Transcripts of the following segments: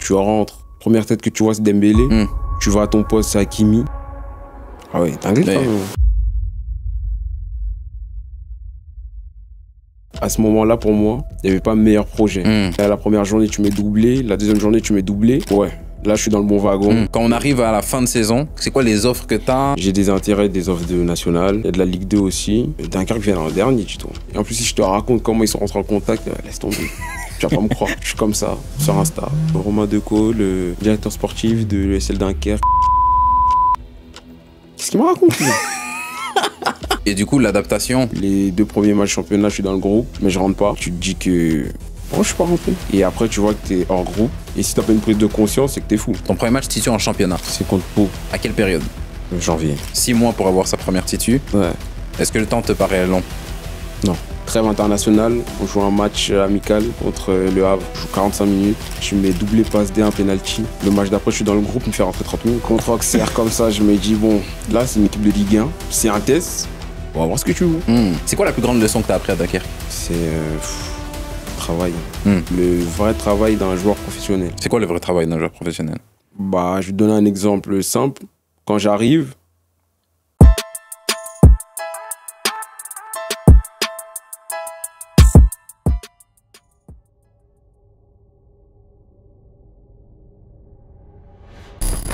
Tu rentres, première tête que tu vois, c'est Dembélé. Tu vas à ton poste, c'est Hakimi. Ah ouais, t'inquiète pas. À ce moment-là, pour moi, il n'y avait pas meilleur projet. La première journée, tu mets doublé. La deuxième journée, tu mets doublé. Ouais, là, je suis dans le bon wagon. Quand on arrive à la fin de saison, c'est quoi les offres que tu as? J'ai des intérêts, des offres de nationale. Il y a de la Ligue 2 aussi. Dunkerque vient en dernier, tu vois. Et en plus, si je te raconte comment ils sont rentrés en contact, laisse tomber. Tu vas pas me croire. Je suis comme ça, sur Insta. Romain Decaux, le directeur sportif de l'ESL Dunkerque. Qu'est-ce qu'il me raconte, lui? Et du coup, l'adaptation? Les 2 premiers matchs championnat, je suis dans le groupe, mais je rentre pas. Tu te dis que oh, je suis pas rentré. Et après, tu vois que t'es hors groupe. Et si t'as pas une prise de conscience, c'est que t'es fou. Ton premier match titu en championnat? C'est contre Pau. À quelle période? Janvier. 6 mois pour avoir sa première titu. Ouais. Est-ce que le temps te paraît long? Non. Trêve internationale, on joue un match amical contre le Havre. Je joue 45 minutes, je mets doublé passe D, un penalty. Le match d'après, je suis dans le groupe, il me fait rentrer 30 minutes. Contre Auxerre comme ça, je me dis, bon, là, c'est une équipe de Ligue 1, c'est un test, on va voir ce que tu veux. C'est quoi la plus grande leçon que tu as appris à Dunkerque? C'est travail. Le vrai travail d'un joueur professionnel. C'est quoi le vrai travail d'un joueur professionnel? Bah, je vais te donner un exemple simple. Quand j'arrive,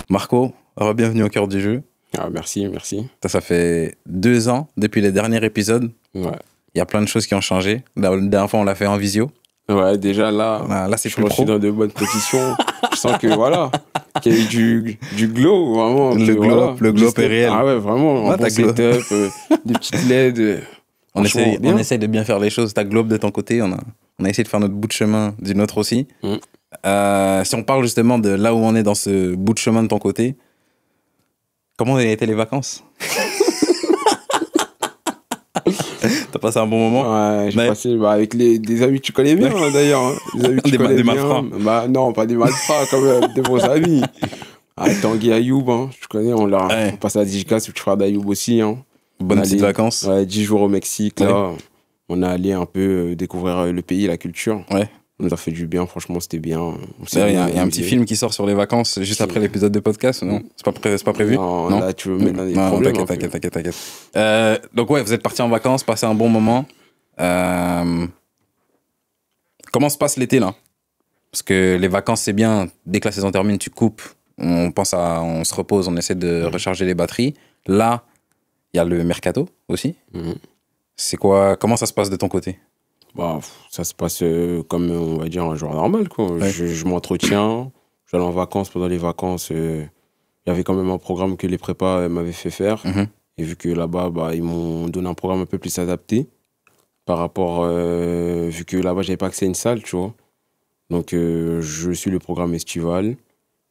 Marco, bienvenue au cœur du jeu. ah, merci, merci. Ça fait 2 ans depuis les derniers épisodes. Ouais. Il y a plein de choses qui ont changé. La dernière fois, on l'a fait en visio. Ouais, déjà là, Là c'est plus je pro. suis dans de bonnes positions. Je sens que voilà, qu'il y a eu du glow, vraiment. Le glow est réel. Ah ouais, vraiment. Ouais, un bon setup, des petites LED. On essaye de bien faire les choses. T'as globe de ton côté, on a essayé de faire notre bout de chemin du nôtre aussi. Si on parle justement de là où on est dans ce bout de chemin de ton côté, comment ont été les vacances? T'as passé un bon moment? Ouais, j'ai passé avec des amis que tu connais bien d'ailleurs. Hein. Des amis que tu connais des bien. malfrats. Bah non, pas des malfrats, quand même, des bons amis. Ah, Tanguy Ayoub, hein, tu connais, on passe à la dédicace, c'est le frère d'Ayoub aussi. Hein. Bonnes petites vacances. Ouais, 10 jours au Mexique, là. On est allé un peu découvrir le pays, la culture. Ouais. On nous a fait du bien, franchement, c'était bien. Il y a un petit film qui sort sur les vacances juste après l'épisode de podcast, non? C'est pas prévu? Non, là, tu veux mettre dans des problèmes. T'inquiète. Donc ouais, vous êtes partis en vacances, passé un bon moment. Comment se passe l'été, là? Parce que les vacances, c'est bien. Dès que la saison termine, tu coupes. On se repose, on essaie de recharger les batteries. Là, il y a le mercato aussi. C'est quoi? Comment ça se passe de ton côté? Bah, ça se passe comme, on va dire, un joueur normal, quoi. Ouais. Je m'entretiens, j'allais en vacances. Pendant les vacances, il y avait quand même un programme que les prépas m'avaient fait faire. Et vu que là-bas, bah, ils m'ont donné un programme un peu plus adapté par rapport, vu que là-bas, j'avais pas accès à une salle, tu vois. Donc, je suis le programme estival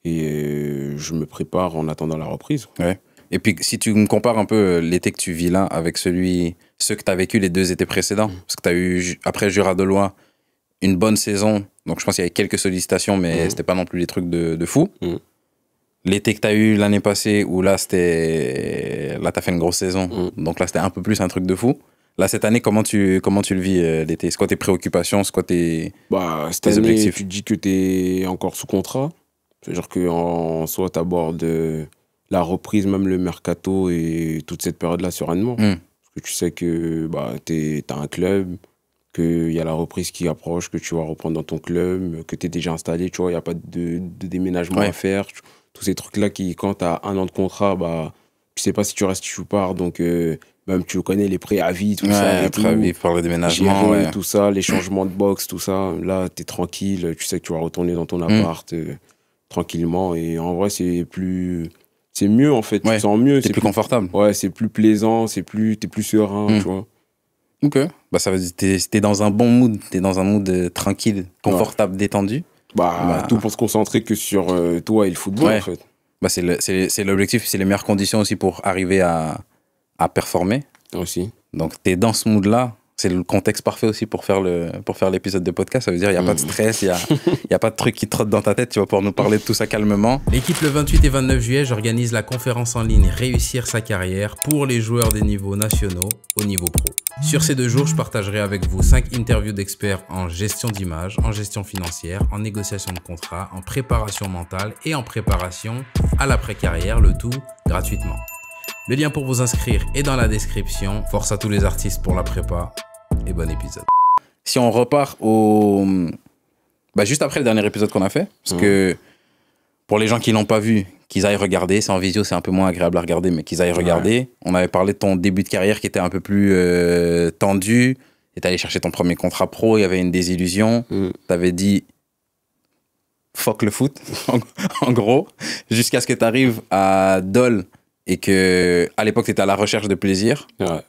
et je me prépare en attendant la reprise. Ouais. Et puis, si tu me compares un peu l'été que tu vis là avec ceux que tu as vécu les 2 étés précédents, parce que tu as eu, après Jura de Loire, une bonne saison. Donc, je pense qu'il y avait quelques sollicitations, mais c'était pas non plus des trucs de fou. L'été que tu as eu l'année passée, où là, tu as fait une grosse saison. Donc là, c'était un peu plus un truc de fou. Là, cette année, comment tu le vis l'été? C'est quoi tes préoccupations? C'est quoi tes objectifs? Tu te dis que tu es encore sous contrat. C'est-à-dire qu'en soi, tu abordes la reprise, même le mercato et toute cette période-là sereinement. Parce que tu sais que bah, tu as un club, qu'il y a la reprise qui approche, que tu vas reprendre dans ton club, que tu es déjà installé, tu vois, il n'y a pas de déménagement à faire. Tous ces trucs-là qui, quand tu as 1 an de contrat, bah, tu sais pas si tu restes, tu pars. Donc, même tu connais les préavis, tout ça. Les préavis pour le déménagement. Tout ça, les changements de box, tout ça. Là, tu es tranquille, tu sais que tu vas retourner dans ton appart tranquillement. Et en vrai, c'est mieux, en fait. Tu te sens mieux. C'est plus confortable. Ouais, c'est plus plaisant, t'es plus serein, tu vois. Ok. Bah, ça veut dire que t'es dans un bon mood, t'es dans un mood tranquille, confortable, détendu. Bah, tout pour se concentrer que sur toi et le football, en fait. Bah, c'est l'objectif, c'est les meilleures conditions aussi pour arriver à performer. Aussi. Donc, t'es dans ce mood-là. C'est le contexte parfait aussi pour faire l'épisode de podcast. Ça veut dire qu'il n'y a pas de stress, il n'y a pas de truc qui trotte dans ta tête, tu vas pouvoir nous parler de tout ça calmement. L'équipe, le 28 et 29 juillet, j'organise la conférence en ligne Réussir sa carrière pour les joueurs des niveaux nationaux au niveau pro. Sur ces 2 jours, je partagerai avec vous 5 interviews d'experts en gestion d'image, en gestion financière, en négociation de contrats, en préparation mentale et en préparation à l'après-carrière, le tout gratuitement. Le lien pour vous inscrire est dans la description. Force à tous les artistes pour la prépa et bon épisode. Si on repart juste après le dernier épisode qu'on a fait, parce que pour les gens qui l'ont pas vu, qu'ils aillent regarder, c'est en visio, c'est un peu moins agréable à regarder, mais qu'ils aillent regarder. On avait parlé de ton début de carrière qui était un peu plus tendu, et t'allais chercher ton premier contrat pro, il y avait une désillusion, t'avais dit fuck le foot, en gros, jusqu'à ce que t'arrives à Dole et que à l'époque t'étais à la recherche de plaisir. Ouais.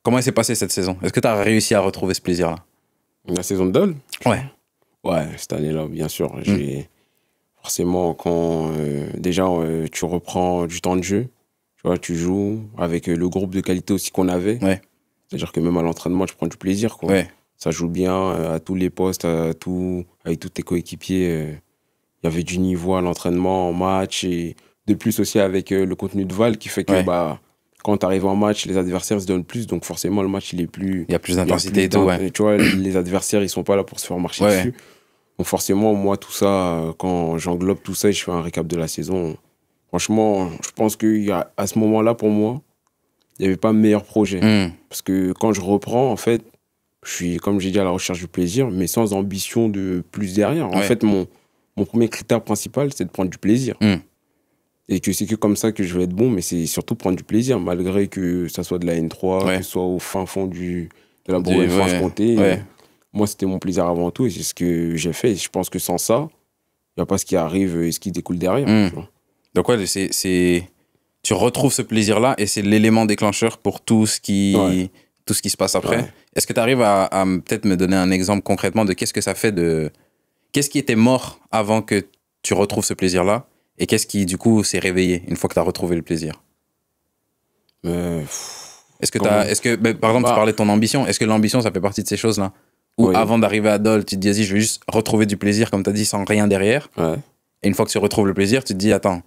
Comment s'est passée cette saison? Est-ce que t'as réussi à retrouver ce plaisir-là? La saison de Dole? Ouais. Ouais, cette année-là, bien sûr. J'ai forcément, quand déjà tu reprends du temps de jeu, tu vois, tu joues avec le groupe de qualité aussi qu'on avait. Ouais. C'est-à-dire que même à l'entraînement, tu prends du plaisir, quoi. Ouais. Ça joue bien à tous les postes, avec tous tes coéquipiers. Il y avait du niveau à l'entraînement, en match, et de plus aussi avec le contenu de Val qui fait que quand tu arrives en match, les adversaires se donnent plus, donc forcément le match il est plus... Il y a plus d'intensité et tout, ouais. Tu vois, les adversaires ils sont pas là pour se faire marcher dessus. Donc forcément, moi, tout ça, quand j'englobe tout ça et je fais un récap de la saison, franchement, je pense qu'à ce moment-là, pour moi, il n'y avait pas meilleur projet. Parce que quand je reprends, en fait, je suis, comme j'ai dit, à la recherche du plaisir, mais sans ambition de plus derrière. En fait, mon premier critère principal, c'est de prendre du plaisir. Et que c'est que comme ça que je vais être bon, mais c'est surtout prendre du plaisir, malgré que ça soit de la N3, que ce soit au fin fond de la Bourgogne-Franche-Comté. Moi, c'était mon plaisir avant tout, et c'est ce que j'ai fait. Et je pense que sans ça, il n'y a pas ce qui arrive et ce qui découle derrière. Tu vois. Donc ouais, tu retrouves ce plaisir-là, et c'est l'élément déclencheur pour tout ce qui se passe après. Ouais. Est-ce que tu arrives à peut-être me donner un exemple concrètement de qu'est-ce que ça fait de... Qu'est-ce qui était mort avant que tu retrouves ce plaisir-là? Et qu'est-ce qui, du coup, s'est réveillé une fois que tu as retrouvé le plaisir? Est-ce que, par exemple, tu parlais de ton ambition. Est-ce que l'ambition, ça fait partie de ces choses-là? Ou avant d'arriver à Dole, tu te dis, vas-y, je vais juste retrouver du plaisir, comme tu as dit, sans rien derrière. Ouais. Et une fois que tu retrouves le plaisir, tu te dis, attends,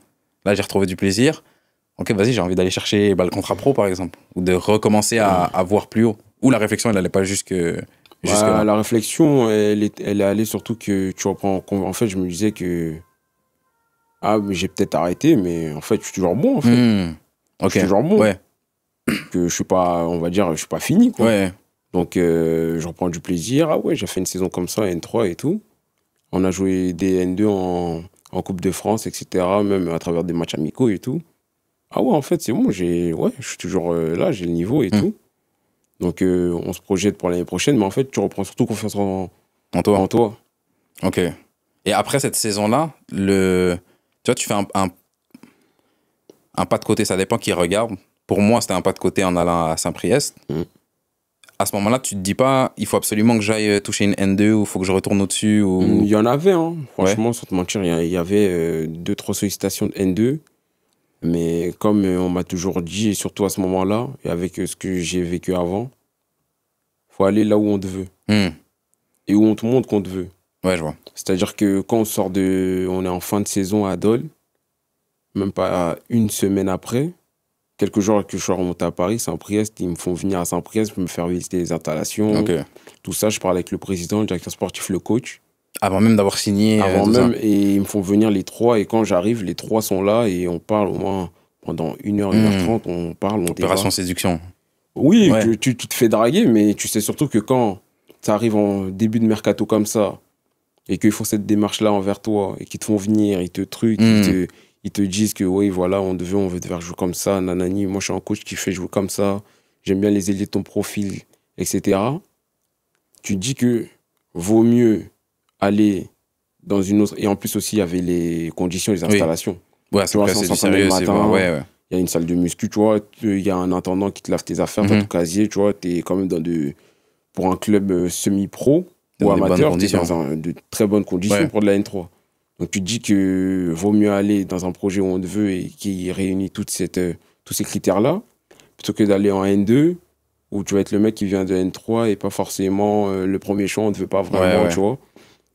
là, j'ai retrouvé du plaisir. Ok, vas-y, j'ai envie d'aller chercher le contrat pro, par exemple. Ou de recommencer à voir plus haut. Ou la réflexion, elle n'allait pas jusque là. La réflexion, elle est allée surtout que tu reprends... En fait, je me disais que... mais j'ai peut-être arrêté, mais en fait, je suis toujours bon, en fait. Je suis toujours bon. Ouais. Que je suis pas, on va dire, je suis pas fini, quoi. Ouais. Donc, je reprends du plaisir. Ah ouais, j'ai fait une saison comme ça, N3 et tout. On a joué des N2 en Coupe de France, etc., même à travers des matchs amicaux et tout. Ah ouais, en fait, c'est bon, je suis toujours là, j'ai le niveau et tout. Donc, on se projette pour l'année prochaine, mais en fait, tu reprends surtout confiance en toi. Ok. Et après cette saison-là, tu vois, tu fais un pas de côté, ça dépend qui regarde. Pour moi, c'était un pas de côté en allant à Saint-Priest. À ce moment-là, tu te dis pas, il faut absolument que j'aille toucher une N2 ou il faut que je retourne au-dessus ou... Il y en avait, hein. Franchement, sans te mentir, il y avait 2-3 sollicitations de N2. Mais comme on m'a toujours dit, et surtout à ce moment-là, et avec ce que j'ai vécu avant, il faut aller là où on te veut. Et où on te montre qu'on te veut. Ouais, je vois. C'est-à-dire que quand on est en fin de saison à Dole, même pas une semaine après, quelques jours que je suis remonté à Paris, Saint-Priest, ils me font venir à Saint-Priest pour me faire visiter les installations. Tout ça, je parle avec le président, le directeur sportif, le coach. Avant même d'avoir signé. Avant même, et ils me font venir les 3, et quand j'arrive, les 3 sont là, et on parle au moins pendant 1h, 1h30, on parle, on Opération séduction. Oui, ouais. tu te fais draguer, mais tu sais surtout que quand ça arrive en début de mercato comme ça, et qu'ils font cette démarche-là envers toi, et qu'ils te font venir, ils te truquent, ils te disent que oui, voilà, on veut te faire jouer comme ça, nanani, moi je suis un coach qui fait jouer comme ça, j'aime bien les ailiers de ton profil, etc. Tu te dis que vaut mieux aller dans une autre... Et en plus aussi, il y avait les conditions, les installations. Ouais, c'est du sérieux, c'est vrai. Ouais. Il y a une salle de muscu, tu vois, il y a un intendant qui te lave tes affaires, t'as ton casier, tu vois, t'es quand même pour un club semi-pro ou amateur, t'es dans de très bonnes conditions pour de la N3. Donc tu te dis que vaut mieux aller dans un projet où on te veut et qui réunit tous ces critères-là, plutôt que d'aller en N2, où tu vas être le mec qui vient de N3 et pas forcément le premier choix, on ne te veut pas vraiment, tu vois.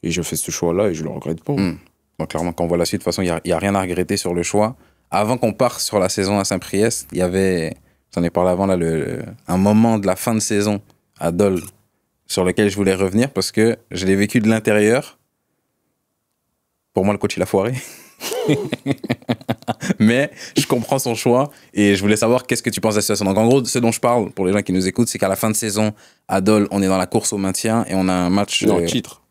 Et je fais ce choix-là et je le regrette pas. Donc clairement, quand on voit la suite, de toute façon, il n'y a rien à regretter sur le choix. Avant qu'on parte sur la saison à Saint-Priest, il y avait j'en ai parlé avant, là, un moment de la fin de saison à Dole sur lequel je voulais revenir parce que je l'ai vécu de l'intérieur. Pour moi, le coach, il a foiré. Mais je comprends son choix et je voulais savoir qu'est-ce que tu penses de la situation. Donc, en gros, ce dont je parle, pour les gens qui nous écoutent, c'est qu'à la fin de saison, à Dole, on est dans la course au maintien et on a un match... Non, titre.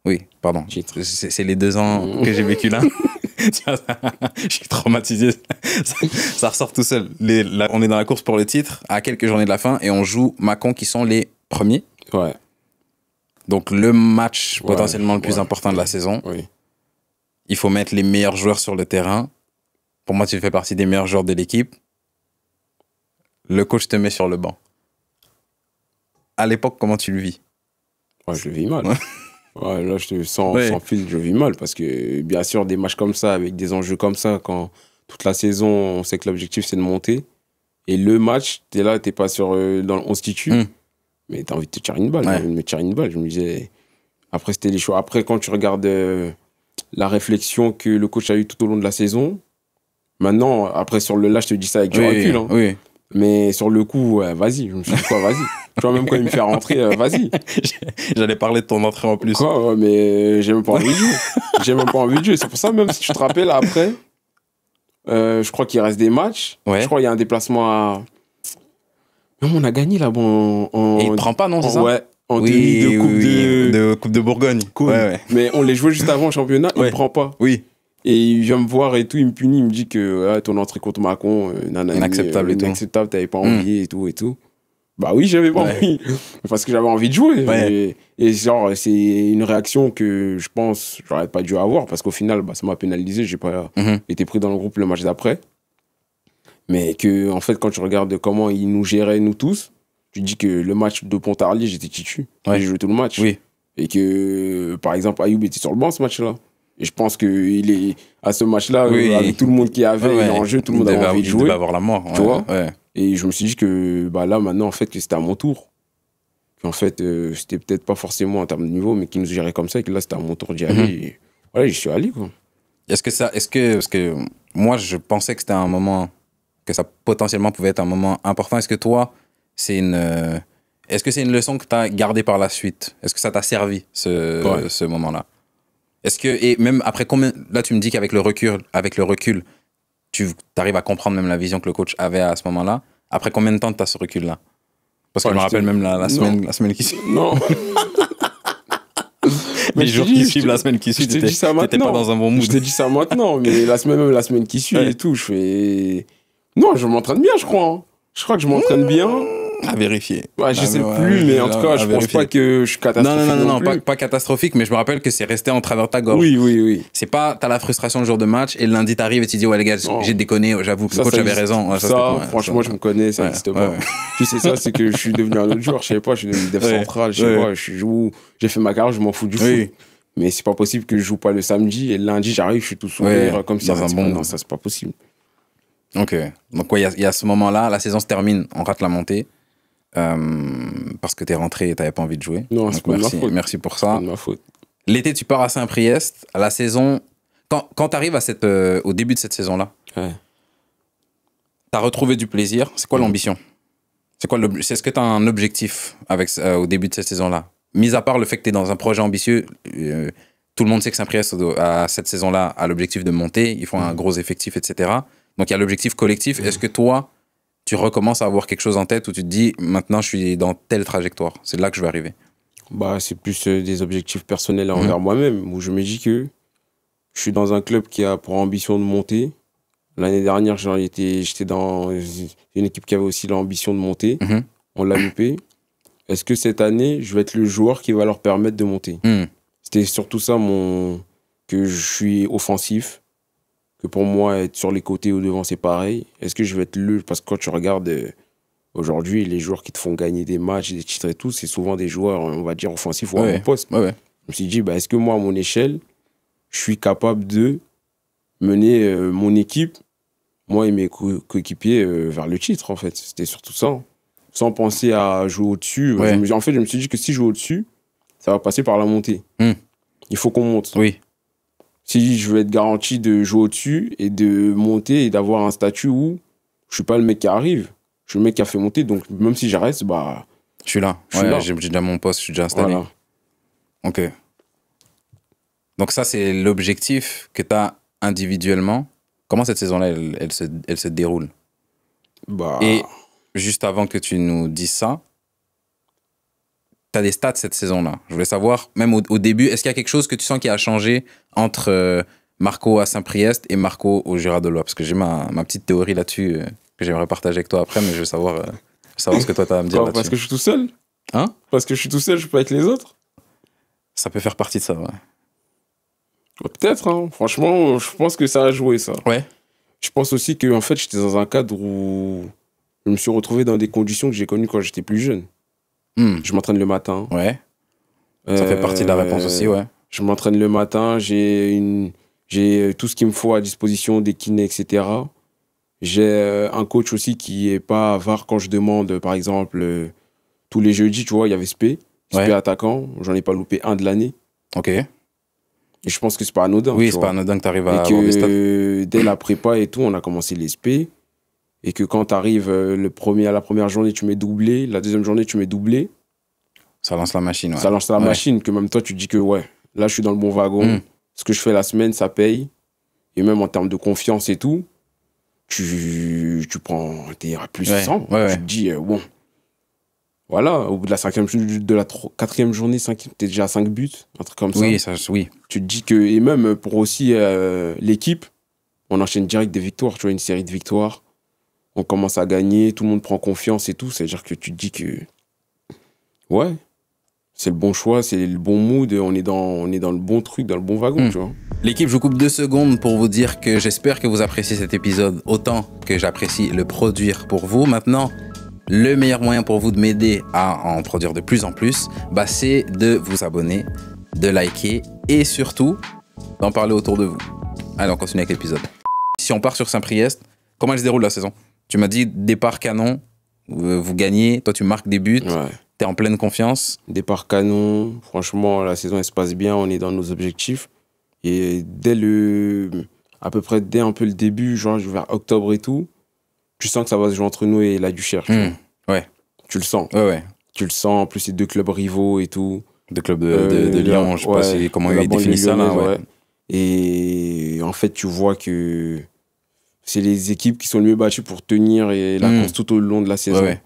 Oui, pardon. Titre. C'est les 2 ans que j'ai vécu là. Je suis traumatisé. Ça ressort tout seul. On est dans la course pour le titre à quelques journées de la fin et on joue Mâcon qui sont les premiers. Ouais. Donc le match potentiellement le plus important de la saison. Oui. Il faut mettre les meilleurs joueurs sur le terrain. Pour moi, tu fais partie des meilleurs joueurs de l'équipe. Le coach te met sur le banc. À l'époque, comment tu le vis? Ouais, je le vis mal. Ouais, là, sans fil, je vis mal parce que, bien sûr, des matchs comme ça, avec des enjeux comme ça, quand toute la saison, on sait que l'objectif, c'est de monter. Et le match, t'es là, t'es pas dans le 11 qui tue, mais t'as envie de te tirer une balle. J'ai envie de me tirer une balle. Je me disais... Après, c'était les choix. Après, quand tu regardes la réflexion que le coach a eue tout au long de la saison, maintenant, après, sur le là, je te dis ça avec du recul. Hein. Oui. Mais sur le coup, vas-y. Je me suis dit, quoi, vas-y. Tu vois, même quand il me fait rentrer, vas-y. J'allais parler de ton entrée en plus. Quoi, mais j'ai même pas envie de jouer. J'ai même pas envie de jouer. C'est pour ça, même si tu te rappelles, après, je crois qu'il reste des matchs. Ouais. Je crois qu'il y a un déplacement à... Même on a gagné là-bas Et il prend pas, non, c'est ça? Ouais. En tenue de Coupe de Bourgogne. Cool. Ouais. Mais on les jouait juste avant le championnat, il prend pas. Oui. Et il vient me voir et tout, il me punit, il me dit que ton entrée contre Mâcon, inacceptable inacceptable, t'avais pas envie et tout. Bah oui, j'avais pas envie. Parce que j'avais envie de jouer. Ouais. Et genre, c'est une réaction que je pense, j'aurais pas dû avoir parce qu'au final, ça m'a pénalisé, j'ai pas été pris dans le groupe le match d'après. Mais que, en fait, quand tu regardes comment ils nous géraient, nous tous, tu dis que le match de Pontarlier, j'étais titu. J'ai joué tout le match. Oui. Et que, par exemple, Ayoub était sur le banc ce match-là. Et je pense qu'il est à ce match-là, avec tout le monde qui avait en jeu, tout le monde avait envie de jouer. Il devait avoir la mort. Tu vois. Et je me suis dit que là, maintenant, en fait, que c'était à mon tour. Qu'en fait, c'était peut-être pas forcément en termes de niveau, mais qu'ils nous géraient comme ça, et que là, c'était à mon tour d'y aller. Et voilà, j'y suis allé, quoi. Parce que moi, je pensais que c'était un moment, que ça potentiellement pouvait être un moment important. Est-ce que toi, est-ce que c'est une leçon que tu as gardée par la suite? Est-ce que ça t'a servi, ce moment-là? Et même après combien... Là, tu me dis qu'avec le recul, tu arrives à comprendre même la vision que le coach avait à ce moment-là. Après combien de temps tu as ce recul-là? Parce que je me rappelle même la semaine qui suit. Non. Les jours qui suivent, la semaine qui suit, t'étais pas dans un bon mood. Je t'ai dit ça maintenant, mais la semaine qui suit et tout, je fais... Non, je m'entraîne bien, je crois. Hein. Je crois que je m'entraîne bien. À vérifier. Ouais, je sais plus, mais en tout cas, je pense pas que je suis catastrophique. Non, pas catastrophique, mais je me rappelle que c'est resté en travers de ta gorge. Oui. C'est pas, t'as la frustration le jour de match, et le lundi t'arrives et tu dis, ouais, les gars, j'ai déconné, j'avoue que le coach avait raison. Franchement, je me connais, ça n'existe pas. Tu sais, ça, c'est que je suis devenu un autre joueur, je sais pas, je suis devenu dev central, je sais pas, je joue, j'ai fait ma carrière, je m'en fous du foot. Mais c'est pas possible que je joue pas le samedi, et le lundi, j'arrive, je suis tout sourire, comme si non, ça, c'est pas possible. Ok. Donc, ouais, il y a ce moment-là, la saison se termine, on rate la montée. Parce que t'es rentré et t'avais pas envie de jouer. Non, c'est pas de ma faute. Merci pour ça. C'est pas de ma faute. L'été, tu pars à Saint-Priest. À la saison, quand t'arrives au début de cette saison-là, t'as retrouvé du plaisir. C'est quoi l'ambition? Est-ce que t'as un objectif au début de cette saison-là? Mis à part le fait que t'es dans un projet ambitieux, tout le monde sait que Saint-Priest, à cette saison-là, a l'objectif de monter. Ils font un gros effectif, etc. Donc, il y a l'objectif collectif. Est-ce que toi, tu recommences à avoir quelque chose en tête où tu te dis, maintenant, je suis dans telle trajectoire. C'est là que je vais arriver. C'est plus des objectifs personnels envers moi-même, où je me dis que je suis dans un club qui a pour ambition de monter. L'année dernière, j'étais dans une équipe qui avait aussi l'ambition de monter. On l'a loupé. Est-ce que cette année, je vais être le joueur qui va leur permettre de monter? C'était surtout ça, que je suis offensif. Que pour moi, être sur les côtés ou devant, c'est pareil. Est-ce que je vais être parce que quand tu regardes aujourd'hui, les joueurs qui te font gagner des matchs, des titres et tout, c'est souvent des joueurs, on va dire, offensifs ou à mon poste. Je me suis dit, est-ce que moi, à mon échelle, je suis capable de mener mon équipe, moi et mes coéquipiers, vers le titre, en fait. C'était surtout ça. Sans penser à jouer au-dessus. En fait, je me suis dit que si je joue au-dessus, ça va passer par la montée. Il faut qu'on monte. Oui. Si je veux être garanti de jouer au-dessus et de monter et d'avoir un statut où je suis pas le mec qui arrive, Je suis le mec qui a fait monter, donc même si j'arrête, bah. Je suis là. J'ai déjà mon poste, je suis déjà installé. Voilà. Ok. Donc ça, c'est l'objectif que tu as individuellement. Comment cette saison-là, elle se déroule? Bah... Et juste avant que tu nous dises ça, tu as des stats cette saison-là. Je voulais savoir, même au début, est-ce qu'il y a quelque chose que tu sens qui a changé entre Marco à Saint-Priest et Marco au Jura de Loire? Parce que j'ai ma petite théorie là-dessus que j'aimerais partager avec toi après, mais je veux savoir ce que toi, tu as à me dire là-dessus. Parce que je suis tout seul? Hein? Parce que je suis tout seul, je peux pas avec les autres? Ça peut faire partie de ça, ouais. Peut-être, hein. Franchement, je pense que ça a joué, ça. Ouais. Je pense aussi que en fait, j'étais dans un cadre où je me suis retrouvé dans des conditions que j'ai connues quand j'étais plus jeune. Je m'entraîne le matin. Ouais. Ça fait partie de la réponse aussi, ouais. Je m'entraîne le matin, j'ai tout ce qu'il me faut à disposition, des kinés, etc. J'ai un coach aussi qui est pas avare quand je demande, par exemple, tous les jeudis, tu vois, il y avait Spé attaquant, j'en ai pas loupé un de l'année. Ok. Et je pense que c'est pas anodin. Oui, c'est pas anodin que tu arrives à avoir des stats. Dès la prépa et tout, on a commencé les SP. Et que quand tu arrives à la première journée, tu mets doublé. La deuxième journée, tu mets doublé. Ça lance la machine. Ouais. Ça lance la machine. Que même toi, tu te dis que là, je suis dans le bon wagon. Ce que je fais la semaine, ça paye. Et même en termes de confiance et tout, tu prends. T'es à plus 100. Tu te dis, bon. Voilà, au bout de la quatrième journée, t'es déjà à 5 buts, un truc comme ça. Oui. Tu te dis que, et même pour aussi l'équipe, on enchaîne direct des victoires, tu vois, une série de victoires. On commence à gagner, tout le monde prend confiance et tout. C'est-à-dire que tu te dis que, ouais, c'est le bon choix, c'est le bon mood, on est dans le bon truc, dans le bon wagon, tu vois. L'équipe, je vous coupe 2 secondes pour vous dire que j'espère que vous appréciez cet épisode autant que j'apprécie le produire pour vous. Maintenant, le meilleur moyen pour vous de m'aider à en produire de plus en plus, c'est de vous abonner, de liker et surtout d'en parler autour de vous. Allez, on continue avec l'épisode. Si on part sur Saint-Priest, comment elle se déroule la saison? Tu m'as dit départ canon, vous gagnez, toi tu marques des buts, t'es en pleine confiance. Départ canon, franchement la saison elle se passe bien, on est dans nos objectifs. Et à peu près dès un peu le début, genre vers octobre et tout, tu sens que ça va se jouer entre nous et la Duchère. Ouais. Tu le sens. Ouais. Tu le sens. En plus, c'est 2 clubs rivaux et tout. 2 clubs de Lyon, je sais pas comment ils définissent ça là. Ouais. Et en fait, tu vois que c'est les équipes qui sont le mieux battues pour tenir la course tout au long de la saison. Ouais.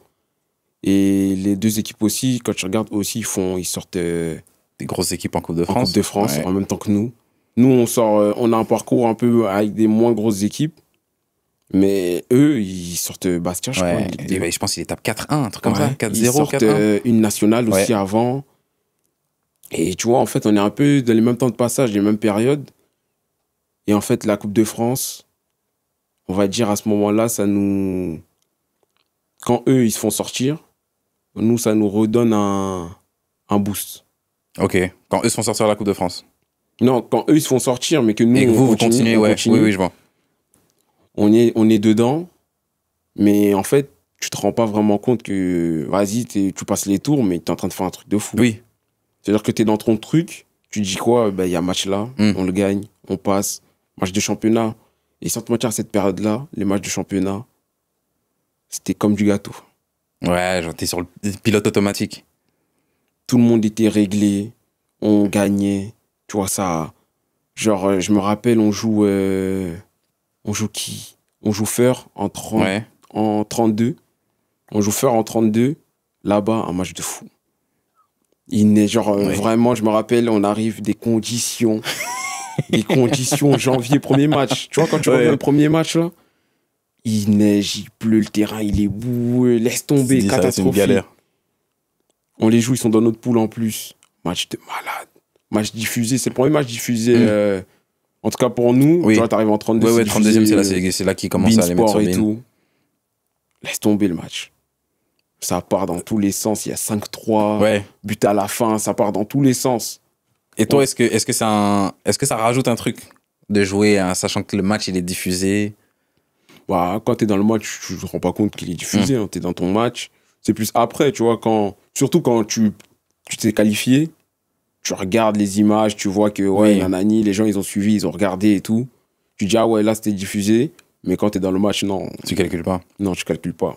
Et les 2 équipes aussi, quand tu regardes aussi, ils sortent des grosses équipes en Coupe de France. En Coupe de France, en même temps que nous. Nous, on a un parcours un peu avec des moins grosses équipes. Mais eux, ils sortent Bastia, je crois. Je pense qu'il est tape 4-1, un truc comme ça. 4-0, ils sortent une nationale aussi avant. Et tu vois, en fait, on est un peu dans les mêmes temps de passage, les mêmes périodes. Et en fait, la Coupe de France, on va dire à ce moment-là, quand eux, ils se font sortir, nous, ça nous redonne un boost. Ok. Quand eux se font sortir la Coupe de France? Non, quand eux, ils se font sortir, mais que nous, et que vous continuez, on continue. Oui, je vois. On est dedans, mais en fait, tu te rends pas vraiment compte que, vas-y, tu passes les tours, mais tu es en train de faire un truc de fou. Oui. C'est-à-dire que tu es dans ton truc, tu dis quoi? Il y a match là, on le gagne, on passe, match de championnat. Et sans te mentir, à cette période-là, les matchs de championnat, c'était comme du gâteau. Ouais, genre t'es sur le pilote automatique. Tout le monde était réglé, on gagnait, tu vois ça. Genre, je me rappelle, on joue qui? On joue Feur en 32. On joue Feur en 32. Là-bas, un match de fou. Vraiment, je me rappelle, on arrive des conditions. Janvier, premier match. Tu vois, quand tu reviens le premier match, là, il neige, il pleut, le terrain, il est boueux, laisse tomber, catastrophique. C'est une galère. On les joue, ils sont dans notre poule en plus. Match de malade. Match diffusé, c'est le premier match diffusé. En tout cas, pour nous, tu vois, t'arrives en 32e. Ouais, 32e, c'est là qu'ils commencent à les mettre sur et tout. Laisse tomber le match. Ça part dans tous les sens. Il y a 5-3, but à la fin, ça part dans tous les sens. Et toi, est-ce que ça rajoute un truc de jouer, hein, sachant que le match, il est diffusé? Quand t'es dans le match, tu te rends pas compte qu'il est diffusé. T'es dans ton match. C'est plus après, tu vois, surtout quand tu t'es qualifié. Tu regardes les images, tu vois que, nanani, les gens, ils ont suivi, ils ont regardé et tout. Tu dis, là, c'était diffusé. Mais quand t'es dans le match, non. Tu calcules pas? Non, tu calcules pas.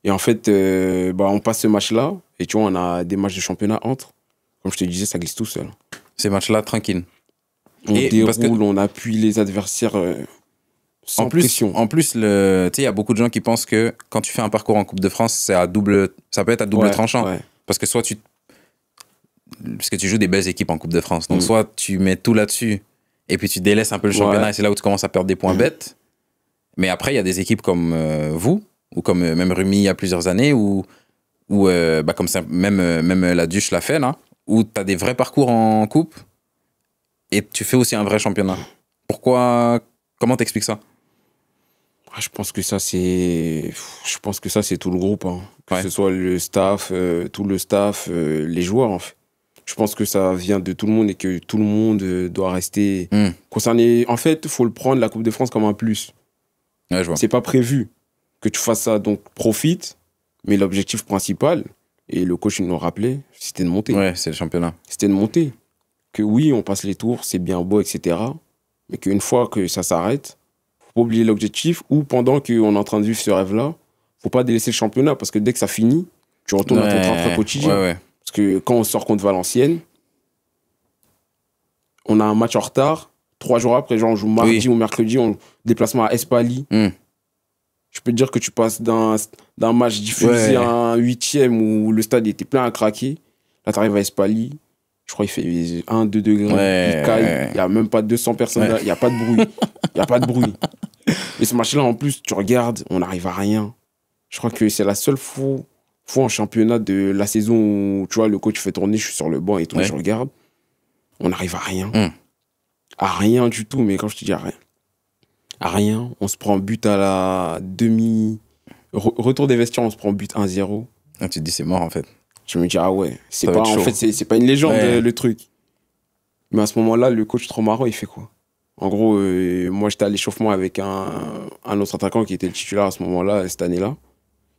Et en fait, on passe ce match-là, et tu vois, on a des matchs de championnat entre. Comme je te disais, ça glisse tout seul. Ces matchs-là, tranquille. On déroule, on appuie les adversaires sans pression. En plus, il y a beaucoup de gens qui pensent que quand tu fais un parcours en Coupe de France, ça peut être à double tranchant. Ouais. Parce que parce que tu joues des belles équipes en Coupe de France. Donc, soit tu mets tout là-dessus, et puis tu délaisses un peu le championnat, et c'est là où tu commences à perdre des points bêtes. Mais après, il y a des équipes comme vous, ou comme même Rumi il y a plusieurs années, ou comme ça, même la Duche l'a fait, là, où tu as des vrais parcours en coupe et tu fais aussi un vrai championnat. Comment t'expliques ça? Je pense que ça, c'est tout le groupe. Hein. Que ce soit le staff, tout le staff, les joueurs, en fait. Je pense que ça vient de tout le monde et que tout le monde doit rester concerné. En fait, il faut le prendre, la Coupe de France, comme un plus. Ouais, je vois. C'est pas prévu que tu fasses ça, donc profite. Mais l'objectif principal, et le coach nous l'a rappelé, c'était de monter. Ouais, c'est le championnat. C'était de monter. Que oui, on passe les tours, c'est bien beau, etc. Mais qu'une fois que ça s'arrête, faut pas oublier l'objectif, ou pendant qu'on est en train de vivre ce rêve-là, faut pas délaisser le championnat, parce que dès que ça finit, tu retournes à ton travail quotidien. Ouais. Parce que quand on sort contre Valenciennes, on a un match en retard, 3 jours après, genre on joue mardi ou mercredi, on déplacement à Espali. Je peux te dire que tu passes d'un match diffusé à un 8e où le stade était plein à craquer. Là, tu arrives à Espali, je crois qu'il fait 1-2 degrés, il caille, il n'y a même pas 200 personnes là, il n'y a pas de bruit. Il n'y a pas de bruit. Et ce match-là, en plus, tu regardes, on n'arrive à rien. Je crois que c'est la seule fois en championnat de la saison où, tu vois, le coach fait tourner, je suis sur le banc et tout, je regarde, on n'arrive à rien. À rien du tout, mais quand je te dis à rien. À rien, on se prend but à la retour des vestiaires, on se prend but 1-0. Tu te dis c'est mort en fait. Je me dis ah ouais, c'est pas une légende le truc. Mais à ce moment-là, le coach trop marrant, il fait quoi? En gros, moi j'étais à l'échauffement avec un autre attaquant qui était le titulaire à ce moment-là, cette année-là.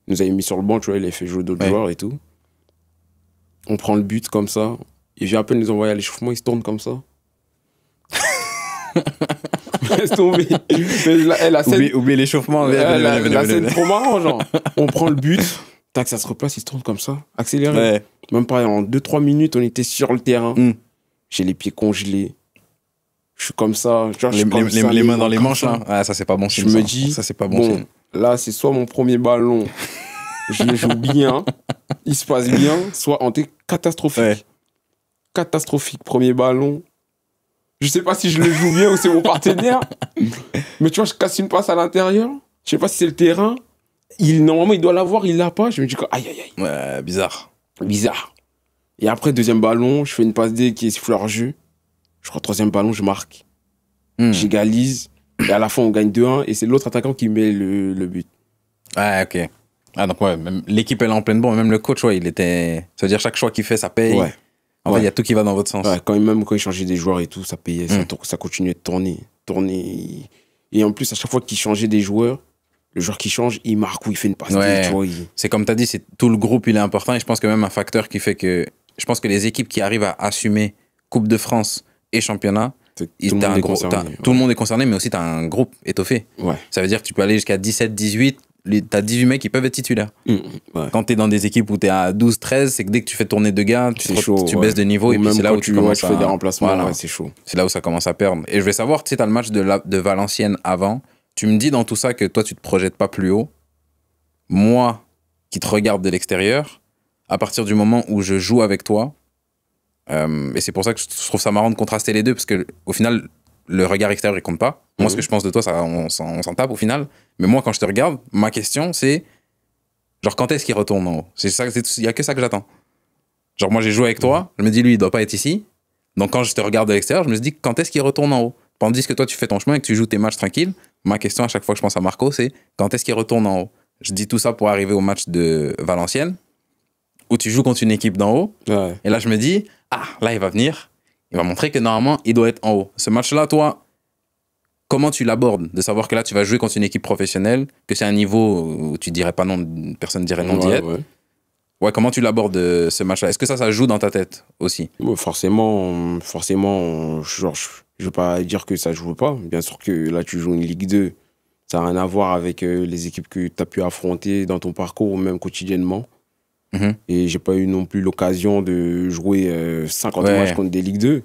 Il nous avait mis sur le banc, tu vois, il avait fait jouer d'autres joueurs et tout. On prend le but comme ça. Il vient à peine nous envoyer à l'échauffement, il se tourne comme ça. Laisse tomber. Oublie l'échauffement. La scène trop marrant, genre. On prend le but, tac, ça se replace, il se tourne comme ça, accéléré. Même pas en 2-3 minutes, on était sur le terrain. J'ai les pieds congelés. Je suis comme ça. Genre, les mains dans les manches, là. Ah, ça, c'est pas bon signe. Je me dis, ça, c'est pas bon, là, c'est soit mon premier ballon, je le joue bien, il se passe bien, soit on était catastrophique. Catastrophique, premier ballon. Je sais pas si je le joue bien ou c'est mon partenaire. Mais tu vois, je casse une passe à l'intérieur. Je sais pas si c'est le terrain. Normalement, il doit l'avoir, il l'a pas. Je me dis, aïe, aïe, aïe. Ouais, bizarre. Bizarre. Et après, deuxième ballon, je fais une passe D qui est sifflé hors jeu. Je crois, troisième ballon, je marque. J'égalise. Et à la fin, on gagne 2-1. Et c'est l'autre attaquant qui met le but. Ah, ok. Ah, donc, même l'équipe, elle est en pleine bombe. Même le coach, il était. Ça veut dire, chaque choix qu'il fait, ça paye. Ouais. En fait, il y a tout qui va dans votre sens. Ouais, quand il changeait des joueurs et tout, ça payait, ça continuait de tourner. Et en plus, à chaque fois qu'il changeait des joueurs, le joueur qui change, il marque ou il fait une passe. C'est comme tu as dit, tout le groupe, il est important. Et je pense que même un facteur qui fait que... Je pense que les équipes qui arrivent à assumer Coupe de France et championnat, tout le monde est concerné, mais aussi tu as un groupe étoffé. Ouais. Ça veut dire que tu peux aller jusqu'à 17, 18... T'as 18 mecs qui peuvent être titulaires. Quand t'es dans des équipes où t'es à 12, 13, c'est que dès que tu fais tourner 2 gars, tu baisses de niveau. Ou et puis c'est là où tu commences fais des remplacements. C'est chaud. C'est là où ça commence à perdre. Et je vais savoir, tu sais, t'as le match de Valenciennes avant. Tu me dis dans tout ça que toi, tu te projettes pas plus haut. Moi, qui te regarde de l'extérieur, à partir du moment où je joue avec toi, et c'est pour ça que je trouve ça marrant de contraster les deux, parce que au final, le regard extérieur, il compte pas. Moi, ce que je pense de toi, on s'en tape au final. Mais moi, quand je te regarde, ma question, c'est genre, quand est-ce qu'il retourne en haut? Il n'y a que ça que j'attends. Genre, moi, j'ai joué avec toi, je me dis, lui, il doit pas être ici. Donc, quand je te regarde de l'extérieur, je me dis, quand est-ce qu'il retourne en haut? Tandis que toi, tu fais ton chemin et que tu joues tes matchs tranquilles, ma question, à chaque fois que je pense à Marco, c'est quand est-ce qu'il retourne en haut? Je dis tout ça pour arriver au match de Valenciennes, où tu joues contre une équipe d'en haut. Ouais. Et là, je me dis, là, il va venir. Il va montrer que normalement, il doit être en haut. Ce match-là, toi, comment tu l'abordes? De savoir que là, tu vas jouer contre une équipe professionnelle, que c'est un niveau où tu dirais pas non, personne dirait non d'y être. Ouais, comment tu l'abordes ce match-là? Est-ce que ça joue dans ta tête aussi? Forcément, genre, je veux pas dire que ça joue pas. Bien sûr que là, tu joues une Ligue 2. Ça n'a rien à voir avec les équipes que tu as pu affronter dans ton parcours ou même quotidiennement. Et j'ai pas eu non plus l'occasion de jouer 50 matchs contre des Ligue 2.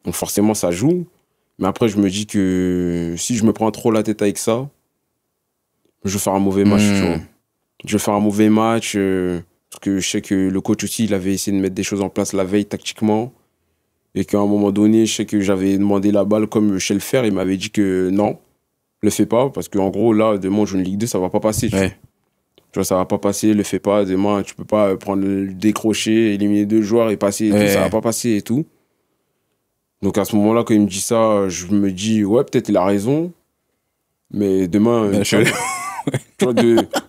Donc forcément, ça joue. Mais après, je me dis que si je me prends trop la tête avec ça, je vais faire un mauvais match, tu vois. Je vais faire un mauvais match parce que je sais que le coach aussi, il avait essayé de mettre des choses en place la veille tactiquement. Et qu'à un moment donné, je sais que j'avais demandé la balle comme je sais le faire. Il m'avait dit que non, le fais pas. Parce qu'en gros, là, demain, on joue une Ligue 2, ça va pas passer. Tu vois, ça va pas passer, le fais pas. Demain, tu peux pas prendre le décrocher, éliminer 2 joueurs et passer et tout. Ça va pas passer et tout. Donc à ce moment-là, quand il me dit ça, je me dis, ouais, peut-être il a raison. Mais demain, tu vois,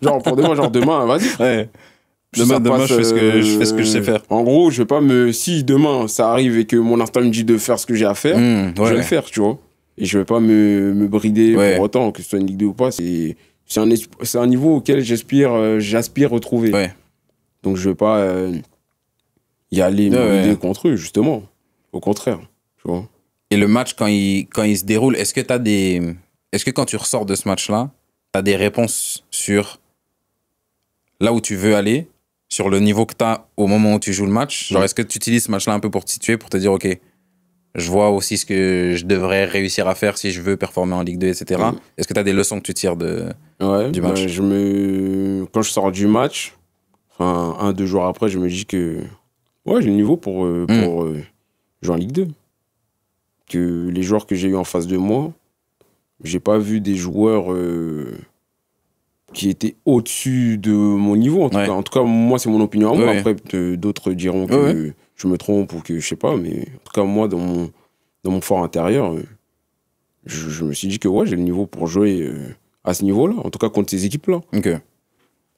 genre pour demain, vas-y. Demain, je fais ce que je sais faire. En gros, je vais pas me. Si demain ça arrive et que mon instinct me dit de faire ce que j'ai à faire, je vais le faire, tu vois. Et je vais pas me brider pour autant, que ce soit une Ligue 2 ou pas. C'est un niveau auquel j'aspire retrouver. Donc je vais pas y aller me brider contre eux, justement. Au contraire, tu vois. Et le match, quand il se déroule, est-ce que quand tu ressors de ce match-là, tu as des réponses sur là où tu veux aller, sur le niveau que tu as au moment où tu joues le match? Genre, est-ce que tu utilises ce match-là un peu pour te situer, pour te dire, OK, je vois aussi ce que je devrais réussir à faire si je veux performer en Ligue 2, etc. Est-ce que tu as des leçons que tu tires du match? Quand je sors du match, enfin, 1-2 jours après, je me dis que ouais, j'ai le niveau pour jouer en Ligue 2. Que les joueurs que j'ai eu en face de moi, j'ai pas vu des joueurs qui étaient au-dessus de mon niveau. En tout cas, moi, c'est mon opinion à moi. Après, d'autres diront que je me trompe ou que je sais pas. Mais en tout cas, moi, dans mon fort intérieur, je me suis dit que ouais, j'ai le niveau pour jouer à ce niveau-là. En tout cas, contre ces équipes-là. Ok.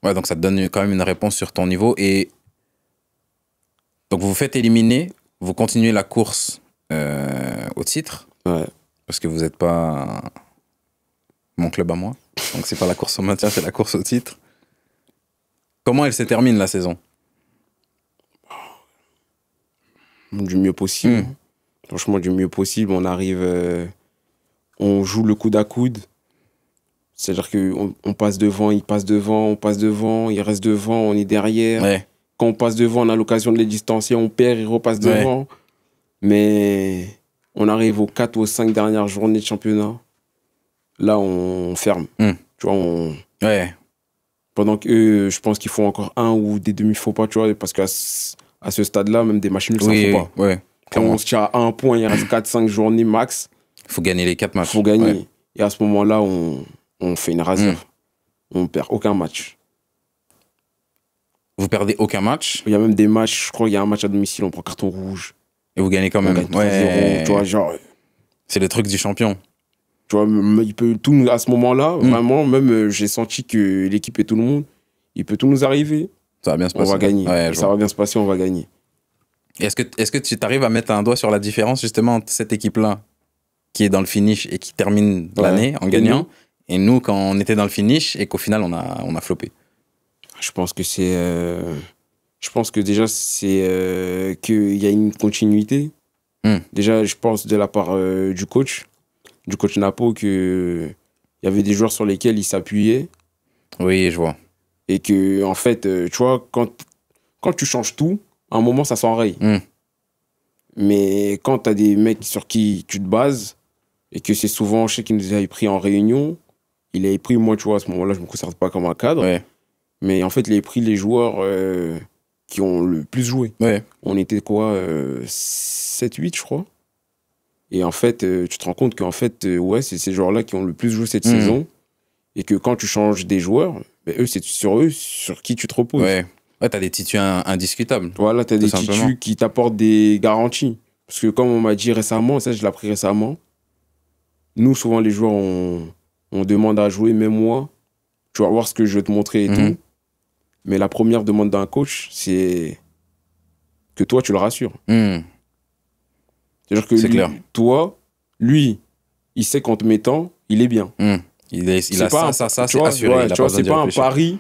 Ouais, donc ça te donne quand même une réponse sur ton niveau. Et donc, vous vous faites éliminer. Vous continuez la course au titre. Ouais. Parce que vous n'êtes pas mon club à moi. Donc, c'est pas la course au maintien, c'est la course au titre. Comment elle se termine, la saison? Du mieux possible. Franchement, du mieux possible. On arrive... on joue le coude à coude. C'est-à-dire qu'on passe devant, il passe devant, on passe devant, il reste devant, on est derrière. Ouais. Quand on passe devant, on a l'occasion de les distancer, on perd, il repasse devant. Mais on arrive aux 4 ou aux 5 dernières journées de championnat. Là, on ferme. Tu vois, pendant que je pense qu'il faut encore un ou des demi-faux pas, tu vois, parce qu'à ce stade-là, même des matchs nuls, ça ne faut pas. Quand on se tient à 1 point, il reste 4-5 journées max. Il faut gagner les 4 matchs. Il faut gagner. Et à ce moment-là, on fait une réserve. On perd aucun match. Vous perdez aucun match? Il y a même des matchs, je crois qu'il y a un match à domicile, on prend carton rouge. Et vous gagnez quand même. On gagne 3-0, tu vois, genre... C'est le truc du champion. Tu vois, il peut tout, à ce moment-là, vraiment, même j'ai senti que l'équipe et tout le monde, il peut tout nous arriver. Ça va bien se passer. On va gagner. Ça va bien se passer, on va gagner. Est-ce que tu t'arrives à mettre un doigt sur la différence, justement, entre cette équipe-là, qui est dans le finish et qui termine l'année en gagnant, et nous, quand on était dans le finish et qu'au final, on a floppé? Je pense que c'est... je pense que déjà, c'est qu'il y a une continuité. Déjà, je pense de la part du coach Napo, qu'il y avait des joueurs sur lesquels il s'appuyait. Oui, je vois. Et que, en fait, tu vois, quand tu changes tout, à un moment, ça s'enraye. Mais quand tu as des mecs sur qui tu te bases, et que c'est souvent, je sais qu'il nous avait pris en réunion, il avait pris, moi, tu vois, à ce moment-là, je ne me considère pas comme un cadre. Mais en fait, il avait pris les joueurs qui ont le plus joué. On était quoi 7-8, je crois. Et en fait, tu te rends compte qu'en fait, c'est ces joueurs-là qui ont le plus joué cette saison. Et que quand tu changes des joueurs, eux, c'est sur eux sur qui tu te reposes. T'as des titus indiscutables. Voilà, t'as des titus qui t'apportent des garanties. Parce que comme on m'a dit récemment, ça, je l'ai appris récemment, nous, souvent, les joueurs, on demande à jouer, même moi. Tu vas voir ce que je vais te montrer et tout. Mais la première demande d'un coach, c'est que toi, tu le rassures. C'est-à-dire que toi, lui, il sait qu'en te mettant, il est bien. Il a ça, c'est assuré. Tu vois, c'est pas un pari.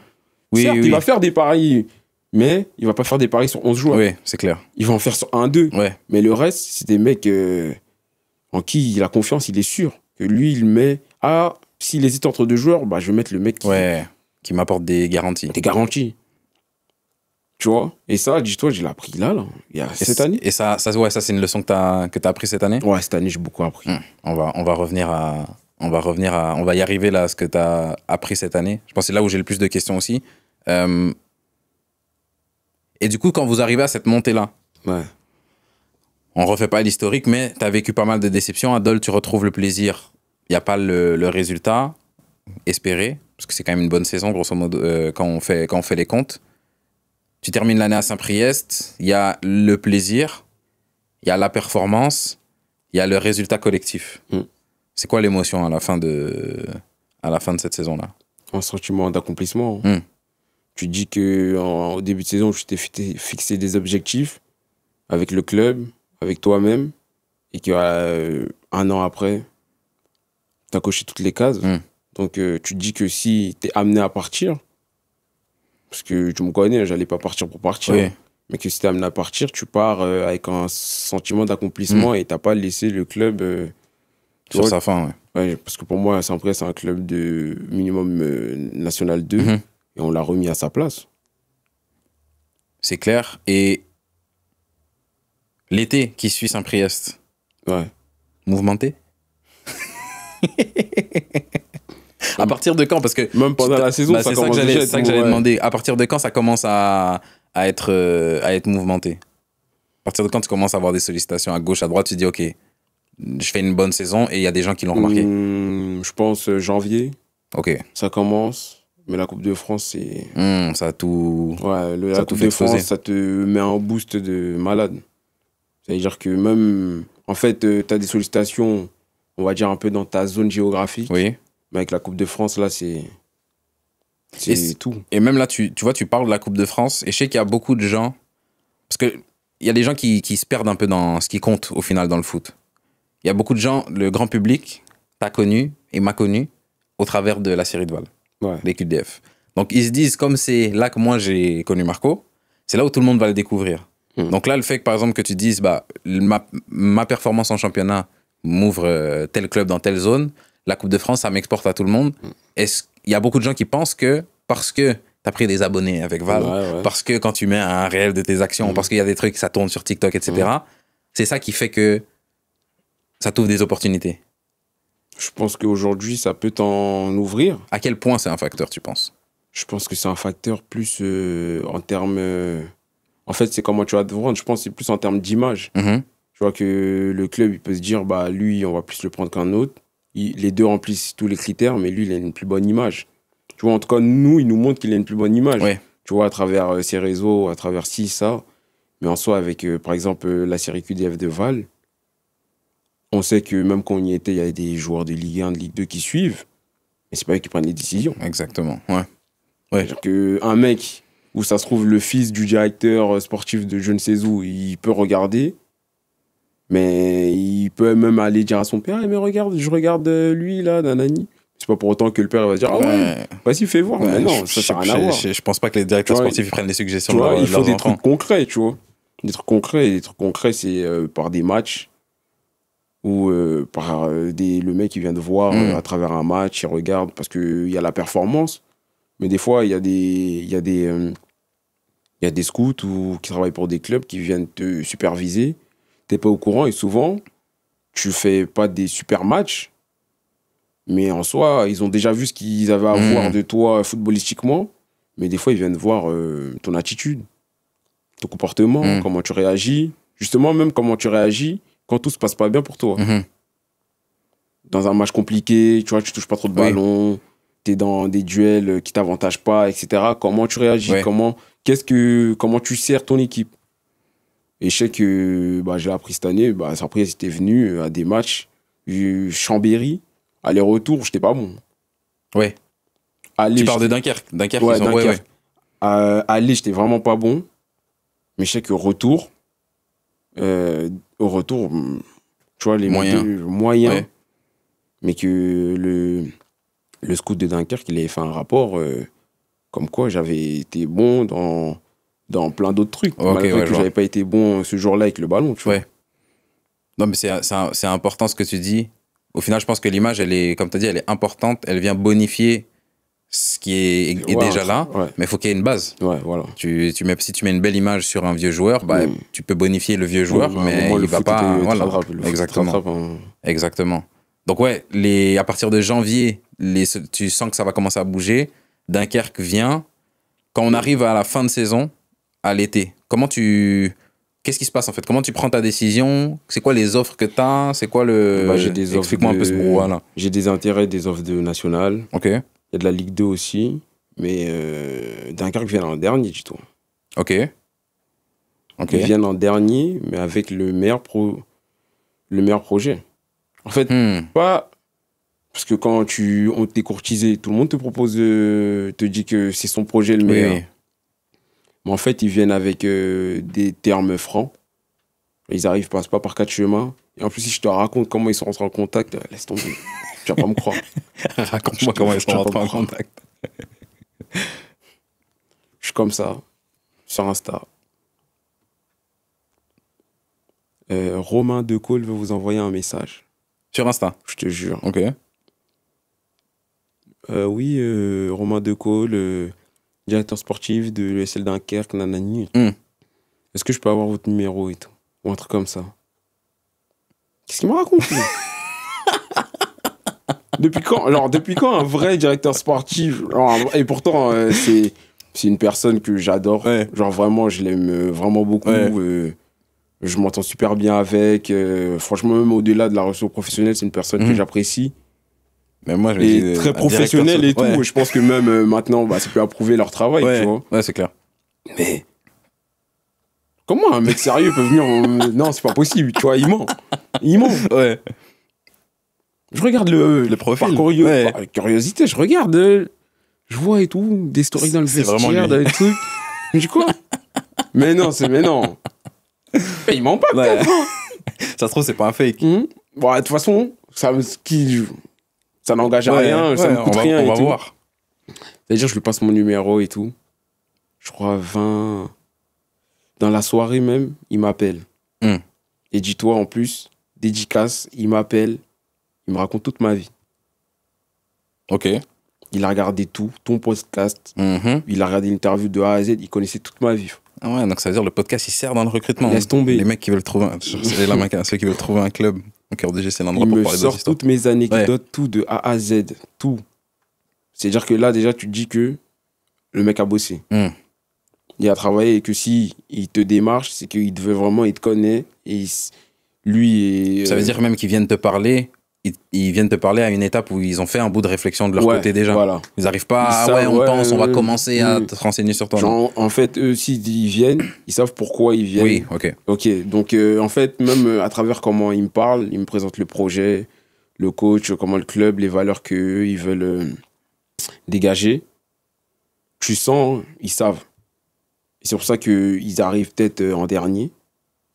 Certes, il va faire des paris, mais il va pas faire des paris sur 11 joueurs. Oui, c'est clair. Il va en faire sur 1-2. Mais le reste, c'est des mecs en qui il a confiance, il est sûr que lui, il met... Ah, s'il hésite entre deux joueurs, bah, je vais mettre le mec qui m'apporte des garanties. Des garanties. Tu vois? Et ça, dis-toi, je l'ai appris là, il y a cette année. Et ça c'est une leçon que t'as appris cette année? Ouais, cette année, j'ai beaucoup appris. On va y arriver là, à ce que t'as appris cette année. Je pense que c'est là où j'ai le plus de questions aussi. Et du coup, quand vous arrivez à cette montée-là, on refait pas l'historique, mais t'as vécu pas mal de déceptions. À Dole, tu retrouves le plaisir. Il n'y a pas le résultat espéré, parce que c'est quand même une bonne saison, grosso modo, quand on fait les comptes. Tu termines l'année à Saint-Priest, il y a le plaisir, il y a la performance, il y a le résultat collectif. C'est quoi l'émotion à la fin de cette saison-là? Un sentiment d'accomplissement. Tu dis qu'au début de saison, tu t'es fixé des objectifs avec le club, avec toi-même, et qu'un an après, tu as coché toutes les cases. Donc, tu te dis que si tu es amené à partir, parce que tu me connais, j'allais pas partir pour partir, mais que si tu es amené à partir, tu pars avec un sentiment d'accomplissement et tu n'as pas laissé le club sur sa fin. Ouais, parce que pour moi, Saint-Priest, c'est un club de minimum national 2 et on l'a remis à sa place. C'est clair. Et l'été qui suit Saint-Priest, mouvementé? À partir de quand? Parce que même pendant la saison, c'est ça que j'allais demander. À partir de quand ça commence à être mouvementé? À partir de quand tu commences à avoir des sollicitations à gauche, à droite, tu dis ok, je fais une bonne saison et il y a des gens qui l'ont remarqué? Je pense janvier. Ok. Ça commence, mais la Coupe de France, c'est... ça a tout... Ouais, la Coupe de France, ça te met un boost de malade. C'est-à-dire que même... En fait, tu as des sollicitations, on va dire, un peu dans ta zone géographique. Oui. Mais avec la Coupe de France, là, c'est tout. Et même là, tu vois, tu parles de la Coupe de France, et je sais qu'il y a beaucoup de gens... Parce qu'il y a des gens qui se perdent un peu dans ce qui compte, au final, dans le foot. Il y a beaucoup de gens, le grand public, t'a connu et m'a connu au travers de la série de Val, des QDF. Donc, ils se disent, comme c'est là que moi, j'ai connu Marco, c'est là où tout le monde va le découvrir. Donc là, le fait que, par exemple, que tu dises, bah, ma performance en championnat m'ouvre tel club dans telle zone, la Coupe de France, ça m'exporte à tout le monde. Il y a beaucoup de gens qui pensent que parce que tu as pris des abonnés avec Val, parce que quand tu mets un réel de tes actions, parce qu'il y a des trucs, ça tourne sur TikTok, etc., c'est ça qui fait que ça t'ouvre des opportunités. Je pense qu'aujourd'hui, ça peut t'en ouvrir. À quel point c'est un facteur, tu penses? Je pense que c'est un facteur plus en termes... En fait, c'est comment tu vas te vendre. Je pense que c'est plus en termes d'image. Tu vois que le club, il peut se dire, bah, lui, on va plus le prendre qu'un autre. Les deux remplissent tous les critères, mais lui, il a une plus bonne image. Tu vois, en tout cas, nous, il nous montre qu'il a une plus bonne image. Tu vois, à travers ses réseaux, à travers ci, ça. Mais en soi, avec, par exemple, la série QDF de Val, on sait que même quand on y était, il y a des joueurs de Ligue 1, de Ligue 2 qui suivent, mais c'est pas eux qui prennent les décisions. Exactement, C'est-à-dire qu'un mec, où ça se trouve, le fils du directeur sportif de je ne sais où, il peut regarder, mais il peut même aller dire à son père, mais regarde, je regarde lui, là, nanani. C'est pas pour autant que le père va dire, ah ouais, vas-y, fais voir. Mais non, ça n'a rien à voir. Je pense pas que les directeurs sportifs prennent les suggestions de leurs enfants. Il faut des trucs concrets, tu vois. Des trucs concrets, et des trucs concrets, c'est par des matchs, ou par le mec qui vient de voir à travers un match, il regarde, parce qu'il y a la performance. Mais des fois, il y a des scouts qui travaillent pour des clubs qui viennent te superviser. T'es pas au courant et souvent, tu fais pas des super matchs, mais en soi, ils ont déjà vu ce qu'ils avaient à voir de toi footballistiquement. Mais des fois, ils viennent voir ton attitude, ton comportement, comment tu réagis. Justement, même comment tu réagis quand tout se passe pas bien pour toi. Dans un match compliqué, tu vois, tu touches pas trop de ballon, t'es dans des duels qui t'avantagent pas, etc. Comment tu réagis, comment tu sers ton équipe. Et je sais que je l'ai appris cette année, après, c'était venu à des matchs, Chambéry, aller-retour, j'étais pas bon. Ouais. Tu parles de Dunkerque. Dunkerque, Dunkerque. Aller, j'étais vraiment pas bon. Mais je sais que au retour, tu vois, les moyens. Mais que le scout de Dunkerque, il avait fait un rapport comme quoi j'avais été bon dans plein d'autres trucs. Malgré que j'avais pas été bon ce jour-là avec le ballon, tu vois. Non, mais c'est important ce que tu dis. au final, je pense que l'image, elle est, comme tu as dit, elle est importante. Elle vient bonifier ce qui est déjà là, mais il faut qu'il y ait une base. Ouais, voilà. Si tu mets une belle image sur un vieux joueur, bah, tu peux bonifier le vieux joueur, mais il va pas. Voilà. Exactement. Exactement. Donc, ouais, à partir de janvier, tu sens que ça va commencer à bouger. Dunkerque vient. Quand on arrive à la fin de saison, à l'été, qu'est-ce qui se passe en fait? Comment tu prends ta décision? C'est quoi les offres que tu as? C'est quoi Explique-moi un peu ce brouhaha-là. J'ai des intérêts, des offres de nationales. Ok. Il y a de la Ligue 2 aussi. Mais Dunkerque vient en dernier, dis-toi. Ok. Ils viennent en dernier, mais avec le meilleur projet. En fait, pas... Parce que quand on t'est courtisé, tout le monde te propose, te dit que c'est son projet le meilleur. Oui. Mais en fait, ils viennent avec des termes francs. Ils arrivent, passent pas par 4 chemins. Et en plus, si je te raconte comment ils sont rentrés en contact, laisse tomber. Tu vas pas me croire. Raconte-moi comment ils sont rentrés en contact. Je suis comme ça, sur Insta. Romain Decaule veut vous envoyer un message. Sur Insta? Je te jure. Ok. Oui, Romain Decaule, directeur sportif de l'ESL Dunkerque, nanani. Est-ce que je peux avoir votre numéro et tout? Ou un truc comme ça. Qu'est-ce qu'il me raconte? Depuis quand un vrai directeur sportif? Et pourtant, c'est une personne que j'adore. Ouais. Genre vraiment, je l'aime vraiment beaucoup. Ouais. Je m'entends super bien avec. Franchement, même au-delà de la relation professionnelle, c'est une personne que j'apprécie. Mais moi, et très professionnel et tout. Ouais. Je pense que même maintenant, ça peut approuver leur travail. Ouais, tu vois. Ouais, c'est clair. Mais comment un mec sérieux peut venir Non, c'est pas possible. Tu vois, il ment. Il ment. Ouais. Je regarde le profil. Par curiosité, je regarde. Je vois et tout, des stories dans le vestiaire, dans les trucs. Je dis quoi? Mais non. Mais il ment pas, peut-être. Ça se trouve, c'est pas un fake. Bon, de toute façon, ça n'engage à rien, ça me coûte rien. On va voir. C'est-à-dire, je lui passe mon numéro et tout. Je crois 20... Dans la soirée même, il m'appelle. Et dis-toi, en plus, dédicace, il m'appelle, il me raconte toute ma vie. Ok. Il a regardé tout, ton podcast. Il a regardé l'interview de A à Z, il connaissait toute ma vie. Ah ouais, donc ça veut dire le podcast, il sert dans le recrutement. Laisse tomber. Les mecs qui veulent trouver ceux qui veulent trouver un club. Au cœur de G, c'est l'endroit pour parler de Il me sort toutes mes anecdotes, tout de A à Z, tout. C'est-à-dire que là, déjà, tu te dis que le mec a bossé. Il a travaillé et que si il te démarche, c'est qu'il te veut vraiment, il te connaît. Et lui... Ça veut dire même qu'ils viennent te parler... Ils viennent te parler à une étape où ils ont fait un bout de réflexion de leur côté déjà. Voilà. Ils n'arrivent pas on va commencer à te renseigner sur toi. Genre, en fait, eux, s'ils viennent, ils savent pourquoi ils viennent. Oui, ok. Ok, donc en fait, même à travers comment ils me parlent, ils me présentent le projet, le coach, comment le club, les valeurs qu'eux, ils veulent dégager. Tu sens, ils savent. Et c'est pour ça qu'ils arrivent peut-être en dernier,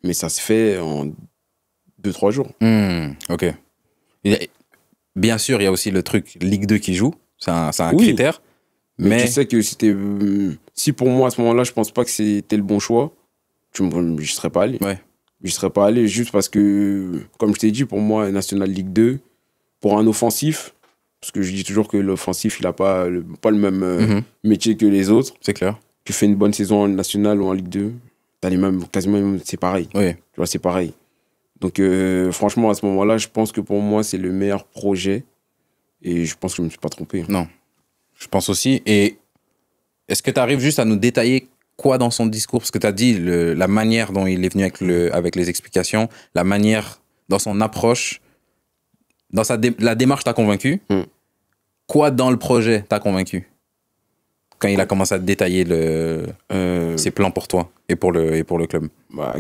mais ça se fait en 2-3 jours. Ok. Bien sûr, il y a aussi le truc Ligue 2 qui joue. C'est un critère. Mais tu sais que c'était... si pour moi, à ce moment-là, je pense pas que c'était le bon choix, je serais pas allé. Ouais. Je serais pas allé juste parce que, comme je t'ai dit, pour moi, National Ligue 2, pour un offensif, parce que je dis toujours que l'offensif, il a pas le même métier que les autres. C'est clair. Tu fais une bonne saison en National ou en Ligue 2, t'as quasiment, c'est pareil. Oui. Tu vois, c'est pareil. Donc, franchement, à ce moment-là, je pense que pour moi, c'est le meilleur projet. Et je pense que je ne me suis pas trompé. Non, je pense aussi. Et est-ce que tu arrives juste à nous détailler quoi dans son discours? Parce que tu as dit la manière dont il est venu avec les explications, la manière dans son approche, dans la démarche t'a convaincu. Quoi dans le projet t'a convaincu? Quand il a commencé à détailler ses plans pour toi et pour le club.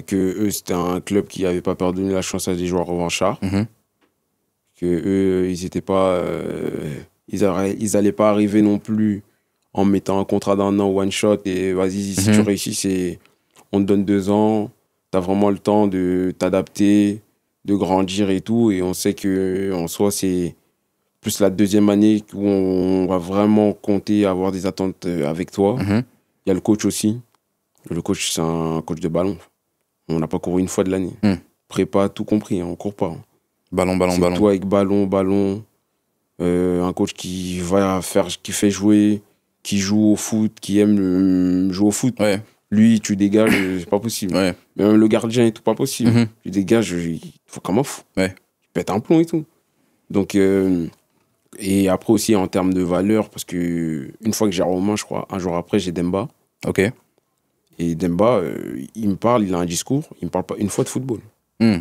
Que eux, c'était un club qui n'avait pas peur de donner la chance à des joueurs revanchards. Que eux, ils étaient pas... ils allaient pas arriver non plus en mettant un contrat d'1 an one shot et vas-y, si tu réussis, on te donne 2 ans, tu as vraiment le temps de t'adapter, de grandir et tout. Et on sait qu'en soi, c'est plus la deuxième année où on va vraiment compter avoir des attentes avec toi. Il y a le coach aussi. Le coach, c'est un coach de ballon. On n'a pas couru une fois de l'année. Prépa, tout compris, on ne court pas. Ballon. Toi avec ballon. Un coach qui fait jouer, qui joue au foot, qui aime jouer au foot. Ouais. Lui, tu dégages, c'est pas possible. Ouais. Même le gardien et tout, pas possible. Mhm. Tu dégages, il faut comme un fou. Ouais. Il pète un plomb et tout. Donc, et après aussi en termes de valeur, parce que une fois que j'ai Romain, je crois, un jour après, j'ai Demba. Ok. Et Demba, il me parle, il a un discours, il me parle pas une fois de football. Mm.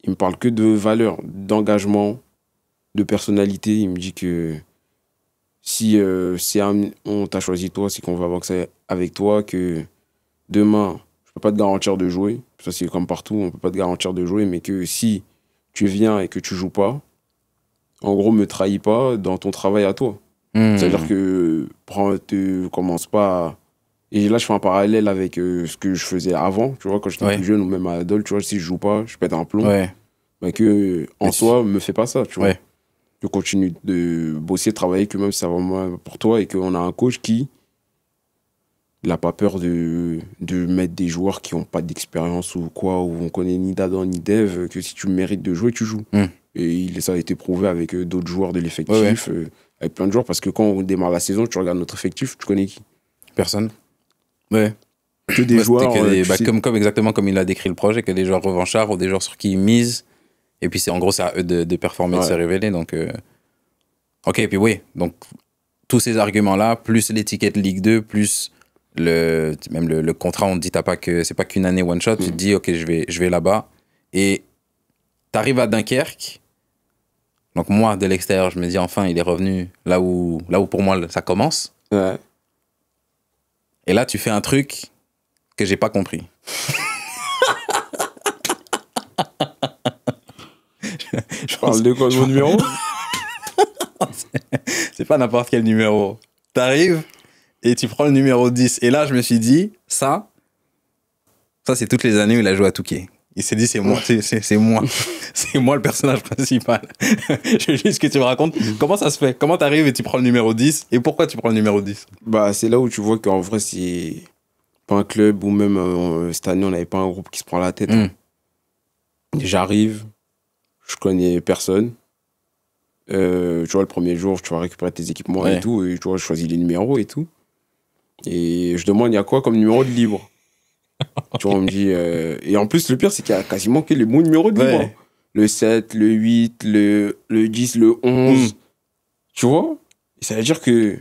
Il me parle que de valeur, d'engagement, de personnalité. Il me dit que si on t'a choisi toi, c'est qu'on va avancer avec toi, que demain, je peux pas te garantir de jouer. Ça, c'est comme partout, on peut pas te garantir de jouer, mais que si tu viens et que tu joues pas, en gros, me trahis pas dans ton travail à toi. Mm. C'est-à-dire que commence pas à... Et là, je fais un parallèle avec ce que je faisais avant, tu vois, quand j'étais plus jeune ou même adulte, tu vois, si je joue pas, je pète un plomb. Ouais. Mais que, en soi, me fais pas ça, tu vois. Ouais. Tu continues de bosser, de travailler, que même si ça va moins pour toi et qu'on a un coach qui n'a pas peur de mettre des joueurs qui n'ont pas d'expérience ou quoi, où on connaît ni d'Adam ni d'Eve, que si tu mérites de jouer, tu joues. Mm. Et ça a été prouvé avec d'autres joueurs de l'effectif, avec plein de joueurs, parce que quand on démarre la saison, tu regardes notre effectif, tu connais qui? Personne. Ouais. Que des joueurs. Exactement comme il a décrit le projet, que des joueurs revanchards ou des joueurs sur qui ils misent. Et puis, en gros, c'est à eux de performer, de se révéler. Donc, ok, et puis oui. Donc, tous ces arguments-là, plus l'étiquette Ligue 2, plus même le contrat, on te dit, c'est pas qu'une année one-shot. Tu te dis, ok, je vais là-bas. Et t'arrives à Dunkerque. Donc, moi, de l'extérieur, je me dis, enfin, il est revenu là où pour moi, ça commence. Ouais. Et là, tu fais un truc que j'ai pas compris. Je parle de quoi, de mon numéro? C'est pas n'importe quel numéro. T'arrives et tu prends le numéro 10. Et là, je me suis dit, ça c'est toutes les années où il a joué à Touquet. Il s'est dit, c'est moi, c'est moi. C'est moi le personnage principal. Je veux juste que tu me racontes comment ça se fait. Comment t'arrives et tu prends le numéro 10 et pourquoi tu prends le numéro 10? Bah, c'est là où tu vois qu'en vrai, c'est pas un club ou même cette année, on n'avait pas un groupe qui se prend la tête. Mm. J'arrive, je connais personne. Tu vois, le premier jour, tu vas récupérer tes équipements et tout. Et tu vois, je choisis les numéros et tout. Et je demande, il y a quoi comme numéro de libre? Tu vois, on me dit... Et en plus, le pire, c'est qu'il y a quasiment que les bons numéros de libre. Le 7, le 8, le 10, le 11. Tu vois? Et ça veut dire que...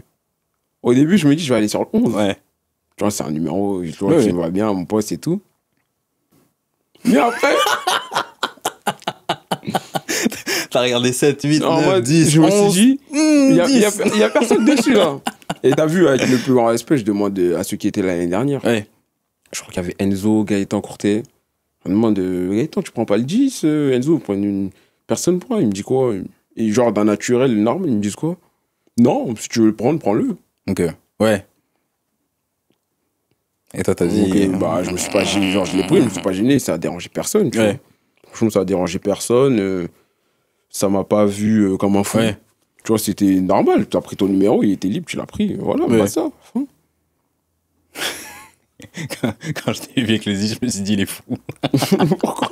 Au début, je me dis, je vais aller sur le 11. Ouais. Tu vois, c'est un numéro tu vois, qui me va bien, mon poste et tout. Mais après... T'as regardé 7, 8, 9, 10, je 11. me suis dit, il y y a personne dessus, là. Et t'as vu, avec le plus grand respect, je demande à ceux qui étaient l'année dernière. Ouais. Je crois qu'il y avait Enzo, Gaëtan Courtet. Je me demande, Gaëtan, tu prends pas le 10, Enzo, prends une personne pour. Il me dit quoi? Et genre, d'un naturel, normal, ils me disent quoi? Non, si tu veux le prendre, prends-le. Ok, ouais. Et toi, t'as dit... Donc, bah, je me suis pas gêné, genre, je l'ai pris, je me suis pas gêné, ça a dérangé personne, tu vois. Franchement, ça a dérangé personne, ça m'a pas vu comme un fou. Ouais. Tu vois, c'était normal, tu as pris ton numéro, il était libre, tu l'as pris, voilà, pas ça. Quand je t'ai vu avec le 10, je me suis dit, il est fou. Pourquoi?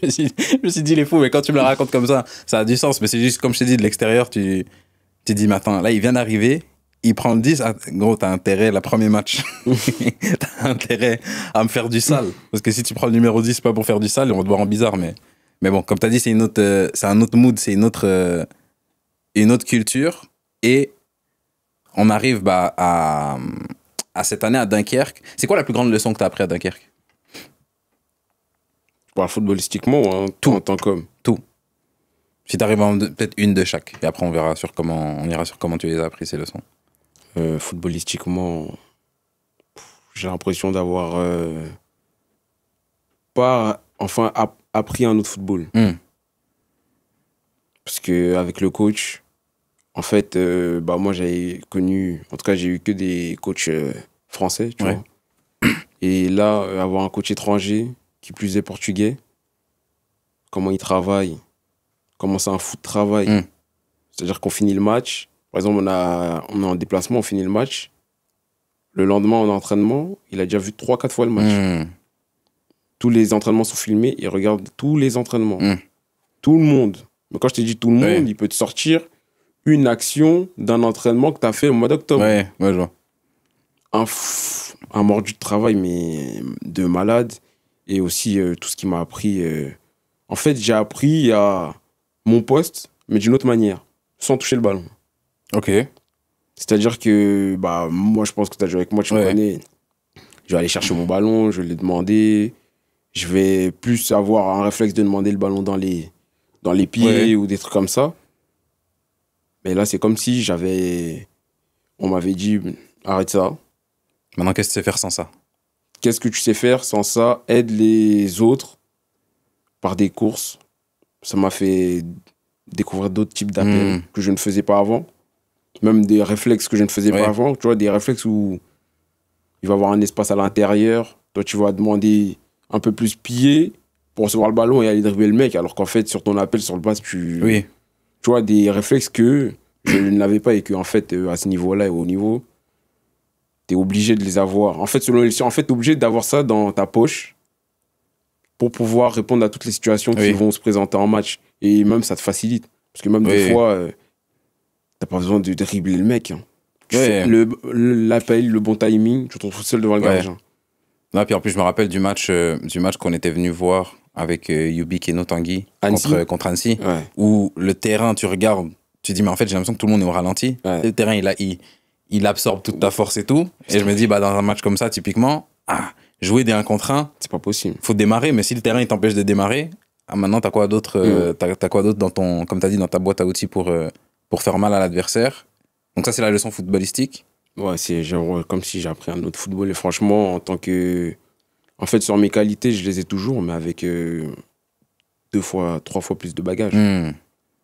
Je me suis dit, il est fou, mais quand tu me le racontes comme ça a du sens. Mais c'est juste, comme je t'ai dit, de l'extérieur, tu dis, mais attends, là, il vient d'arriver, il prend le 10, gros, t'as intérêt, le premier match, t'as intérêt à me faire du sale. Parce que si tu prends le numéro 10, c'est pas pour faire du sale, on va te voir en bizarre. Mais bon, comme t'as dit, c'est un autre mood, c'est une autre culture. Et on arrive à cette année à Dunkerque. C'est quoi la plus grande leçon que t'as appris à Dunkerque? Je parle footballistiquement, hein, tout en tant qu'homme. Tout. Si t'arrives à peut-être une de chaque. Et après, on ira sur comment tu les as appris, ces leçons. Footballistiquement, j'ai l'impression d'avoir pas appris un autre football. Parce qu'avec le coach, en fait, moi j'avais connu, en tout cas j'ai eu que des coachs français, tu vois. Et là, avoir un coach étranger, qui plus est portugais, comment il travaille, comment c'est un foot travail. C'est-à-dire qu'on finit le match, par exemple on est en déplacement, on finit le match, le lendemain en entraînement, il a déjà vu 3-4 fois le match. tous les entraînements sont filmés, il regarde tous les entraînements. Tout le monde. Mais quand je te dis tout le monde, il peut te sortir une action d'un entraînement que tu as fait au mois d'octobre. Ouais, je vois. Un mordu de travail, mais de malade. Et aussi, tout ce qui m'a appris. En fait, j'ai appris à mon poste, mais d'une autre manière, sans toucher le ballon. Ok. C'est-à-dire que, bah, moi, je pense que tu as joué avec moi, tu me connais. Je vais aller chercher mon ballon, je vais le demander. Je vais plus avoir un réflexe de demander le ballon dans les pieds ou des trucs comme ça. Mais là, c'est comme si on m'avait dit, arrête ça. Maintenant, qu'est-ce que tu sais faire sans ça? Qu'est-ce que tu sais faire sans ça? Aide les autres par des courses. Ça m'a fait découvrir d'autres types d'appels que je ne faisais pas avant. Même des réflexes que je ne faisais pas avant. Tu vois, des réflexes où il va y avoir un espace à l'intérieur. Toi, tu vas demander un peu plus pied pour recevoir le ballon et aller dribbler le mec. Alors qu'en fait, sur ton appel, sur le pass, tu vois, des réflexes que je n'avais pas et que, en fait, à ce niveau-là et au niveau, tu es obligé de les avoir. En fait, tu es obligé d'avoir ça dans ta poche pour pouvoir répondre à toutes les situations qui vont se présenter en match. Et même, ça te facilite. Parce que même des fois, t'as pas besoin de dribbler le mec. Hein. L'appel, le bon timing, tu te retrouves seul devant le gardien. Là, puis en plus, je me rappelle du match qu'on était venu voir avec Yubik et Tanguy contre Annecy, où le terrain, tu regardes, tu dis, mais en fait, j'ai l'impression que tout le monde est au ralenti. Le terrain, il absorbe toute ta force et tout. Et je me dis, bah, dans un match comme ça, typiquement, jouer des 1 contre 1, c'est pas possible. Faut démarrer, mais si le terrain il t'empêche de démarrer, maintenant, t'as quoi d'autre t'as quoi d'autre dans ton, comme t'as dit, dans ta boîte à outils pour faire mal à l'adversaire. Donc ça, c'est la leçon footballistique. Ouais, c'est genre comme si j'ai appris un autre football. Et franchement, en fait, sur mes qualités, je les ai toujours, mais avec 2 fois, 3 fois plus de bagages.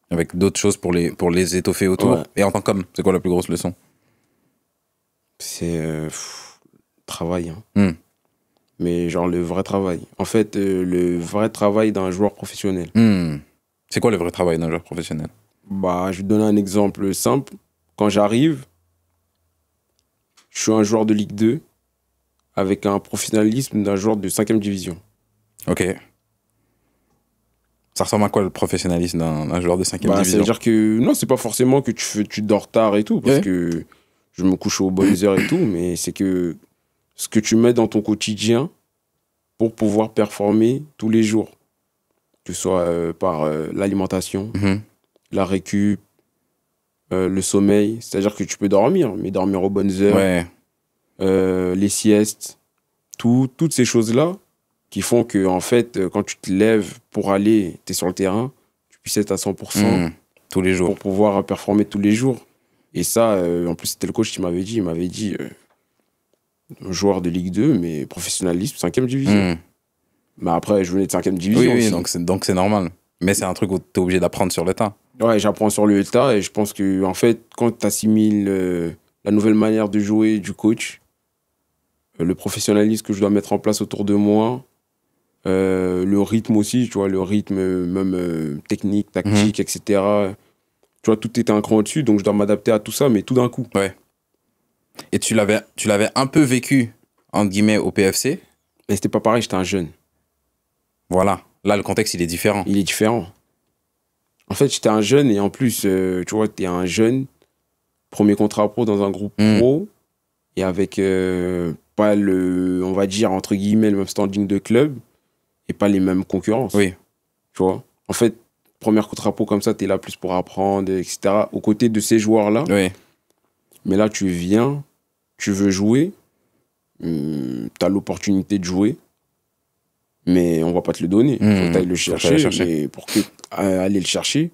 Avec d'autres choses pour les étoffer autour. Et en tant qu'homme, c'est quoi la plus grosse leçon? C'est travail. Hein. Mais genre le vrai travail. En fait, le vrai travail d'un joueur professionnel. C'est quoi le vrai travail d'un joueur professionnel? Bah, je vais te donner un exemple simple. Quand j'arrive, je suis un joueur de Ligue 2 avec un professionnalisme d'un joueur de 5e division. Ok. Ça ressemble à quoi le professionnalisme d'un joueur de 5e division? Ça veut dire que non, c'est pas forcément que tu dors tard et tout, parce que je me couche aux bonnes heures et tout, mais c'est que ce que tu mets dans ton quotidien pour pouvoir performer tous les jours, que ce soit par l'alimentation, la récup, le sommeil, c'est-à-dire que tu peux dormir, mais dormir aux bonnes heures, les siestes, toutes ces choses-là qui font que, en fait, quand tu te lèves pour aller, tu es sur le terrain, tu puisses être à 100% tous les jours. Pour pouvoir performer tous les jours. Et ça, en plus, c'était le coach qui m'avait dit, joueur de Ligue 2, mais professionnalisme, 5e division. Mais après, je venais de 5e division. Oui, donc c'est normal. Mais c'est un truc où tu es obligé d'apprendre sur le tas. Ouais, j'apprends sur le tas et je pense que, en fait, quand tu assimiles la nouvelle manière de jouer du coach, le professionnalisme que je dois mettre en place autour de moi, le rythme aussi, tu vois, le rythme même technique, tactique, etc. Tu vois, tout était un cran au-dessus, donc je dois m'adapter à tout ça, mais tout d'un coup. Ouais. Et tu l'avais un peu vécu, entre guillemets, au PFC. Mais c'était pas pareil, j'étais un jeune. Voilà. Là, le contexte, il est différent. Il est différent. En fait, j'étais un jeune et en plus, tu vois, t'es un jeune, premier contrat pro dans un groupe pro et avec pas on va dire, entre guillemets, le même standing de club et pas les mêmes concurrences. Oui. Tu vois. En fait, premier contrat pro comme ça, t'es là plus pour apprendre, etc. Aux côtés de ces joueurs-là. Oui. Mais là, tu viens, tu veux jouer, t'as l'opportunité de jouer, mais on va pas te le donner. Faut que t'ailles le chercher. Mais pour aller le chercher,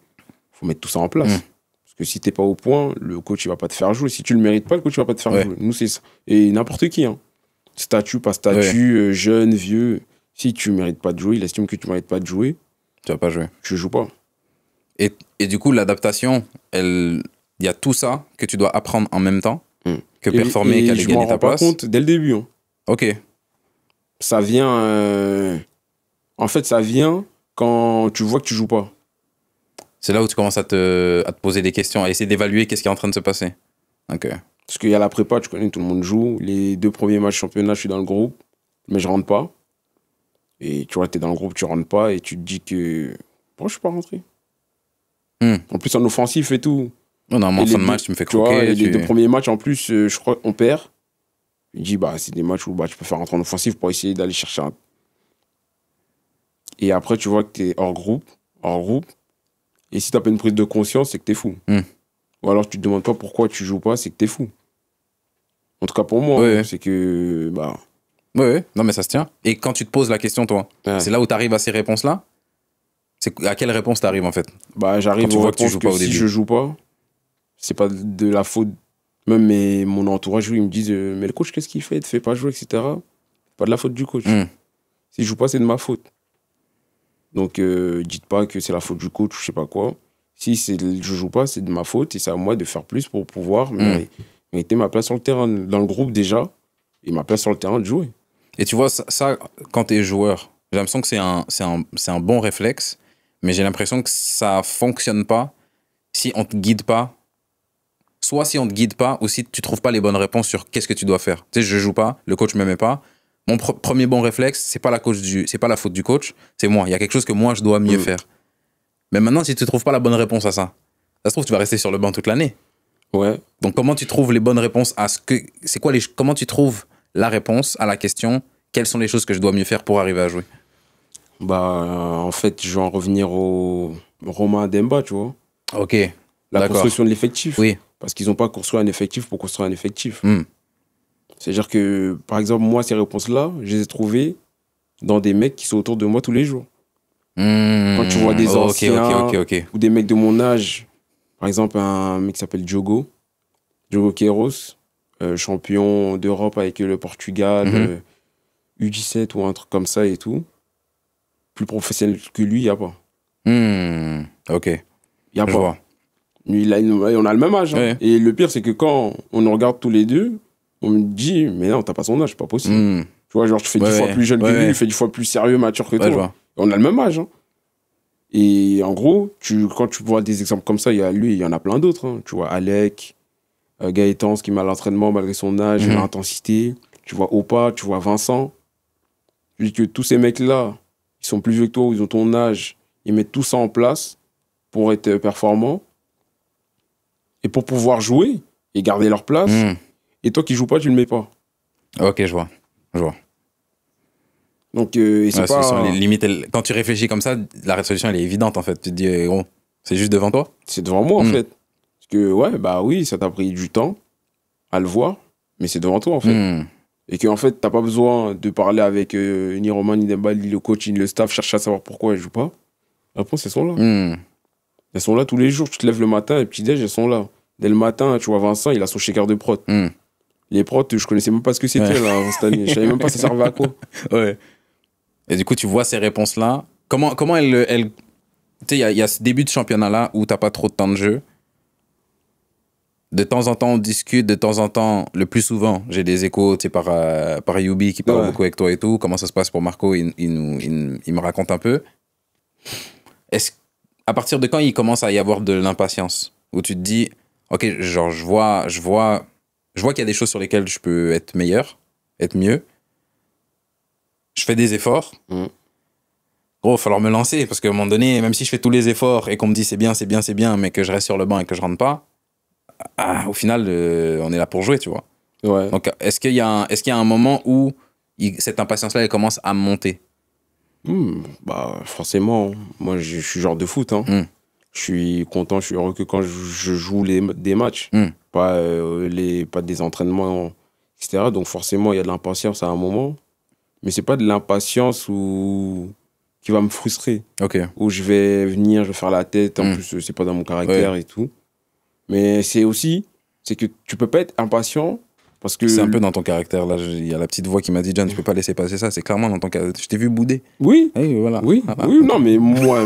faut mettre tout ça en place. Parce que si t'es pas au point, le coach, il va pas te faire jouer. Si tu le mérites pas, le coach, il va pas te faire jouer. Nous, c'est ça. Et n'importe qui, hein. Statut, pas statut, jeune, vieux. Si tu mérites pas de jouer, il estime que tu mérites pas de jouer. Tu vas pas jouer. Tu joues pas. Et du coup, l'adaptation, il y a tout ça que tu dois apprendre en même temps que performer, qu'aller gagner ta place. Je m'en rends pas compte dès le début. Hein. Ok. Ça vient... En fait, ça vient quand tu vois que tu joues pas. C'est là où tu commences à te poser des questions, à essayer d'évaluer qu'est-ce qui est en train de se passer. Ok. Parce qu'il y a la prépa, tu connais, tout le monde joue. Les 2 premiers matchs championnat, je suis dans le groupe, mais je rentre pas. Et tu vois, t'es dans le groupe, tu rentres pas et tu te dis que. Pourquoi je suis pas rentré? En plus, en offensif et tout. Non, en fin de match, tu me fais croquer. Tu vois, les 2 premiers matchs, en plus, je crois qu'on perd. Je dis, bah, c'est des matchs où tu peux faire rentrer en offensif pour essayer d'aller chercher un. Et après, tu vois que t'es hors groupe. Et si t'as pas une prise de conscience, c'est que t'es fou. Ou alors, tu te demandes pas pourquoi tu joues pas, c'est que t'es fou. En tout cas, pour moi, c'est que. Bah. Oui, non, mais ça se tient. Et quand tu te poses la question, toi, c'est là où tu arrives à ces réponses-là? À quelle réponse tu arrives, en fait? Bah, j'arrive au réponse que si je joue pas, c'est pas de la faute. Même mon entourage, ils me disent mais le coach, qu'est-ce qu'il fait? Il te fait pas jouer, etc. Pas de la faute du coach. Si je joue pas, c'est de ma faute. Donc, dites pas que c'est la faute du coach ou je sais pas quoi. Si je joue pas, c'est de ma faute et c'est à moi de faire plus pour pouvoir mériter ma place sur le terrain, dans le groupe déjà, et ma place sur le terrain de jouer. Et tu vois, ça quand tu es joueur, j'ai l'impression que c'est un bon réflexe, mais j'ai l'impression que ça fonctionne pas si on te guide pas. Soit si on te guide pas, ou si tu trouves pas les bonnes réponses sur qu'est-ce que tu dois faire. Tu sais, je joue pas, le coach me met pas. Mon premier bon réflexe, c'est pas la faute du coach, c'est moi. Il y a quelque chose que moi je dois mieux faire. Mais maintenant, si tu trouves pas la bonne réponse à ça, ça se trouve tu vas rester sur le banc toute l'année. Ouais. Donc comment tu trouves les bonnes réponses à comment tu trouves la réponse à la question quelles sont les choses que je dois mieux faire pour arriver à jouer? Bah, en fait, je vais en revenir au Romain Demba, tu vois. Ok. La construction de l'effectif. Oui. Parce qu'ils n'ont pas construit un effectif pour construire un effectif. C'est-à-dire que, par exemple, moi, ces réponses-là, je les ai trouvées dans des mecs qui sont autour de moi tous les jours. Quand tu vois des anciens ou des mecs de mon âge, par exemple, un mec qui s'appelle Diogo Queiroz, champion d'Europe avec le Portugal, U17 ou un truc comme ça et tout. Plus professionnel que lui, il n'y a pas. Ok. Il n'y a pas. Lui, on a le même âge. Hein. Et le pire, c'est que quand on nous regarde tous les deux, on me dit, mais non, t'as pas son âge, c'est pas possible. Tu vois, genre, tu fais 10 fois plus jeune que lui, il fait 10 fois plus sérieux, mature que toi. On a le même âge. Hein. Et en gros, quand tu vois des exemples comme ça, il y en a plein d'autres. Hein. Tu vois, Alec, Gaëtan, qui met à l'entraînement malgré son âge, l'intensité. Tu vois Opa, tu vois Vincent. Je dis que tous ces mecs-là, ils sont plus vieux que toi, ils ont ton âge, ils mettent tout ça en place pour être performants et pour pouvoir jouer et garder leur place. Et toi qui joues pas, tu le mets pas. Ok, je vois. Donc, c'est pas... Limite, quand tu réfléchis comme ça, la solution, elle est évidente, en fait. Tu te dis, gros, c'est juste devant toi? C'est devant moi, en fait. Parce que, bah oui, ça t'a pris du temps à le voir, mais c'est devant toi, en fait. Et qu'en fait, t'as pas besoin de parler avec ni Romain, ni Demba, ni le coach, ni le staff, chercher à savoir pourquoi elles jouent pas. La réponse, elles sont là. Elles sont là tous les jours. Tu te lèves le matin, les petits déj, elles sont là. Dès le matin, tu vois Vincent, il a son shaker de prot. Les prots, je connaissais même pas ce que c'était, là, cette année. Je savais même pas ça servait à quoi. Ouais. Et du coup, tu vois ces réponses-là. Comment elles... Tu sais, il y a ce début de championnat-là où t'as pas trop de temps de jeu. De temps en temps, on discute. De temps en temps, le plus souvent, j'ai des échos, tu sais, par Yubi qui parle beaucoup avec toi et tout. Comment ça se passe pour Marco, il me raconte un peu. À partir de quand il commence à y avoir de l'impatience? Où tu te dis, ok, genre, je vois qu'il y a des choses sur lesquelles je peux être meilleur, être mieux. Je fais des efforts. Gros, il va falloir me lancer, parce qu'à un moment donné, même si je fais tous les efforts et qu'on me dit c'est bien, mais que je reste sur le banc et que je rentre pas, au final, on est là pour jouer, tu vois. Ouais. Donc, est-ce qu'il y a un moment où cette impatience-là, elle commence à monter? Bah, forcément. Moi, je suis genre de foot. Hein. Je suis content, je suis heureux que quand je joue des matchs, pas des entraînements, etc. Donc, forcément, il y a de l'impatience à un moment. Mais c'est pas de l'impatience qui va me frustrer. Où je vais venir, je vais faire la tête. En plus, c'est pas dans mon caractère et tout. Mais c'est que tu peux pas être impatient parce que... C'est un peu dans ton caractère, là. Il y a la petite voix qui m'a dit, John, tu peux pas laisser passer ça. C'est clairement dans ton caractère. Je t'ai vu bouder. Oui. Voilà. Oui, non, mais moi,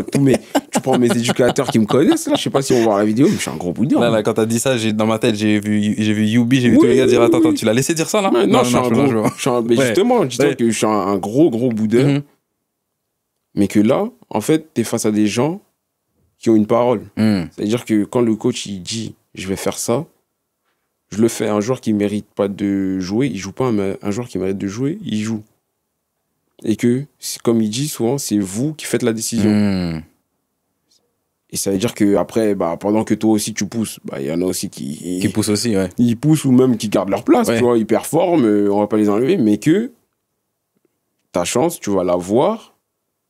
tu prends mes éducateurs qui me connaissent, là, je sais pas si on va voir la vidéo, mais je suis un gros boudeur. Là, quand t'as dit ça, dans ma tête, j'ai vu Yubi, j'ai vu tous les gars dire, attends, tu l'as laissé dire ça, là? Non, mais justement, dis-toi que je suis un gros boudeur. Mais que là, en fait, t'es face à des gens qui ont une parole. C'est-à-dire que quand le coach, il dit, je vais faire ça, je le fais. Un joueur qui mérite pas de jouer, il joue pas. Un joueur qui mérite de jouer, il joue. et que, comme il dit souvent, c'est vous qui faites la décision. Et ça veut dire qu'après, pendant que toi aussi tu pousses, il y en a aussi qui poussent aussi, ouais. Ils poussent ou même qui gardent leur place, tu vois, ils performent, on va pas les enlever, mais que ta chance, tu vas la voir,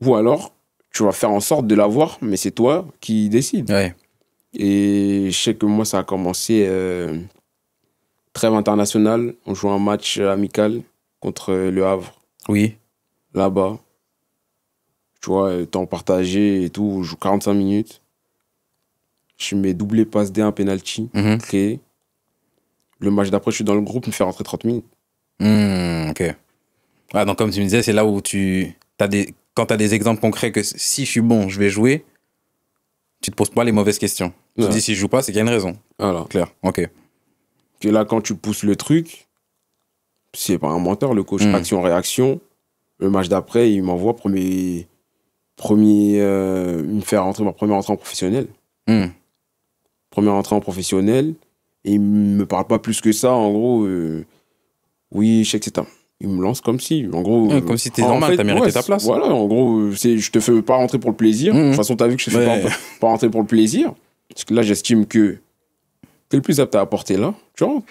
ou alors tu vas faire en sorte de la voir, mais c'est toi qui décides. Ouais. Et je sais que moi, ça a commencé trêve internationale, on joue un match amical contre Le Havre. Oui. Là-bas. Tu vois, temps partagé et tout, je joue 45 minutes. Je mets doublé passe D, un penalty créé. Le match d'après, je suis dans le groupe, me fait rentrer 30 minutes. Ok. Ah, donc, comme tu me disais, c'est là où quand tu as des exemples concrets que si je suis bon, je vais jouer, tu te poses pas les mauvaises questions. Tu te dis, si je joue pas, c'est qu'il y a une raison. Voilà. Clair. Ok. Que là, quand tu pousses le truc, c'est pas un menteur, le coach. Action-réaction. Le match d'après, il m'envoie il me fait rentrer ma première entrée en professionnel. Première entrée en professionnel. Et il me parle pas plus que ça. En gros, oui, je sais que c'est il me lance comme si, en gros... comme si t'es normal, t'as mérité ta place. Voilà, en gros, je te fais pas rentrer pour le plaisir. De toute façon, t'as vu que je te fais pas rentrer pour le plaisir. Parce que là, j'estime que t'es le plus apte à apporter là, tu rentres.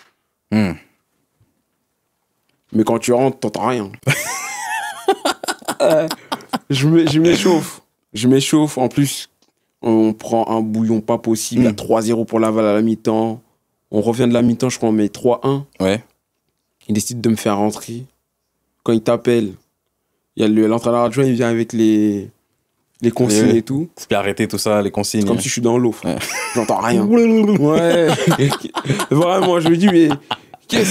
Mais quand tu rentres, t'entends rien. Je m'échauffe. Je m'échauffe. En plus, on prend un bouillon pas possible. Il y a 3-0 pour Laval à la mi-temps. On revient de la mi-temps, je crois, on met 3-1. Ouais. Il décide de me faire rentrer. Quand il t'appelle, il y a l'entraîneur adjoint, il vient avec les consignes et tout. C'est bien arrêter tout ça, les consignes. C'est comme si je suis dans l'eau. J'entends rien. Ouais. Vraiment, je me dis, mais...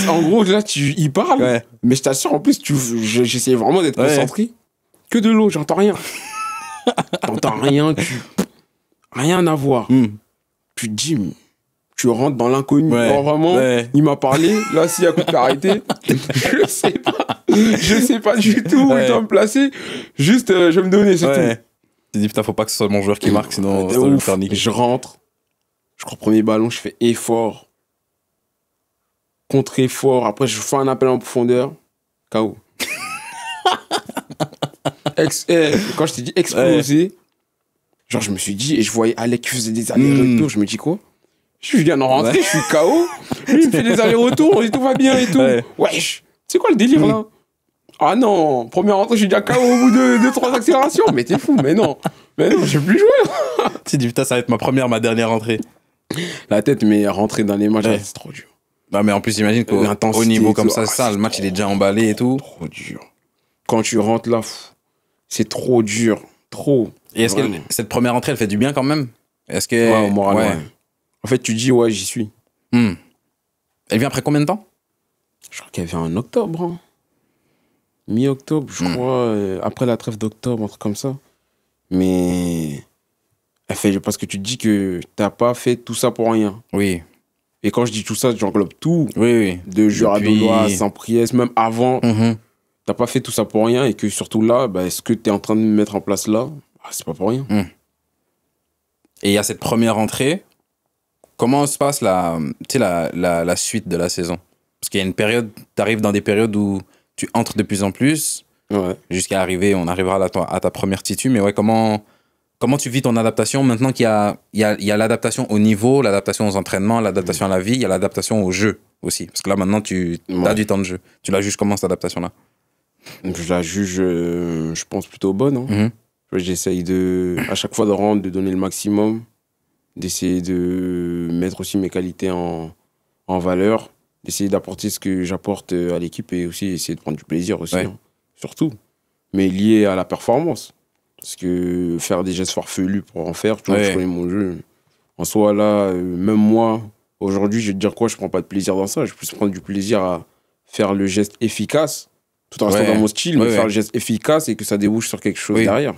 En gros, là, il parle. Mais je t'assure, en plus, j'essaie vraiment d'être concentré. Que de l'eau, j'entends rien. T'entends rien, rien à voir. Tu te dis, tu rentres dans l'inconnu. Vraiment, il m'a parlé. Là, s'il y a coup de arrêté, je sais pas. Je sais pas du tout où il doit me placer. Juste, je vais me donner, c'est tout. Tu dis, putain, faut pas que ce soit mon joueur qui marque, sinon ça va me faire niquer. Je rentre. Je crois, premier ballon, je fais effort. Contre-effort. Après, je fais un appel en profondeur. KO. Quand je t'ai dit exploser, genre, je me suis dit, et je voyais Alec qui faisait des allers-retours. Je me dis quoi? Je viens de rentrer, je suis KO. Lui, il me fait des allers-retours et tout va bien et tout. Wesh, c'est quoi le délire là? Ah non, première rentrée, je suis déjà KO au bout de 3 accélérations. Mais t'es fou, mais non, je vais plus jouer. Tu te dis, putain, ça va être ma dernière rentrée. La tête, mais rentrer dans les matchs, c'est trop dur. Bah, mais en plus, j'imagine qu'au niveau comme ça, le match, il est déjà emballé et tout. Trop dur. Quand tu rentres là, c'est trop dur. Trop. Et est-ce que cette première entrée, elle fait du bien quand même? Est-ce que... Ouais, au moral, ouais. En fait, tu dis, ouais, j'y suis. Elle vient après combien de temps? Je crois qu'elle vient en octobre. Hein. Mi-octobre, je crois. Après la trêve d'octobre, un truc comme ça. Mais... Elle fait... Parce que tu te dis que t'as pas fait tout ça pour rien. Oui. Et quand je dis tout ça, j'englobe tout. Oui. De Jura-Dolois à Saint-Priest, même avant. T'as pas fait tout ça pour rien. Et que surtout là, ce que t'es en train de mettre en place là, c'est pas pour rien. Et il y a cette première entrée. Comment se passe la suite de la saison? Parce qu'il y a une période, t'arrives dans des périodes où tu entres de plus en plus. Jusqu'à arriver, on arrivera à ta première titu. Mais ouais, comment tu vis ton adaptation maintenant qu'il y a l'adaptation au niveau, l'adaptation aux entraînements, l'adaptation à la vie, il y a l'adaptation au jeu aussi. Parce que là, maintenant, tu as du temps de jeu. Tu la juges comment, cette adaptation-là? Je la juge, je pense, plutôt bonne. Hein. J'essaye à chaque fois de donner le maximum, d'essayer de mettre aussi mes qualités en valeur, d'essayer d'apporter ce que j'apporte à l'équipe et aussi essayer de prendre du plaisir aussi, hein, surtout. Mais lié à la performance. Parce que faire des gestes farfelus pour en faire, tu vois, je connais mon jeu. En soi, là, même moi, aujourd'hui, je vais te dire quoi, je prends pas de plaisir dans ça. Je peux prendre du plaisir à faire le geste efficace, tout en restant dans mon style, mais faire le geste efficace et que ça débouche sur quelque chose derrière.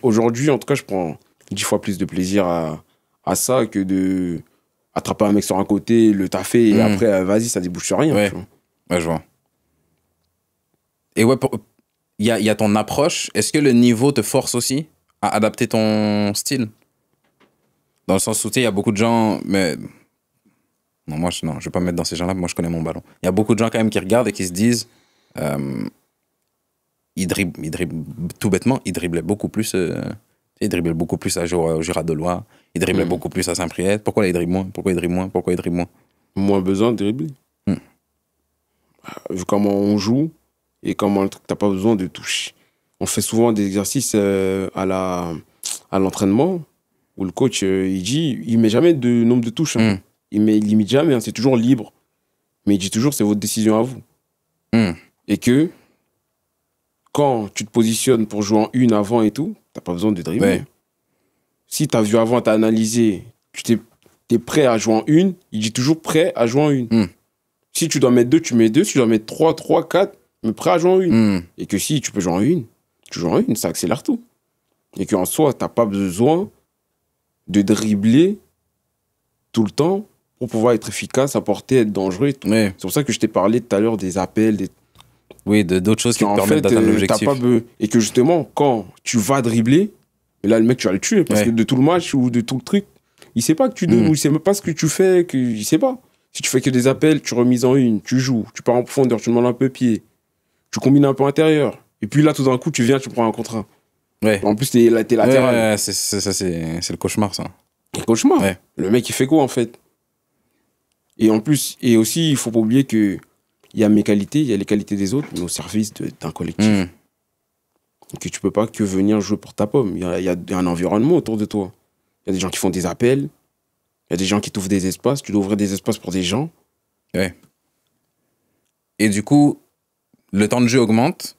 Aujourd'hui, en tout cas, je prends 10 fois plus de plaisir à ça que de attraper un mec sur un côté, le taffer et après, vas-y, ça débouche sur rien. Tu vois. Ouais, je vois. Et ouais, il y a ton approche. Est-ce que le niveau te force aussi à adapter ton style? Dans le sens où, tu sais, il y a beaucoup de gens... Mais... Non, je vais pas me mettre dans ces gens-là, moi, je connais mon ballon. Il y a beaucoup de gens, quand même, qui regardent et qui se disent... tout bêtement, il driblait beaucoup plus. Il driblait beaucoup plus à Jura-de-Loire. Il driblait beaucoup plus à Saint-Priest. Pourquoi il dribble moins? Pourquoi il dribble moins? Pourquoi il dribble moins? Moins besoin de dribbler. Vu comment on joue et comment t'as pas besoin de toucher. On fait souvent des exercices à l'entraînement où le coach, il met jamais de nombre de touches. Hein. Il limite jamais, hein, c'est toujours libre. Mais il dit toujours, c'est votre décision à vous. Et que quand tu te positionnes pour jouer en une avant et tout, t'as pas besoin de dribbler. Ouais. Si t'as vu avant, t'as analysé, t'es prêt à jouer en une, il dit toujours prêt à jouer en une. Si tu dois mettre 2, tu mets 2. Si tu dois mettre 3, 4, mais prêt à jouer en une. Et que si tu peux jouer en une, tu joues en une, ça accélère tout. Et qu'en soi, t'as pas besoin de dribbler tout le temps pour pouvoir être efficace, apporter, être dangereux et tout. Ouais. C'est pour ça que je t'ai parlé tout à l'heure des appels, oui, d'autres choses qui te permettent d'atteindre l'objectif. Et que justement, quand tu vas dribbler, et là, le mec, tu vas le tuer. Parce que de tout le match ou de tout le truc, il sait pas que tu dribbles, il sait même pas ce que tu fais, il sait pas. Si tu fais que des appels, tu remises en une, tu joues, tu pars en profondeur, tu demandes un peu pied, tu combines un peu intérieur. Et puis là, tout d'un coup, tu viens, tu prends un contrat. Ouais. En plus, t'es latéral. Ouais, c'est le cauchemar, ça. Le cauchemar. Ouais. Le mec, il fait quoi, en fait? Et en plus, et aussi, il faut pas oublier que il y a mes qualités, il y a les qualités des autres, mais au service d'un collectif. Que tu peux pas que venir jouer pour ta pomme. Il y a un environnement autour de toi. Il y a des gens qui font des appels, il y a des gens qui t'ouvrent des espaces, tu dois ouvrir des espaces pour des gens. Ouais. Et du coup, le temps de jeu augmente.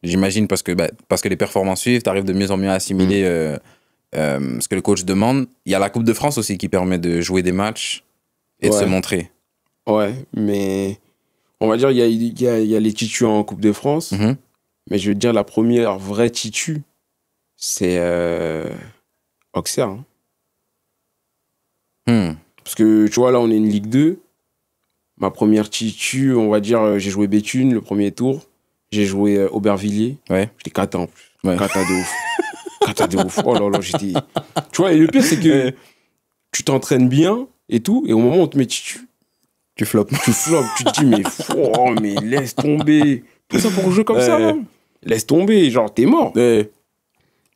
J'imagine parce que les performances suivent, tu arrives de mieux en mieux à assimiler ce que le coach demande. Il y a la Coupe de France aussi qui permet de jouer des matchs et de se montrer. Ouais, mais on va dire il y a les titus en Coupe de France, mais je veux dire la première vraie titu, c'est Auxerre. Hein. Parce que tu vois, là on est une Ligue 2. Ma première titu, on va dire, j'ai joué Béthune le premier tour. J'ai joué Aubervilliers. Ouais. J'étais cata en plus. Ouais. Cata de ouf. Cata de ouf. Oh là là, j'étais... Tu vois, et le pire, c'est que tu t'entraînes bien et tout, et au moment où on te met titu, tu floppes. Tu te dis, mais laisse tomber. Tout ça pour jouer comme ça, là. Laisse tomber, genre, t'es mort. Et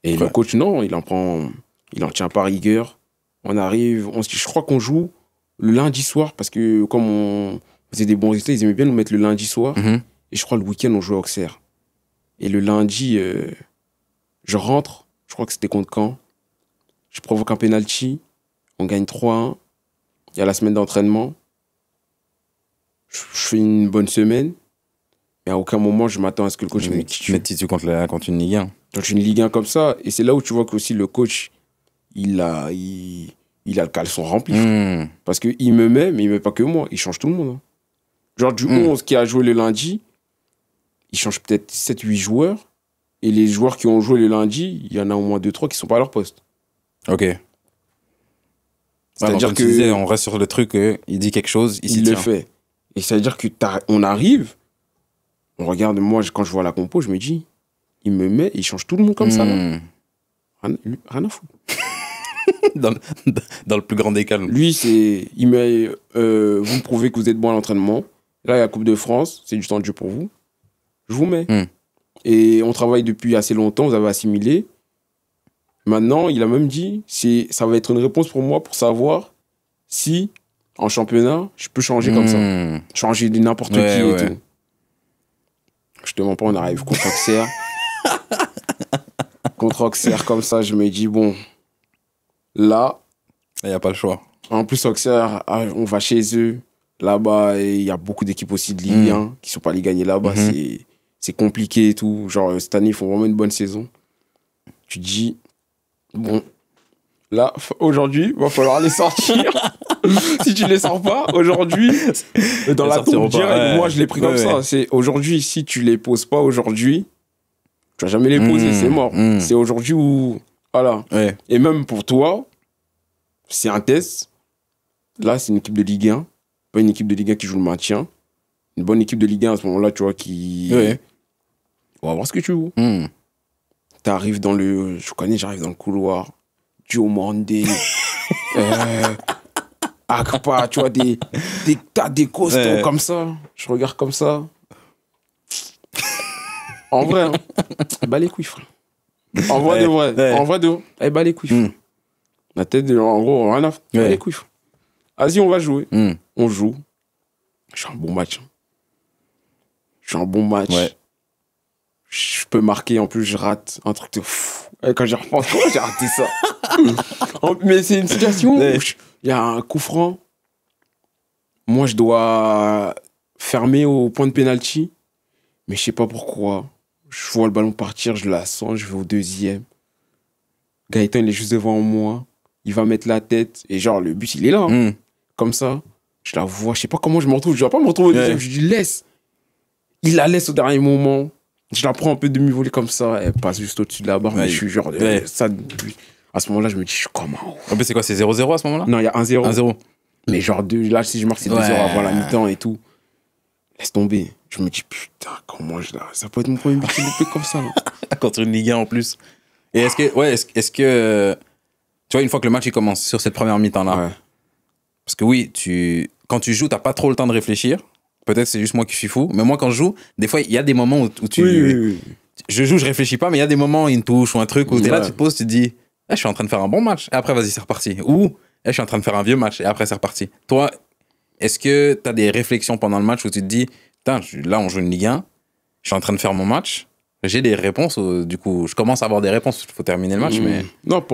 le coach, non, il en tient pas rigueur. On arrive, je crois qu'on joue le lundi soir, parce que comme on faisait des bons résultats, ils aimaient bien nous mettre le lundi soir. Et je crois le week-end, on jouait à Auxerre. Et le lundi, je rentre, je crois que c'était contre Caen. Je provoque un penalty, on gagne 3-1. Il y a la semaine d'entraînement. Je fais une bonne semaine, mais à aucun moment je m'attends à ce que le coach me mette titu contre une Ligue 1. Contre une Ligue 1 comme ça, et c'est là où tu vois que aussi le coach, il a le caleçon rempli. Parce qu'il me met, mais il ne met pas que moi, il change tout le monde. Hein. Genre du 11 qui a joué le lundi, il change peut-être 7-8 joueurs, et les joueurs qui ont joué le lundi, il y en a au moins 2-3 qui ne sont pas à leur poste. Ok. C'est-à-dire que on reste sur le truc, il dit quelque chose, il le fait. Et ça veut dire qu'on arrive, on regarde, moi, quand je vois la compo, je me dis, il me met, il change tout le monde comme ça. Là. Rien à foutre. dans le plus grand des calmes. Lui, il met, vous me prouvez que vous êtes bon à l'entraînement. Là, il y a la Coupe de France, c'est du temps de jeu pour vous. Je vous mets. Et on travaille depuis assez longtemps, vous avez assimilé. Maintenant, il a même dit, ça va être une réponse pour moi pour savoir si... En championnat, je peux changer comme ça. Changer de n'importe qui et tout. Je te mens pas, on arrive contre Auxerre. Contre Auxerre, comme ça, je me dis, bon, là... Il n'y a pas le choix. En plus, Auxerre, on va chez eux. Là-bas, il y a beaucoup d'équipes aussi de Ligue 1 qui ne sont pas allées gagner là-bas. C'est compliqué et tout. Genre, cette année, ils font vraiment une bonne saison. Tu te dis, bon... Là, aujourd'hui, il va falloir les sortir. Si tu les sors pas, aujourd'hui, dans la tombe direct, moi je l'ai pris comme ça. C'est aujourd'hui, si tu les poses pas aujourd'hui, tu vas jamais les poser, c'est mort. C'est aujourd'hui où... Voilà. Et même pour toi, c'est un test. Là, c'est une équipe de Ligue 1. Pas une équipe de Ligue 1 qui joue le maintien. Une bonne équipe de Ligue 1 à ce moment-là, tu vois, qui... On va voir ce que tu veux. T'arrives dans le... J'arrive dans le couloir. Diomandé, Akpa, tu vois, des tas des costauds comme ça. Je regarde comme ça. En vrai, hein. Bah les couilles, frère. En vrai de vrai. Ouais. En vrai de vrai. Bah les couilles, frère. La tête, en gros, rien à faire. Bah les couilles, frère. Vas-y, on va jouer. On joue. Je fais un bon match. Je fais un bon match. Ouais. Je peux marquer, en plus, je rate un truc de fou. Et quand j'y repense, comment j'ai raté ça? Mais c'est une situation où il y a un coup franc. Moi, je dois fermer au point de pénalty. Mais je sais pas pourquoi. Je vois le ballon partir, je la sens, je vais au deuxième. Gaëtan, il est juste devant moi. Il va mettre la tête. Et genre, le but, il est là. Hein. Comme ça. Je la vois. Je sais pas comment je me retrouve. Je dois pas me retrouver au deuxième. Je lui laisse. Il la laisse au dernier moment. Je la prends un peu demi-volée comme ça. Elle passe juste au-dessus de la barre. Mais je suis genre... Ça, à ce moment-là, je me dis, je suis comment? En plus, c'est quoi? C'est 0-0 à ce moment-là? Non, il y a 1-0. 1-0. Mais genre, là, si je marque, c'est 2-0 avant la mi-temps et tout. Laisse tomber. Je me dis, putain, comment ça peut être mon premier but qui loupé comme ça, là. Contre une Ligue 1 en plus. Et est-ce que, tu vois, une fois que le match il commence sur cette première mi-temps-là, parce que oui, quand tu joues, t'as pas trop le temps de réfléchir. Peut-être c'est juste moi qui suis fou. Mais moi, quand je joue, des fois, il y a des moments où tu... Oui. Je joue, je réfléchis pas, mais il y a des moments où il me touche ou un truc où t'es là, tu te poses, tu te dis, je suis en train de faire un bon match. Et après, vas-y, c'est reparti. Ou, je suis en train de faire un vieux match. Et après, c'est reparti. Toi, est-ce que t'as des réflexions pendant le match où tu te dis, putain, là, on joue une Ligue 1, je suis en train de faire mon match, j'ai des réponses, du coup, je commence à avoir des réponses, il faut terminer le match, mais... Non,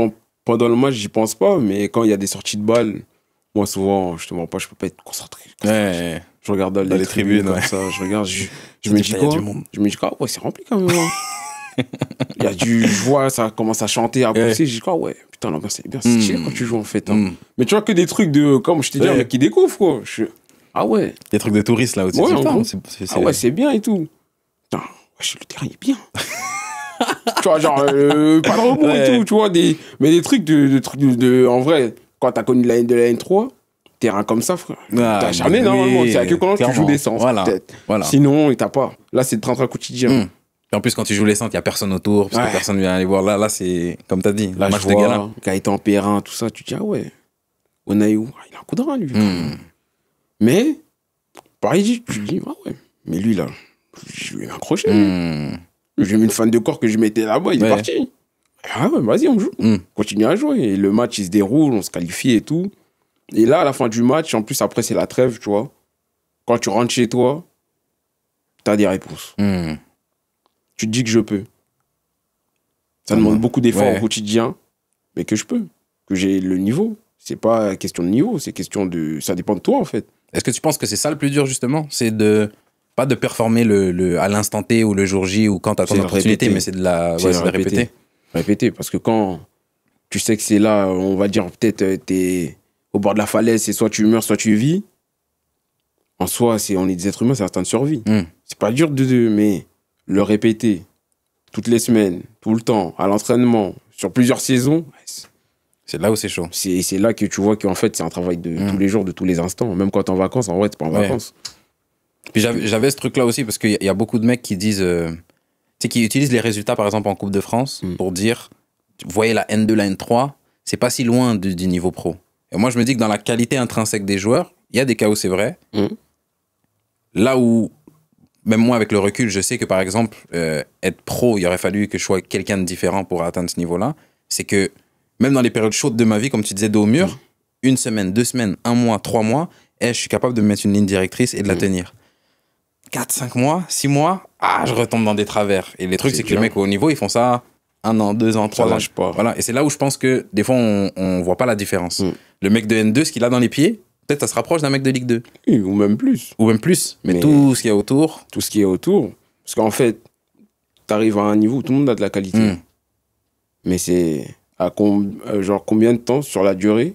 pendant le match, j'y pense pas, mais quand il y a des sorties de balles, moi, souvent, je te mens pas, je peux pas être concentré. Ouais. Je regarde dans les tribunes comme ça, je regarde, je me dis quoi? Je me dis quoi? Ouais, c'est rempli quand même. Il y a je vois, ça commence à chanter, à pousser, je dis quoi? Ouais, putain, l'ambiance c'est bien stylé quand tu joues en fait. Hein. Mais tu vois que des trucs de, comme je t'ai dit, un mec qui découvre quoi. Ah ouais. Des trucs de touristes là où tu dis, ah ouais, c'est bien et tout. Putain, le terrain il est bien. Tu vois, genre, pas de rebond et tout, tu vois, mais des trucs en vrai, quand t'as connu la N3, terrain comme ça, frère. T'as jamais normalement. C'est que quand tu joues l'essence, peut-être. Voilà. Sinon, t'as pas. Là, c'est le train-train quotidien. Et en plus, quand tu joues l'essence, il n'y a personne autour, parce que personne vient aller voir. Là c'est, comme t'as dit, là, match de gala. Gaëtan Perrin, tout ça, tu te dis, ah ouais, Onaïou, il a un coup de rein, lui. Mais, pareil, tu te dis, ah ouais, mais lui, là, je lui ai accroché. J'ai mis une fan de corps que je mettais là-bas, il est parti. Ah ouais, vas-y, on joue. Continue à jouer. Et le match, il se déroule, on se qualifie et tout. Et là, à la fin du match, en plus, après, c'est la trêve, tu vois. Quand tu rentres chez toi, t'as des réponses. Tu te dis que je peux. Ça demande beaucoup d'efforts au quotidien, mais que je peux. Que j'ai le niveau. C'est pas question de niveau, c'est question de... Ça dépend de toi, en fait. Est-ce que tu penses que c'est ça le plus dur, justement? C'est pas de performer à l'instant T ou le jour J ou quand t'as ton opportunité, mais c'est de répéter. Répéter, parce que quand tu sais que c'est là, on va dire, peut-être, t'es au bord de la falaise, c'est soit tu meurs, soit tu vis. En soi, on est des êtres humains, c'est un instinct de survie. C'est pas dur mais le répéter toutes les semaines, tout le temps, à l'entraînement, sur plusieurs saisons, c'est là où c'est chaud. C'est là que tu vois qu'en fait, c'est un travail de tous les jours, de tous les instants. Même quand t'es en vacances, en vrai, t'es pas en vacances. Puis j'avais ce truc-là aussi, parce qu'il y a beaucoup de mecs qui disent... qui utilisent les résultats, par exemple, en Coupe de France, pour dire, vous voyez, la N2, la N3, c'est pas si loin du niveau pro. Et moi, je me dis que dans la qualité intrinsèque des joueurs, il y a des cas où c'est vrai. Là où, même moi, avec le recul, je sais que, par exemple, être pro, il aurait fallu que je sois quelqu'un de différent pour atteindre ce niveau-là. C'est que, même dans les périodes chaudes de ma vie, comme tu disais, dos au mur, 1 semaine, 2 semaines, 1 mois, 3 mois, je suis capable de me mettre une ligne directrice et de la tenir. 4, 5 mois, 6 mois, je retombe dans des travers. Et les trucs, c'est que les mecs au haut niveau, ils font ça 1 an, 2 ans, 3 ans. Lâche pas. Voilà. Et c'est là où je pense que des fois, on voit pas la différence. Le mec de N2, ce qu'il a dans les pieds, peut-être ça se rapproche d'un mec de Ligue 2. Oui, ou même plus. Ou même plus. Mais tout ce qu'il y a autour. Tout ce qui est autour. Parce qu'en fait, t'arrives à un niveau où tout le monde a de la qualité. Mais c'est genre combien de temps sur la durée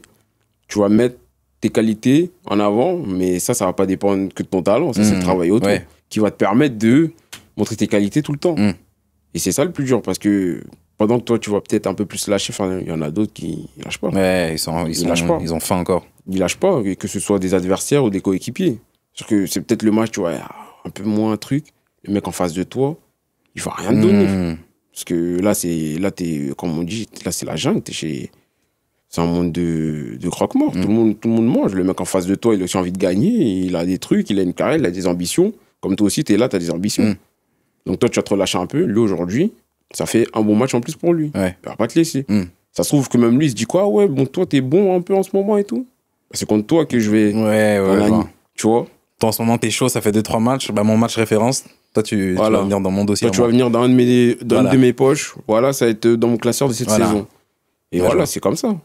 tu vas mettre tes qualités en avant, mais ça va pas dépendre que de ton talent. Ça, c'est le travail autour qui va te permettre de montrer tes qualités tout le temps. Et c'est ça le plus dur, parce que pendant que toi, tu vas peut-être un peu plus lâcher, il y en a d'autres qui lâchent pas. Ouais, ils lâchent pas. Ils ont faim encore. Ils lâchent pas, que ce soit des adversaires ou des coéquipiers. Parce que c'est peut-être le match, tu vois, un peu moins un truc. Le mec en face de toi, il va rien te donner. Parce que là, t'es, comme on dit, là, c'est la jungle, c'est un monde de croque-mort. Tout le monde mange. Le mec en face de toi, il a aussi envie de gagner. Il a des trucs, il a une carrière, il a des ambitions. Comme toi aussi, t'es là, t'as des ambitions. Donc toi, tu vas te relâcher un peu. Lui, aujourd'hui, ça fait un bon match en plus pour lui. Ouais. Il va pas te laisser. Ça se trouve que même lui, il se dit quoi? Ouais, bon, toi, t'es bon un peu en ce moment et tout. C'est contre toi que je vais... Tu vois? Toi, en ce moment, t'es chaud, ça fait 2-3 matchs. Bah, mon match référence, toi, tu vas venir dans mon dossier. Toi, tu vas venir dans une de mes poches. Voilà, ça va être dans mon classeur de cette saison. Et voilà, c'est comme ça.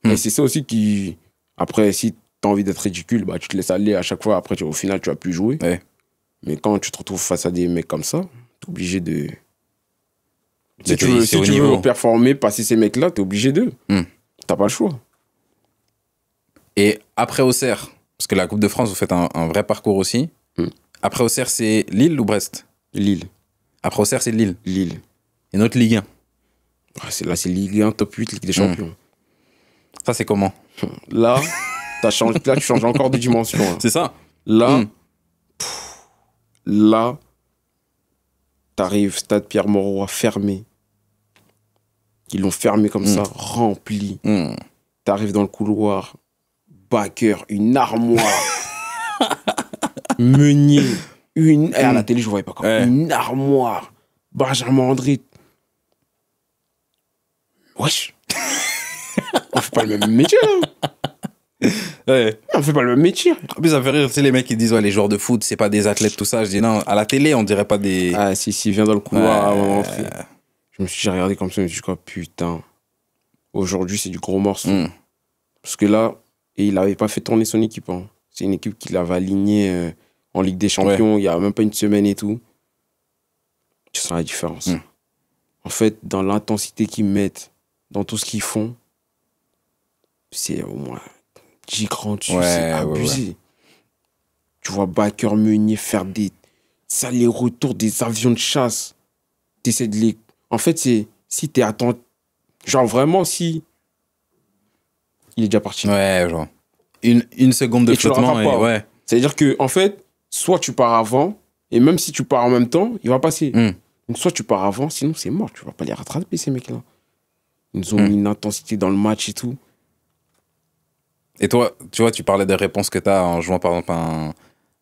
Et c'est ça aussi qui... Après, si t'as envie d'être ridicule, bah, tu te laisses aller à chaque fois. Après, au final, tu vas plus jouer. Ouais. Mais quand tu te retrouves face à des mecs comme ça, t'es obligé de... Si tu veux performer, passer ces mecs-là, t'es obligé d'eux. T'as pas le choix. Et après Auxerre, parce que la Coupe de France, vous faites un vrai parcours aussi. Après Auxerre, c'est Lille ou Brest? Lille. Après Auxerre, c'est Lille. Lille. Et notre Ligue 1. Là, c'est Ligue 1, top 8, Ligue des Champions. Ça, c'est comment? Là, tu changes encore de dimension. Hein. C'est ça? Là, t'arrives, stade Pierre-Mauroy fermé. Ils l'ont fermé comme ça, rempli. T'arrives dans le couloir, backer, une armoire, meunier, à la télé, je voyais pas comment. Une armoire, Benjamin André. Wesh. On fait pas le même métier, là. On fait pas le même métier. En plus, ça me fait rire, tu sais, les mecs qui disent, ouais, les joueurs de foot, c'est pas des athlètes, tout ça. Je dis, non, à la télé, on dirait pas des... Ah, si, viens dans le couloir avant d'entrer. Je me suis regardé comme ça, je me suis dit, quoi, putain. Aujourd'hui, c'est du gros morceau. Parce que là, il avait pas fait tourner son équipe. Hein. C'est une équipe qu'il avait alignée en Ligue des Champions il y a même pas une semaine et tout. Tu sens la différence. En fait, dans l'intensité qu'ils mettent, dans tout ce qu'ils font, c'est au moins 10 crans dessus, c'est abusé. Tu vois Baker Meunier faire des allers-retours, des avions de chasse. T'essaies de les... En fait, c'est... Si t'es attentif... Genre vraiment, si... Il est déjà parti. Ouais, genre... Une seconde de flottement et... Ouais. C'est-à-dire que, en fait, soit tu pars avant, et même si tu pars en même temps, il va passer. Donc soit tu pars avant, sinon c'est mort. Tu vas pas les rattraper, ces mecs-là. Ils nous ont mis une intensité dans le match et tout. Et toi, tu vois, tu parlais des réponses que tu as en jouant, par exemple,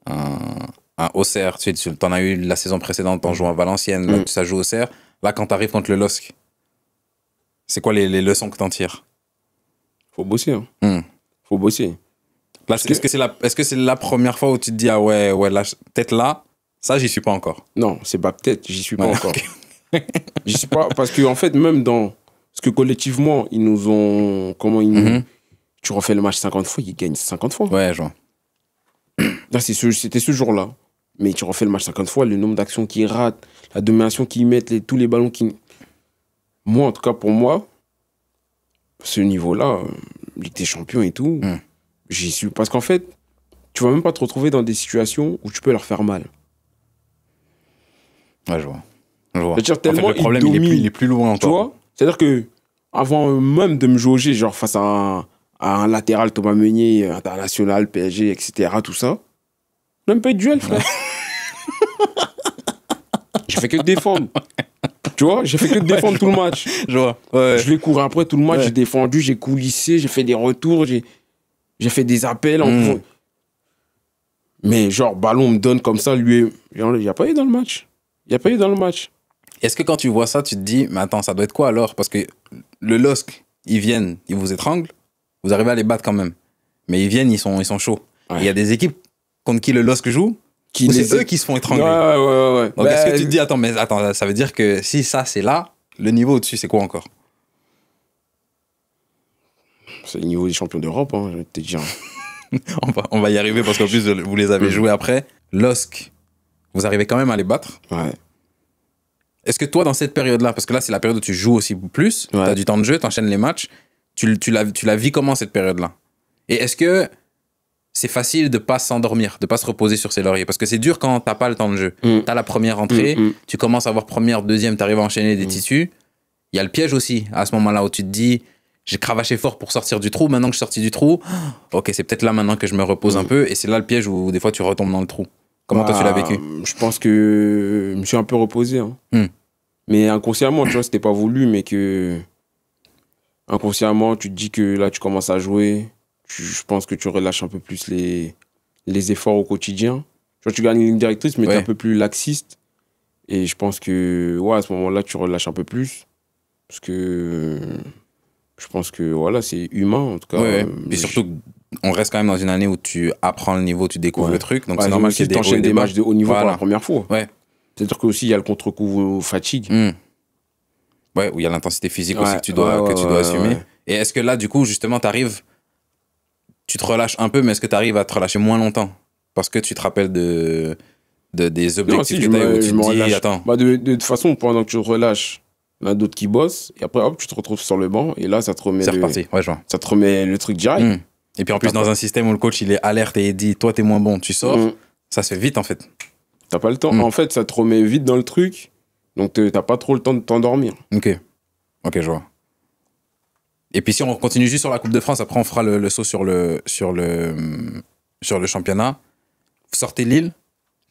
un Auxerre. Tu en as eu la saison précédente en jouant à Valenciennes. Là, ça joue Auxerre. Là, quand tu arrives contre le LOSC, c'est quoi les leçons que tu en tires? Faut bosser. Hein. Faut bosser. Là, est-ce que c'est la première fois où tu te dis, ah ouais, là, peut-être là, ça, j'y suis pas encore? Non, c'est pas peut-être, j'y suis pas encore. J'y suis pas, parce qu'en fait, même dans... Parce que collectivement, ils nous ont... Comment ils nous... Tu refais le match 50 fois, ils gagnent 50 fois. Ouais, genre. Là, c'était ce jour-là. Mais tu refais le match 50 fois, le nombre d'actions qu'ils ratent, la domination qu'ils mettent, tous les ballons qu'ils... Moi, en tout cas, pour moi, ce niveau-là, Ligue des Champions et tout, j'y suis... Parce qu'en fait, tu vas même pas te retrouver dans des situations où tu peux leur faire mal. Ouais, je vois. C'est-à-dire tellement le problème, il est plus loin encore. Tu vois? C'est-à-dire que avant même de me jauger, genre face à un latéral Thomas Meunier, international, PSG, etc., tout ça, même pas eu de duel, frère. J'ai fait que défendre. Tu vois? J'ai fait que défendre tout le match. Je vois. Ouais. Je l'ai couru après tout le match, j'ai défendu, j'ai coulissé, j'ai fait des retours, j'ai fait des appels. Mais genre, ballon me donne comme ça, lui, il n'y a pas eu dans le match. Il n'y a pas eu dans le match. Est-ce que quand tu vois ça, tu te dis, mais attends, ça doit être quoi alors? Parce que le LOSC, ils viennent, ils vous étranglent, vous arrivez à les battre quand même. Mais ils viennent, ils sont chauds. Il y a des équipes contre qui le LOSC joue, c'est eux qui se font étrangler. Ouais. Donc est-ce que tu te dis, attends, ça veut dire que si ça, c'est là, le niveau au-dessus, c'est quoi encore? C'est le niveau des champions d'Europe, hein, je vais te dire. on va y arriver parce qu'en plus, vous les avez joués après. LOSC, vous arrivez quand même à les battre. Ouais. Est-ce que toi, dans cette période-là, parce que là, c'est la période où tu joues aussi plus, tu as du temps de jeu, tu enchaînes les matchs, tu la vis comment cette période-là? Et est-ce que c'est facile de pas s'endormir, de pas se reposer sur ses lauriers? Parce que c'est dur quand t'as pas le temps de jeu. T'as la première entrée, tu commences à avoir première, deuxième, t'arrives à enchaîner des tissus. Il y a le piège aussi, à ce moment-là où tu te dis, j'ai cravaché fort pour sortir du trou, maintenant que je suis sorti du trou, ok, c'est peut-être là maintenant que je me repose un peu, et c'est là le piège où des fois tu retombes dans le trou. Comment toi tu l'as vécu? Je pense que je me suis un peu reposé. Hein. Mais inconsciemment, tu vois, c'était pas voulu, mais que inconsciemment, tu te dis que là, tu commences à jouer. Je pense que tu relâches un peu plus les efforts au quotidien. Tu vois, tu gagnes une ligne directrice, mais t'es un peu plus laxiste. Et je pense que, ouais, à ce moment-là, tu relâches un peu plus. Parce que je pense que, voilà, c'est humain, en tout cas. Ouais. Et surtout, on reste quand même dans une année où tu apprends le niveau, tu découvres le truc. Donc, c'est normal qu'il y ait t'enchaînes des matchs de haut niveau pour la première fois. Ouais. C'est-à-dire qu'aussi, il y a le contre-coup fatigue. Ouais, où il y a l'intensité physique aussi que tu dois assumer. Ouais. Et est-ce que là, du coup, justement, tu te relâches un peu, mais est-ce que tu arrives à te relâcher moins longtemps? Parce que tu te rappelles des objectifs que tu as où tu te dis, attends. Bah de toute façon, pendant que tu relâches, il y en a d'autres qui bossent, et après, hop, tu te retrouves sur le banc, et là, ça te remet, c'est reparti. Ouais, je vois. Ça te remet le truc direct. Et puis en plus, dans un système où le coach, il est alerte et il dit, toi, t'es moins bon, tu sors, ça se fait vite, en fait. T'as pas le temps. En fait, ça te remet vite dans le truc, donc t'as pas trop le temps de t'endormir. Ok, je vois. Et puis si on continue juste sur la Coupe de France, après on fera le saut sur le championnat. Vous sortez Lille,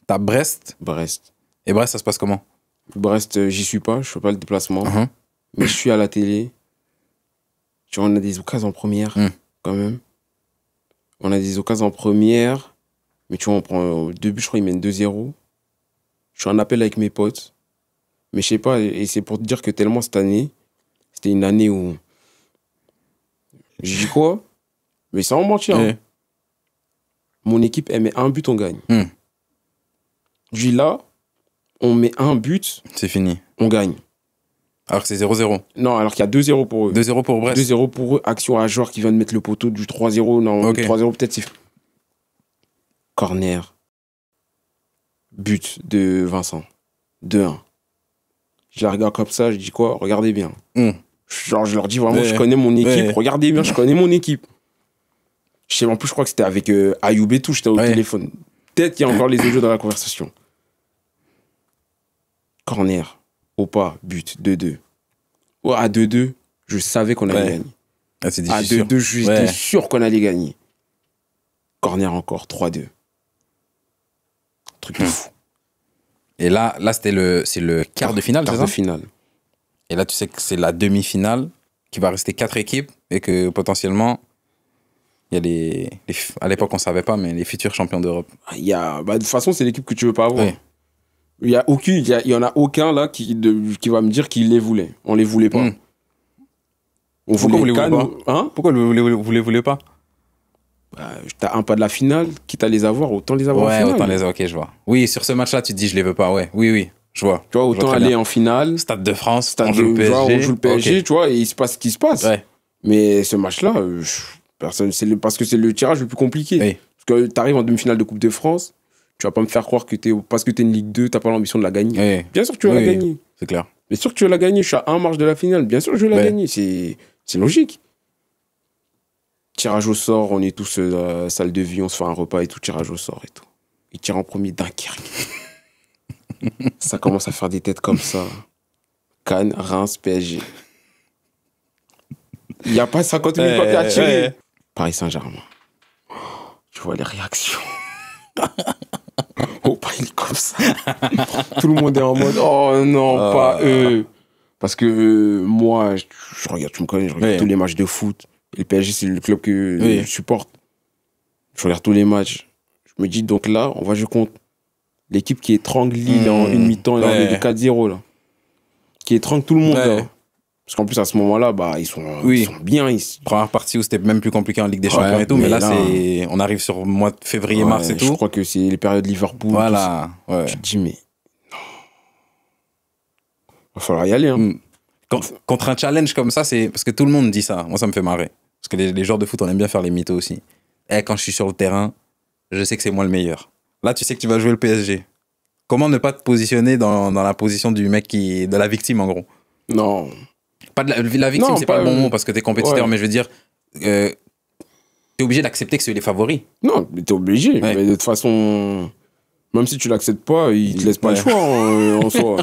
t'as Brest. Et Brest, ça se passe comment? Brest, j'y suis pas, je fais pas le déplacement. Mais je suis à la télé. Tu vois, on a des occasions en première, quand même. On a des occasions en première. Mais tu vois, on prend au début, je crois, ils mènent 2-0. Je suis en appel avec mes potes. Mais je sais pas, et c'est pour te dire que tellement cette année, c'était une année où... Je dis quoi? Mais sans mentir. Hein. Mon équipe, elle met un but, on gagne. Je dis là, on met un but. C'est fini. On gagne. Alors que c'est 0-0. Non, alors qu'il y a 2-0 pour eux. 2-0 pour Brest. 2-0 pour eux. Action à joueur qui vient de mettre le poteau du 3-0. Non, okay. 3-0 peut-être c'est... Corner. But de Vincent. 2-1. Je la regarde comme ça, je dis quoi? Regardez bien. Genre, je leur dis vraiment, je connais mon équipe. Regardez bien, je connais mon équipe. Je sais, en plus, je crois que c'était avec Ayoub et tout, j'étais au téléphone. Peut-être qu'il y a encore les audios dans la conversation. Corner. Au pas, but, 2-2. Oh, à 2-2, je savais qu'on allait gagner. Ah, c'est à 2-2, j'étais sûr qu'on allait gagner. Corner encore, 3-2. Truc de fou. Et là c'est le quart de finale, c'est ça? Quart de finale. Et là, tu sais que c'est la demi-finale, qui va rester 4 équipes, et que potentiellement, il y a à l'époque, on ne savait pas, mais les futurs champions d'Europe. De toute façon, c'est l'équipe que tu ne veux pas avoir. Il y en a aucun là qui va me dire qu'il les voulait. On les voulait pas. Pourquoi vous les voulez pas? Hein? Pourquoi vous les voulez pas? T'as un pas de la finale, quitte à les avoir, autant les avoir en finale. Autant les avoir, ok, je vois. Oui, sur ce match-là, tu te dis, je les veux pas, oui, je vois. Tu vois, autant aller en finale. Stade de France, on joue le PSG. On joue le PSG, tu vois, et il se passe ce qui se passe. Mais ce match-là, parce que c'est le tirage le plus compliqué. Parce que t'arrives en demi-finale de Coupe de France, tu vas pas me faire croire que parce que t'es une Ligue 2, t'as pas l'ambition de la gagner. Bien sûr que tu veux la gagner. C'est clair. Bien sûr que tu veux la gagner, je suis à 1 marche de la finale. Bien sûr que je veux la gagner, c'est logique. Tirage au sort, on est tous dans la salle de vie, on se fait un repas et tout, tirage au sort et tout. Il tire en premier Dunkerque. Ça commence à faire des têtes comme ça. Cannes, Reims, PSG. Il n'y a pas 50 000 papiers à tirer. Paris Saint-Germain. Tu vois les réactions. Oh, pas il est comme ça. Tout le monde est en mode, oh non, pas eux. Parce que moi, je regarde, tu me connais, je regarde tous les matchs de foot. Et le PSG, c'est le club que je supporte. Je regarde tous les matchs. Je me dis, donc là, on va jouer contre l'équipe qui étrangle Lille en une mi-temps, de 4-0, là. Qui étrangle tout le monde, là. Parce qu'en plus, à ce moment-là, ils sont bien ici. Première partie où c'était même plus compliqué en Ligue des Champions et tout, mais là, on arrive sur le mois de février, mars et tout. Je crois que c'est les périodes Liverpool. Voilà. Tu te dis, mais non. Il va falloir y aller, hein. Contre un challenge comme ça, c'est parce que tout le monde dit ça. Moi, ça me fait marrer. Parce que les joueurs de foot, on aime bien faire les mythos aussi. Quand je suis sur le terrain, je sais que c'est moi le meilleur. Là, tu sais que tu vas jouer le PSG. Comment ne pas te positionner dans la position du mec de la victime, en gros? Non. Pas de la victime, c'est pas le bon mot parce que t'es compétiteur, mais je veux dire, t'es obligé d'accepter que c'est les favoris. Non, mais t'es obligé. Mais de toute façon, même si tu l'acceptes pas, ils te laissent pas le choix en soi.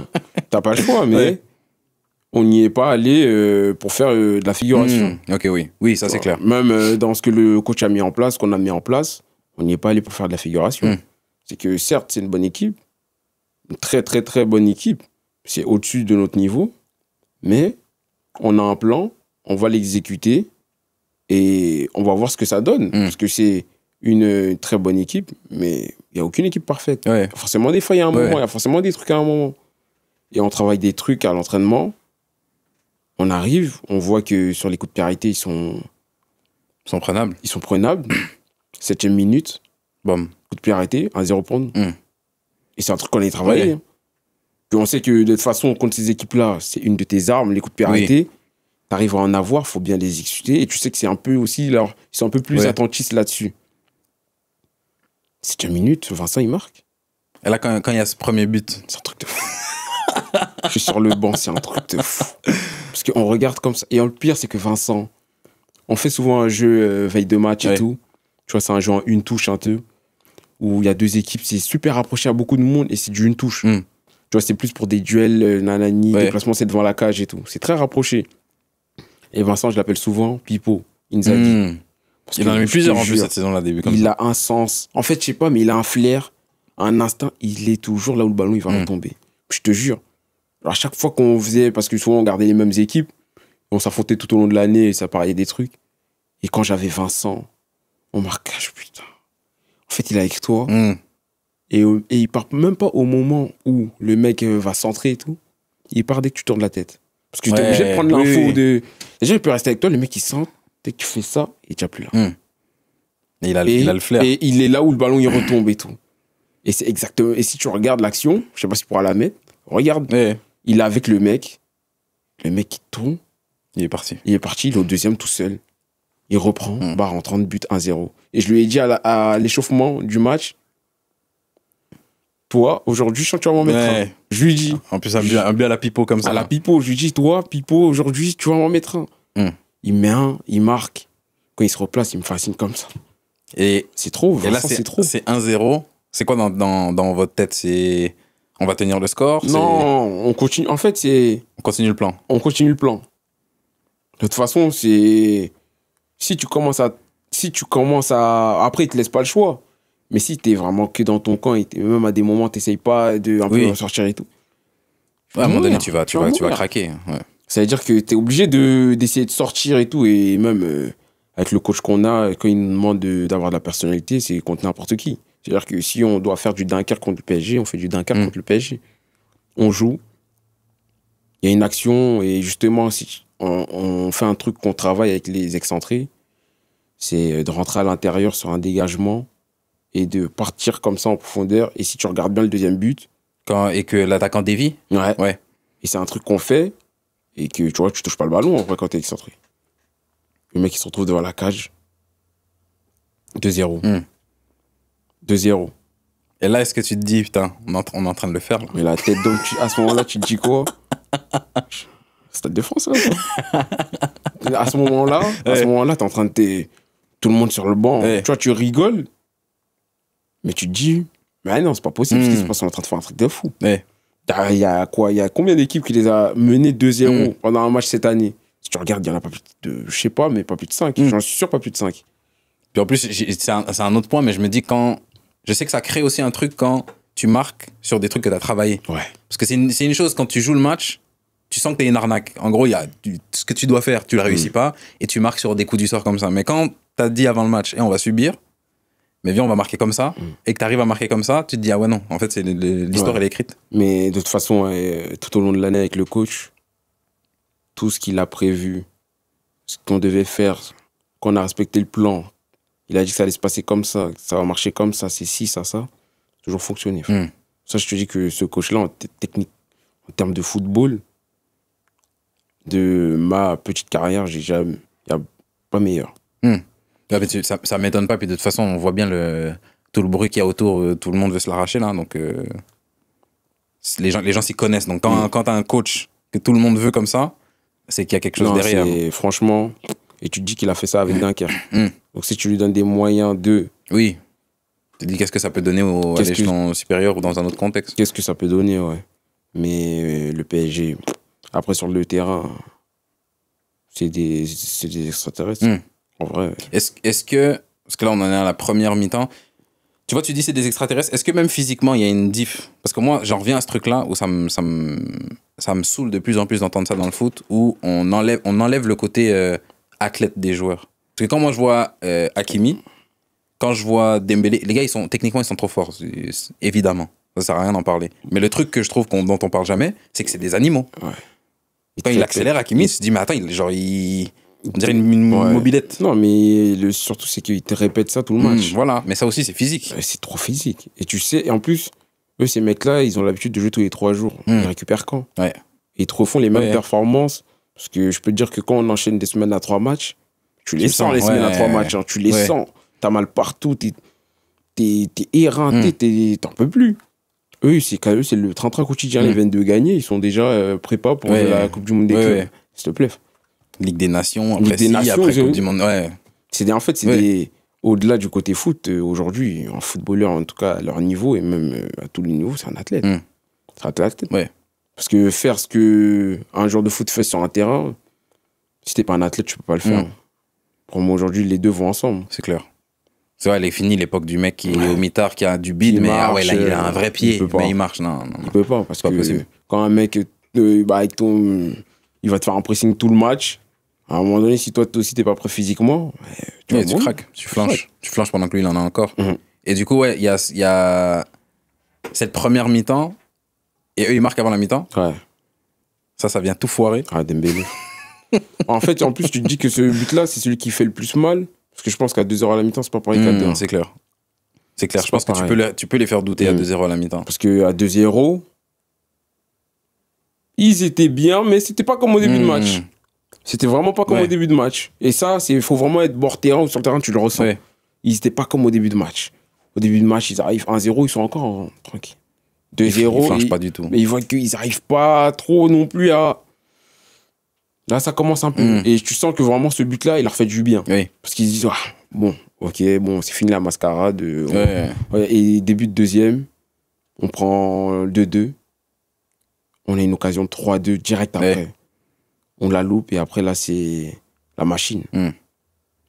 T'as pas le choix, mais on n'y est pas allé pour faire de la figuration. Ok, oui, ça c'est clair. Même dans ce que le coach a mis en place, qu'on a mis en place, on n'y est pas allé pour faire de la figuration. C'est que certes, c'est une bonne équipe, une très très très bonne équipe, c'est au-dessus de notre niveau, mais on a un plan, on va l'exécuter et on va voir ce que ça donne. Parce que c'est une très bonne équipe, mais il n'y a aucune équipe parfaite. Il y a forcément des failles à un moment, il y a forcément des trucs à un moment. et on travaille des trucs à l'entraînement. On arrive, on voit que sur les coups de pied arrêtés, ils sont prenables. Ils sont prenables. 7e minute. Bam. Coup de pied arrêté, 1-0 pour nous. Et c'est un truc qu'on a travaillé. Ouais. Puis on sait que de toute façon, contre ces équipes-là, c'est une de tes armes, les coups de pied arrêtés. T'arrives à en avoir, faut bien les exécuter. Et tu sais que c'est un peu aussi, ils sont un peu plus attentistes là-dessus. 7e minute, Vincent, il marque. Et là, quand il y a ce premier but, c'est un truc de fou. Je suis sur le banc, c'est un truc de fou. Parce qu'on regarde comme ça. Et le pire, c'est que Vincent, on fait souvent un jeu veille de match et tout. Tu vois, c'est un jeu en une touche un peu. Où il y a 2 équipes, c'est super rapproché à beaucoup de monde et c'est du une touche. Tu vois, c'est plus pour des duels, nanani, déplacement, c'est devant la cage et tout. C'est très rapproché. Et Vincent, je l'appelle souvent Pipo, Inzaghi. Il en a mis plusieurs en plus cette saison-là, début comme ça. Il a un sens. En fait, je sais pas, mais il a un flair, un instinct. Il est toujours là où le ballon il va retomber. Je te jure. Alors, à chaque fois qu'on faisait, parce que souvent on gardait les mêmes équipes, on s'affrontait tout au long de l'année et ça parlait des trucs. Et quand j'avais Vincent, on marquage, putain. En fait, il est avec toi. Et il part même pas au moment où le mec va centrer et tout. Il part dès que tu tournes la tête. Parce que tu es obligé de prendre l'info de. Déjà, il peut rester avec toi, le mec il centre. Dès que tu fais ça, il est déjà plus là. Et il a le flair. Et il est là où le ballon il retombe et tout. Et c'est exactement. Et si tu regardes l'action, je sais pas si tu pourras la mettre, regarde. Il est avec le mec. Le mec il tourne. Il est parti. Il est au deuxième tout seul. Il reprend, barre en 30 buts, 1-0. Et je lui ai dit à l'échauffement du match, toi, aujourd'hui, je sens que tu vas m'en mettre un. Je lui dis. En plus, un but à la Pipo comme ça. À la Pipo, je lui dis, toi, Pipo, aujourd'hui, tu vas m'en mettre un. Il met un, il marque. Quand il se replace, il me fascine comme ça. Et c'est trop, Vincent, et là, c'est trop. C'est 1-0. C'est quoi dans votre tête? C'est on va tenir le score? Non, on continue. En fait, c'est. On continue le plan. On continue le plan. De toute façon, c'est. Si tu commences à. Après, il te laisse pas le choix. Mais si t'es vraiment que dans ton camp et même à des moments, t'essayes pas de un peu sortir et tout. À un moment donné, tu vas craquer. Ça veut dire que t'es obligé d'essayer de sortir et tout. Et même avec le coach qu'on a, quand il nous demande d'avoir de la personnalité, c'est contre n'importe qui. C'est-à-dire que si on doit faire du Dunkerque contre le PSG, on fait du Dunkerque contre le PSG. On joue. Il y a une action et justement, si on fait un truc qu'on travaille avec les excentrés, c'est de rentrer à l'intérieur sur un dégagement et de partir comme ça en profondeur. Et si tu regardes bien le deuxième but... Et que l'attaquant dévie. Ouais. Et c'est un truc qu'on fait et que tu vois, tu touches pas le ballon en vrai quand t'es excentré. Le mec, il se retrouve devant la cage. 2-0. 2-0. Et là, est-ce que tu te dis, putain, on est en train de le faire là. Mais la tête d'homme, à ce moment-là, tu te dis quoi? Stade de France, là. À ce moment-là, t'es en train de... Tout le monde sur le banc. Tu vois, tu rigoles. Mais tu te dis, mais non, c'est pas possible, parce qu'ils se passent en train de faire un truc de fou. Il y a quoi? Il y a combien d'équipes qui les a menées 2-0 pendant un match cette année? Si tu regardes, il y en a pas plus de, je sais pas, mais pas plus de 5. J'en suis sûr, pas plus de 5. Puis en plus, c'est un autre point, mais je me dis je sais que ça crée aussi un truc quand tu marques sur des trucs que tu as travaillé. Parce que c'est une chose, quand tu joues le match, tu sens que tu es une arnaque. En gros, il y a ce que tu dois faire, tu le réussis pas, et tu marques sur des coups du sort comme ça. Mais quand tu as dit avant le match, on va subir, mais viens, on va marquer comme ça, et que tu arrives à marquer comme ça, tu te dis, ah ouais, non, en fait, l'histoire, elle est écrite. Mais de toute façon, tout au long de l'année avec le coach, tout ce qu'il a prévu, ce qu'on devait faire, qu'on a respecté le plan, il a dit que ça allait se passer comme ça, que ça va marcher comme ça, c'est ci, ça, toujours fonctionné. Ça, je te dis que ce coach-là, en technique, en termes de football, de ma petite carrière, il n'y a pas meilleur. Ça m'étonne pas, puis de toute façon, on voit bien tout le bruit qu'il y a autour, tout le monde veut se l'arracher là, donc les gens s'y connaissent. Donc quand t'as un coach que tout le monde veut comme ça, c'est qu'il y a quelque chose derrière. Franchement, et tu te dis qu'il a fait ça avec Dunkerque. Donc si tu lui donnes des moyens de... Oui. Tu te dis qu'est-ce que ça peut donner à l'échelon supérieur ou dans un autre contexte. Qu'est-ce que ça peut donner, ouais. Mais le PSG, après sur le terrain, c'est des extraterrestres. En vrai. Est-ce que... Parce que là, on en est à la première mi-temps. Tu vois, tu dis c'est des extraterrestres. Est-ce que même physiquement, il y a une diff? Parce que moi, j'en reviens à ce truc-là où ça me saoule de plus en plus d'entendre ça dans le foot, où on enlève le côté athlète des joueurs. Parce que quand moi, je vois Hakimi, quand je vois Dembélé, les gars, techniquement, ils sont trop forts, évidemment. Ça sert à rien d'en parler. Mais le truc que je trouve dont on parle jamais, c'est que c'est des animaux. Ouais. Quand il accélère, Hakimi, il se dit, mais attends, on dirait une mobilette. Non, mais surtout, c'est qu'il te répète ça tout le match. Voilà, mais ça aussi, c'est physique. C'est trop physique. Et tu sais, et en plus, eux, ces mecs-là, ils ont l'habitude de jouer tous les 3 jours. Ils récupèrent quand? Ouais. Ils te refont les mêmes performances. Parce que je peux te dire que quand on enchaîne des semaines à 3 matchs, tu les sens, les semaines à 3 matchs. Hein, tu les sens. T'as mal partout. T'es éreinté. T'en peux plus. Eux, c'est le train-train quotidien. Les 22 gagnés, ils sont déjà préparés pour la Coupe du Monde des clubs. S'il te plaît. Ligue des Nations, après Coupe du Monde. Ouais. En fait, c'est au-delà du côté foot, aujourd'hui, un footballeur, en tout cas, à leur niveau, et même à tous les niveaux, c'est un athlète. C'est un athlète. Ouais. Parce que faire ce qu'un joueur de foot fait sur un terrain, si t'es pas un athlète, tu peux pas le faire. Pour moi, aujourd'hui, les deux vont ensemble. C'est clair. C'est vrai, elle est finie l'époque du mec qui est au mitard, qui a du bide, mais là, il a un vrai pied, mais il marche. Non. Il peut pas, parce que quand un mec, il va te faire un pressing tout le match. À un moment donné, si toi aussi t'es pas prêt physiquement, tu craques, tu flanches pendant que lui il en a encore. Et du coup, il y a cette première mi-temps, et eux ils marquent avant la mi-temps. Ouais. Ça vient tout foirer. Ah, Dembélé. En fait, en plus, tu te dis que ce but-là, c'est celui qui fait le plus mal, parce que je pense qu'à 2-0 à la mi-temps, c'est pas pareil qu'à 2. C'est clair. C'est clair, je pense que tu peux les faire douter à 2-0 à la mi-temps. Parce qu'à 2-0, ils étaient bien, mais c'était pas comme au début de match. C'était vraiment pas comme au début de match. Et ça, il faut vraiment être bord terrain ou sur le terrain, tu le ressens. Ouais. Ils étaient pas comme au début de match. Au début de match, ils arrivent 1-0, ils sont encore tranquilles. 2-0, ils flanchent pas du tout. Mais ils voient qu'ils arrivent pas trop non plus à... Là, ça commence un peu. Et tu sens que vraiment, ce but-là, il leur fait du bien. Oui. Parce qu'ils se disent, bon, c'est fini la mascarade. Et début de deuxième, on prend 2-2. On a une occasion de 3-2 direct après. Ouais. On la loupe et après, là, c'est la machine.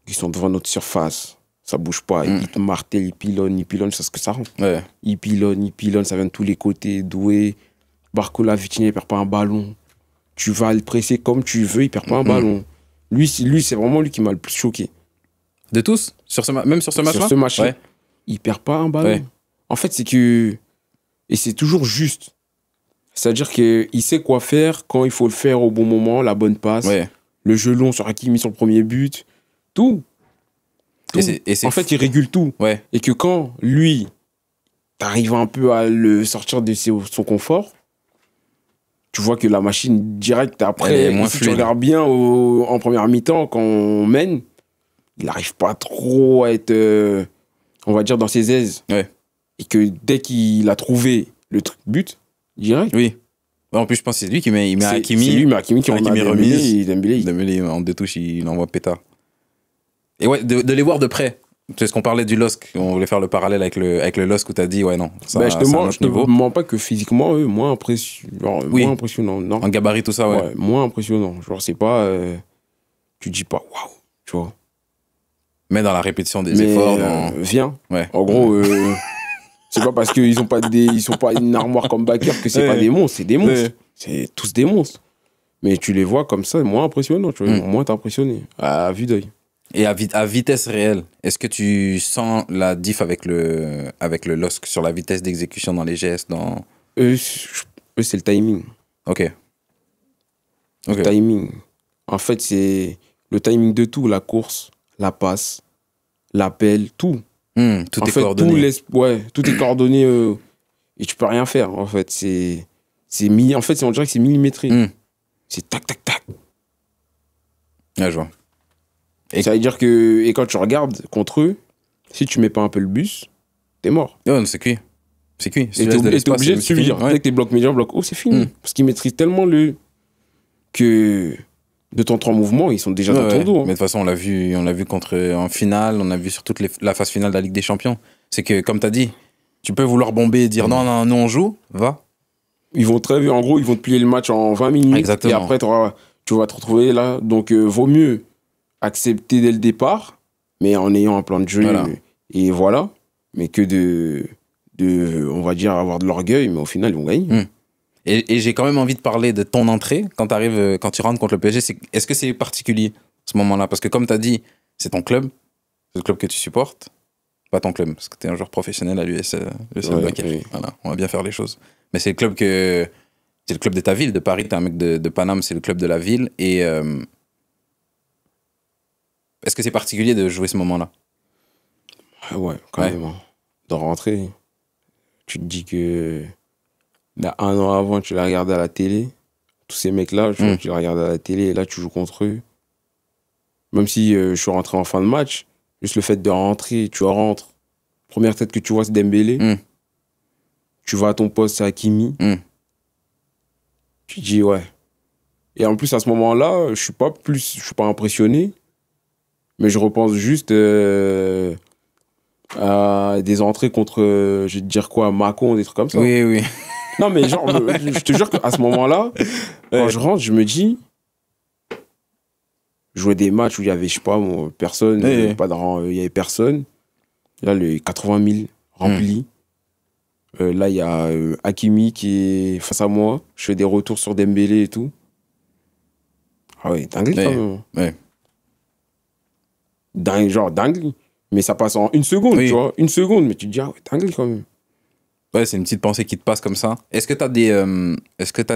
Ils sont devant notre surface. Ça bouge pas. Ils te martèlent, ils pilonnent, c'est ce que ça rend. Ouais. Ils pilonnent, ça vient de tous les côtés. Doué, Barcola, Vitinha, il perd pas un ballon. Tu vas le presser comme tu veux, il perd pas un ballon. Lui, c'est vraiment lui qui m'a le plus choqué. De tous? Même sur ce match-là? Sur ce match-là, ouais. Il perd pas un ballon. Ouais. En fait, c'est que... Et c'est toujours juste. C'est-à-dire qu'il sait quoi faire quand il faut le faire au bon moment, la bonne passe, le jeu long sur Hakimi sur le premier but, tout. En fait, il régule tout. Ouais. Et que quand, lui, t'arrives un peu à le sortir de son confort, tu vois que la machine directe après, si tu regardes bien en première mi-temps, quand on mène, il n'arrive pas trop à être, on va dire, dans ses aises. Ouais. Et que dès qu'il a trouvé le but, direct. Oui. En plus, je pense que c'est lui qui met Hakimi. C'est lui, mais Hakimi qui en a remis. Dembélé, en détouche, il envoie pétard. Et ouais, de les voir de près. C'est ce qu'on parlait du LOSC. On voulait faire le parallèle avec le LOSC où tu as dit, ouais, non. Ça, je te mens pas que physiquement, eux, moins impressionnant. Non. En gabarit, tout ça, ouais. Moins impressionnant. Genre, c'est pas. Tu dis pas, waouh, tu vois. Mais dans la répétition des efforts. Viens. Ouais. En gros. C'est pas parce qu'ils sont pas une armoire comme Bakker que c'est pas des monstres, c'est des monstres. Ouais. C'est tous des monstres. Mais tu les vois comme ça, moins impressionnant, tu vois. Moins t'impressionner, à vue d'œil. Et à vitesse réelle, est-ce que tu sens la diff avec le LOSC sur la vitesse d'exécution dans les gestes Eux, c'est le timing. Ok. Le timing. En fait, c'est le timing de tout, la course, la passe, l'appel, tout. Tout est coordonné. Tout est coordonné et tu peux rien faire. En fait, en fait, on dirait que c'est millimétré. C'est tac, tac, tac. Ouais, je vois. Et ça veut dire que quand tu regardes contre eux, si tu mets pas un peu le bus, t'es mort. Ouais, c'est cuit. C'est cuit. Et t'es obligé de suivre. Dès que t'es bloc médian, bloc haut, c'est fini. Parce qu'ils maîtrisent tellement que de ton 3 mouvements, ils sont déjà dans ton dos. Hein. Mais de toute façon, on l'a vu en finale, on a vu sur toute la phase finale de la Ligue des Champions. C'est que, comme tu as dit, tu peux vouloir bomber et dire non, nous on joue, va. Ils vont en gros, ils vont te plier le match en 20 minutes. Exactement. Et après, tu vas te retrouver là. Donc, vaut mieux accepter dès le départ, mais en ayant un plan de jeu. Voilà. Et voilà. Mais que on va dire, avoir de l'orgueil, mais au final, ils vont gagner. Et j'ai quand même envie de parler de ton entrée quand tu rentres contre le PSG. Est-ce que c'est particulier, ce moment-là? Parce que comme tu as dit, c'est ton club, c'est le club que tu supportes. pas ton club, parce que tu es un joueur professionnel à l'US Dunkerque. Oui. Voilà, on va bien faire les choses. Mais c'est le club c'est le club de ta ville, de Paris, t'es un mec de Paname, c'est le club de la ville. Et est-ce que c'est particulier de jouer ce moment-là? Ouais, quand même. Hein. De rentrer, tu te dis que là, 1 an avant, tu l'as regardé à la télé. Tous ces mecs-là, tu les regardes à la télé et là, tu joues contre eux. Même si je suis rentré en fin de match, juste le fait de rentrer, tu rentres. Première tête que tu vois, c'est Dembélé. Tu vas à ton poste, c'est Hakimi. Tu te dis, ouais. Et en plus, à ce moment-là, je suis pas impressionné. Mais je repense juste à des entrées contre, je vais te dire quoi, Macon, des trucs comme ça. Oui, oui. Non, mais genre, je te jure qu'à ce moment-là, quand je rentre, je me dis, je jouais des matchs où il y avait, je sais pas, personne, pas il y avait personne. Là, les 80 000 remplis. Là, il y a Hakimi qui est face à moi. Je fais des retours sur Dembélé et tout. Ah ouais, dingue quand même. Ouais. Dingue. Mais ça passe en 1 seconde, tu vois. 1 seconde, mais tu te dis, ah ouais, dingue quand même. Ouais, c'est une petite pensée qui te passe comme ça. Est-ce que tu as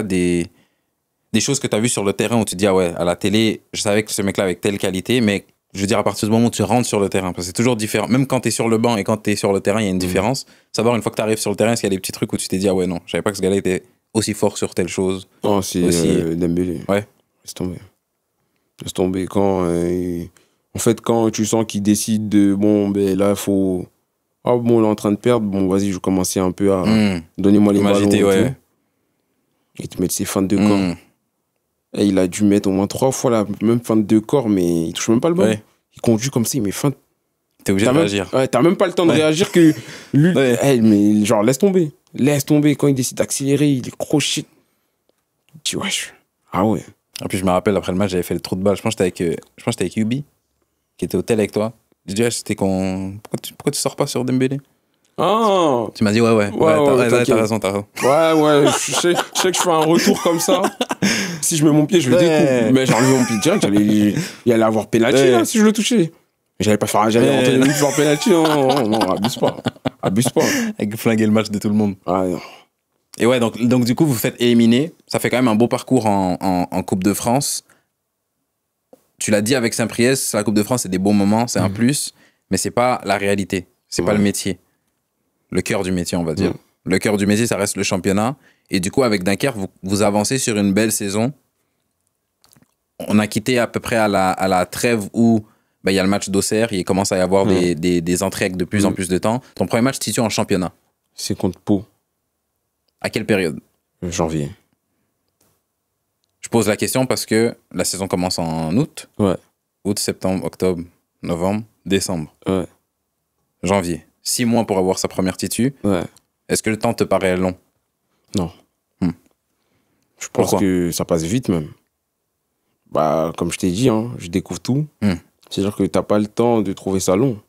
des choses que tu as vues sur le terrain où tu te dis, ah ouais, à la télé, je savais que ce mec-là avait telle qualité, mais je veux dire, à partir du moment où tu rentres sur le terrain, parce que c'est toujours différent. Même quand tu es sur le banc et quand tu es sur le terrain, il y a une différence. Savoir, une fois que tu arrives sur le terrain, est-ce qu'il y a des petits trucs où tu t'es dit, ah ouais, non, je savais pas que ce gars-là était aussi fort sur telle chose. Non, c'est Dembélé. Ouais. Laisse tomber. Laisse tomber. En fait, quand tu sens qu'il décide de, bon, ben là, il faut... Ah bon, on est en train de perdre, bon, vas-y, je vais commencer un peu à... Donnez-moi les ballons et tout. Et te mettre ses feintes de corps. Et il a dû mettre au moins 3 fois la même feinte de corps, mais il touche même pas le ballon. Ouais. Il conduit comme ça, il met feinte. T'es obligé de réagir. Ouais, t'as même pas le temps de réagir que lui... mais genre, laisse tomber. Laisse tomber. Quand il décide d'accélérer, il est crochet. Tu vois, ah ouais. Et puis je me rappelle, après le match, j'avais fait le trou de balle. Je pense que j'étais avec Yubi, qui était au tel avec toi. Je dis, c'était pourquoi tu sors pas sur Dembélé? Ah. Tu m'as dit, ouais, t'as raison. Ouais, je sais que je fais un retour comme ça. Si je mets mon pied, je le découpe. Mais j'ai enlevé mon pied direct, il allait avoir pénalty là, si je le touchais. J'allais rentrer une fois pénalty, non, abuse pas. Avec flinguer le match de tout le monde. Ah, non. Et ouais, donc du coup, vous faites éliminer. Ça fait quand même un beau parcours en Coupe de France. Tu l'as dit avec Saint-Priest, la Coupe de France, c'est des bons moments, c'est un plus, mais c'est pas la réalité. C'est pas le métier. Le cœur du métier, on va dire. Le cœur du métier, ça reste le championnat. Et du coup, avec Dunkerque, vous avancez sur une belle saison. On a quitté à peu près à la trêve où il y a le match d'Auxerre, il commence à y avoir des entrées avec de plus en plus de temps. Ton premier match se situe en championnat. C'est contre Pau. À quelle période? Janvier. Je pose la question parce que la saison commence en août. Ouais. Août, septembre, octobre, novembre, décembre. Ouais. Janvier. 6 mois pour avoir sa première titu. Ouais. Est-ce que le temps te paraît long? Non. Je pense que ça passe vite même. Bah, comme je t'ai dit, je découvre tout. C'est-à-dire que t'as pas le temps de trouver ça long.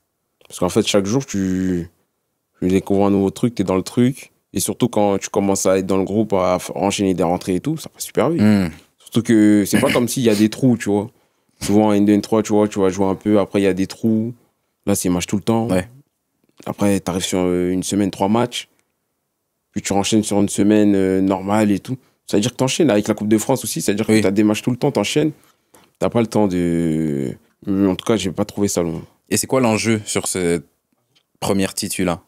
Parce qu'en fait, chaque jour, tu découvres un nouveau truc, t'es dans le truc. Et surtout quand tu commences à être dans le groupe, à enchaîner des rentrées et tout, ça passe super vite. Surtout que c'est pas comme s'il y a des trous, tu vois. Souvent, en N2, N3, tu vas jouer un peu, après il y a des trous. Là, c'est match tout le temps. Ouais. Après, t'arrives sur une semaine, 3 matchs. Puis tu enchaînes sur une semaine normale et tout. Ça veut dire que t'enchaînes avec la Coupe de France aussi. Ça veut dire que t'as des matchs tout le temps, t'enchaînes. T'as pas le temps de... En tout cas, j'ai pas trouvé ça long. Et c'est quoi l'enjeu sur cette première titu-là?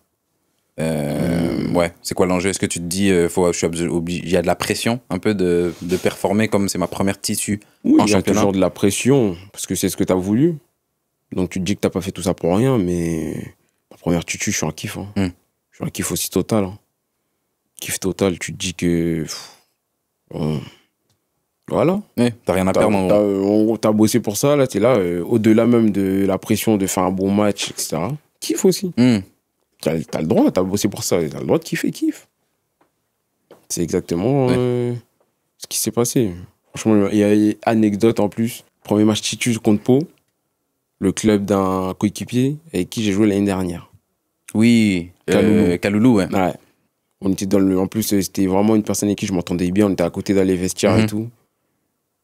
Ouais, c'est quoi l'enjeu? Est-ce que tu te dis, il y a de la pression un peu de performer comme c'est ma première titu en championnat? Il y a toujours de la pression, parce que c'est ce que t'as voulu. Donc tu te dis que t'as pas fait tout ça pour rien, mais ma première titu, je suis en kiff. Je suis en kiff aussi total. Kiff total, tu te dis que... Voilà. Ouais, t'as rien à perdre en gros. T'as bossé pour ça, là, t'es là, au-delà même de la pression de faire un bon match, etc. Kiff aussi. T'as le droit, t'as bossé pour ça, t'as le droit de kiffer, kiffe. C'est exactement ce qui s'est passé. Franchement, il y a une anecdote en plus. Premier match titu contre Pau, le club d'un coéquipier avec qui j'ai joué l'année dernière. Oui, Kaloulou, ouais. On était en plus, c'était vraiment une personne avec qui je m'entendais bien, on était à côté dans les vestiaires et tout.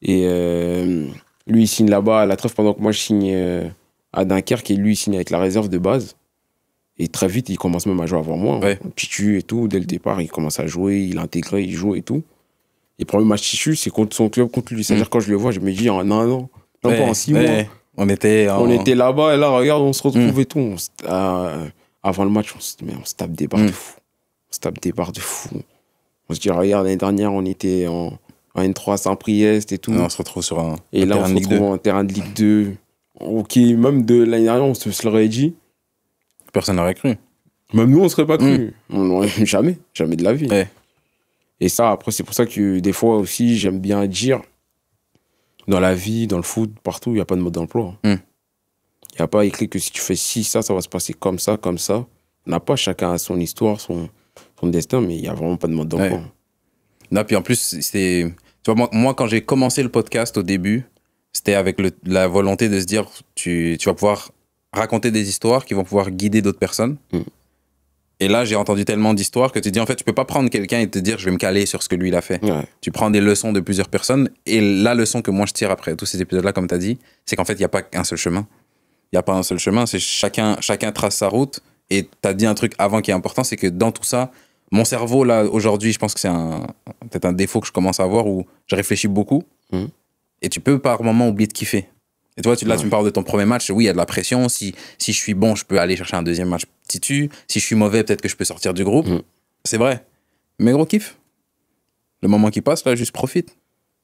Et lui, il signe là-bas à la trêve pendant que moi, je signe à Dunkerque et lui, il signe avec la réserve de base. Et très vite, il commence même à jouer avant moi. Ouais. Titu et tout, dès le départ, il commence à jouer, il est intégré, il joue et tout. Et le premier match Titu, c'est contre son club, contre lui. C'est-à-dire, quand je le vois, je me dis, en un an, non pas en 6 mois. On était là-bas, et là, regarde, on se retrouve et tout. Avant le match, on se tape des barres de fou. On se tape des barres de fou. On se dit, regarde, l'année dernière, on était en N3 Saint-Priest et tout. on se retrouve sur un Et là, on se retrouve en terrain de Ligue 2. Ok, même de l'année dernière, on se l'aurait dit. Personne n'aurait cru. Même nous, on ne serait pas cru. Jamais de la vie. Ouais. Et ça, après, c'est pour ça que des fois aussi, j'aime bien dire, dans la vie, dans le foot, partout, il n'y a pas de mode d'emploi. Il n'y a pas écrit que si tu fais ci, ça va se passer comme ça, comme ça. On n'a pas, chacun a son histoire, son destin, mais il n'y a vraiment pas de mode d'emploi. Ouais. Non, puis en plus, tu vois, moi, quand j'ai commencé le podcast au début, c'était avec la volonté de se dire, tu vas pouvoir raconter des histoires qui vont pouvoir guider d'autres personnes. Et là, j'ai entendu tellement d'histoires que tu dis, en fait, tu peux pas prendre quelqu'un et te dire, je vais me caler sur ce que lui, il a fait. Ouais. Tu prends des leçons de plusieurs personnes. Et la leçon que moi, je tire après tous ces épisodes-là, comme tu as dit, c'est qu'en fait, il n'y a pas qu'un seul chemin. Il n'y a pas un seul chemin, c'est chacun trace sa route. Et tu as dit un truc avant qui est important, c'est que dans tout ça, mon cerveau, là, aujourd'hui, je pense que c'est peut-être un défaut que je commence à avoir où je réfléchis beaucoup. Et tu peux par moment oublier de kiffer. Et toi, tu me parles de ton premier match. Oui, il y a de la pression. Si je suis bon, je peux aller chercher un deuxième match titu. Si je suis mauvais, peut-être que je peux sortir du groupe. C'est vrai. Mais gros kiff. Le moment qui passe, là, juste profite.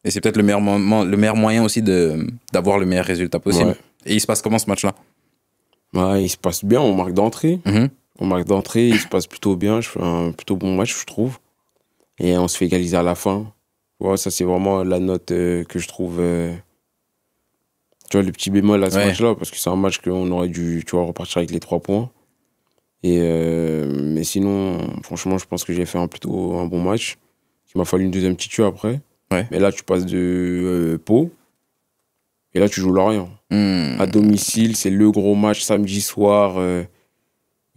Et c'est peut-être le meilleur moyen aussi d'avoir le meilleur résultat possible. Ouais. Et il se passe comment ce match-là? Ouais, il se passe bien. On marque d'entrée. On marque d'entrée. Il se passe plutôt bien. Je fais un plutôt bon match, je trouve. Et on se fait égaliser à la fin. Ouais, ça, c'est vraiment la note que je trouve... Tu vois, le petit bémol à ce match-là, parce que c'est un match qu'on aurait dû, tu vois, repartir avec les 3 points. Et mais sinon, franchement, je pense que j'ai fait plutôt un bon match. Il m'a fallu une deuxième titu après. Ouais. Mais là, tu passes de Pau. Et là, tu joues Lorient. À domicile, c'est le gros match samedi soir.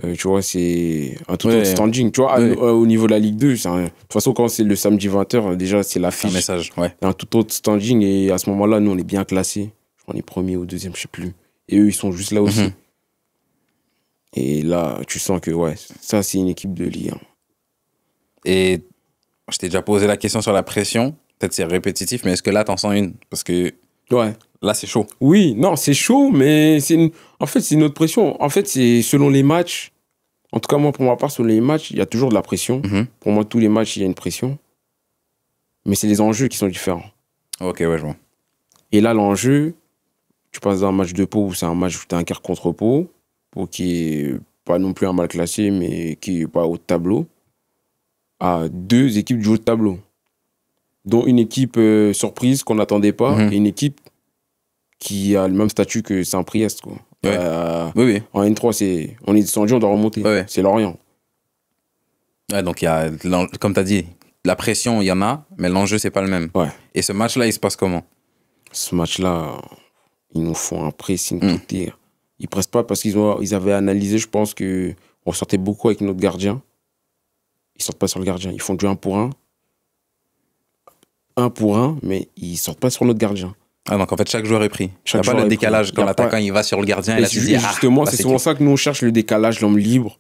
Tu vois, c'est un tout autre standing. Tu vois, au niveau de la Ligue 2, de toute façon, quand c'est le samedi 20h, déjà, c'est l'affiche. Un message, un tout autre standing. Et à ce moment-là, nous, on est bien classés. On est premier ou deuxième, je sais plus. Et eux, ils sont juste là aussi. Et là, tu sens que, ça, c'est une équipe de Ligue 1. Et je t'ai déjà posé la question sur la pression. Peut-être c'est répétitif, mais est-ce que là, t'en sens une? Parce que là, c'est chaud. Oui, non, c'est chaud, mais en fait, c'est une autre pression. En fait, c'est selon les matchs. En tout cas, moi, pour ma part, selon les matchs, il y a toujours de la pression. Pour moi, tous les matchs, il y a une pression. Mais c'est les enjeux qui sont différents. Ok, ouais, je vois. Et là, l'enjeu... Tu passes d'un match de Pau où c'est un match où tu as un quart contre Pau qui est pas non plus un mal classé, mais qui est pas haut de tableau, à 2 équipes du haut de tableau. Dont une équipe surprise qu'on n'attendait pas et une équipe qui a le même statut que Saint-Priest. Quoi. Oui. En N3, on est descendu, on doit remonter. C'est Lorient. Ouais, donc, comme tu as dit, la pression, il y en a, mais l'enjeu, c'est pas le même. Ouais. Et ce match-là, il se passe comment? Ce match-là... Ils nous font un pressing tout. Ils pressent pas parce qu'ils avaient analysé, je pense, qu'on sortait beaucoup avec notre gardien. Ils sortent pas sur le gardien. Ils font du 1 pour 1. 1 pour 1, mais ils sortent pas sur notre gardien. Ah, donc en fait, chaque joueur est pris. Il n'y a pas le décalage quand l'attaquant il va sur le gardien et là, tu dis, justement, c'est souvent ça que nous on cherche, le décalage, l'homme libre,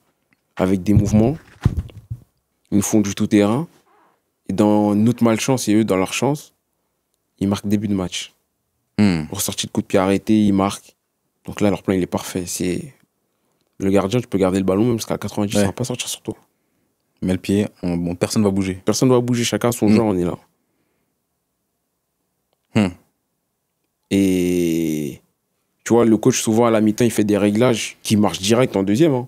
avec des mouvements. Ils nous font du tout-terrain. Et dans notre malchance et eux, dans leur chance, ils marquent début de match. Pour sortir de coup de pied arrêté, ils marquent. Donc là, leur plan, il est parfait. C'est le gardien, tu peux garder le ballon même jusqu'à 90, ça va pas sortir sur toi. Mais le pied, personne va bouger. Personne va bouger, chacun a son genre, on est là. Et tu vois, le coach, souvent à la mi-temps, il fait des réglages qui marchent direct en deuxième.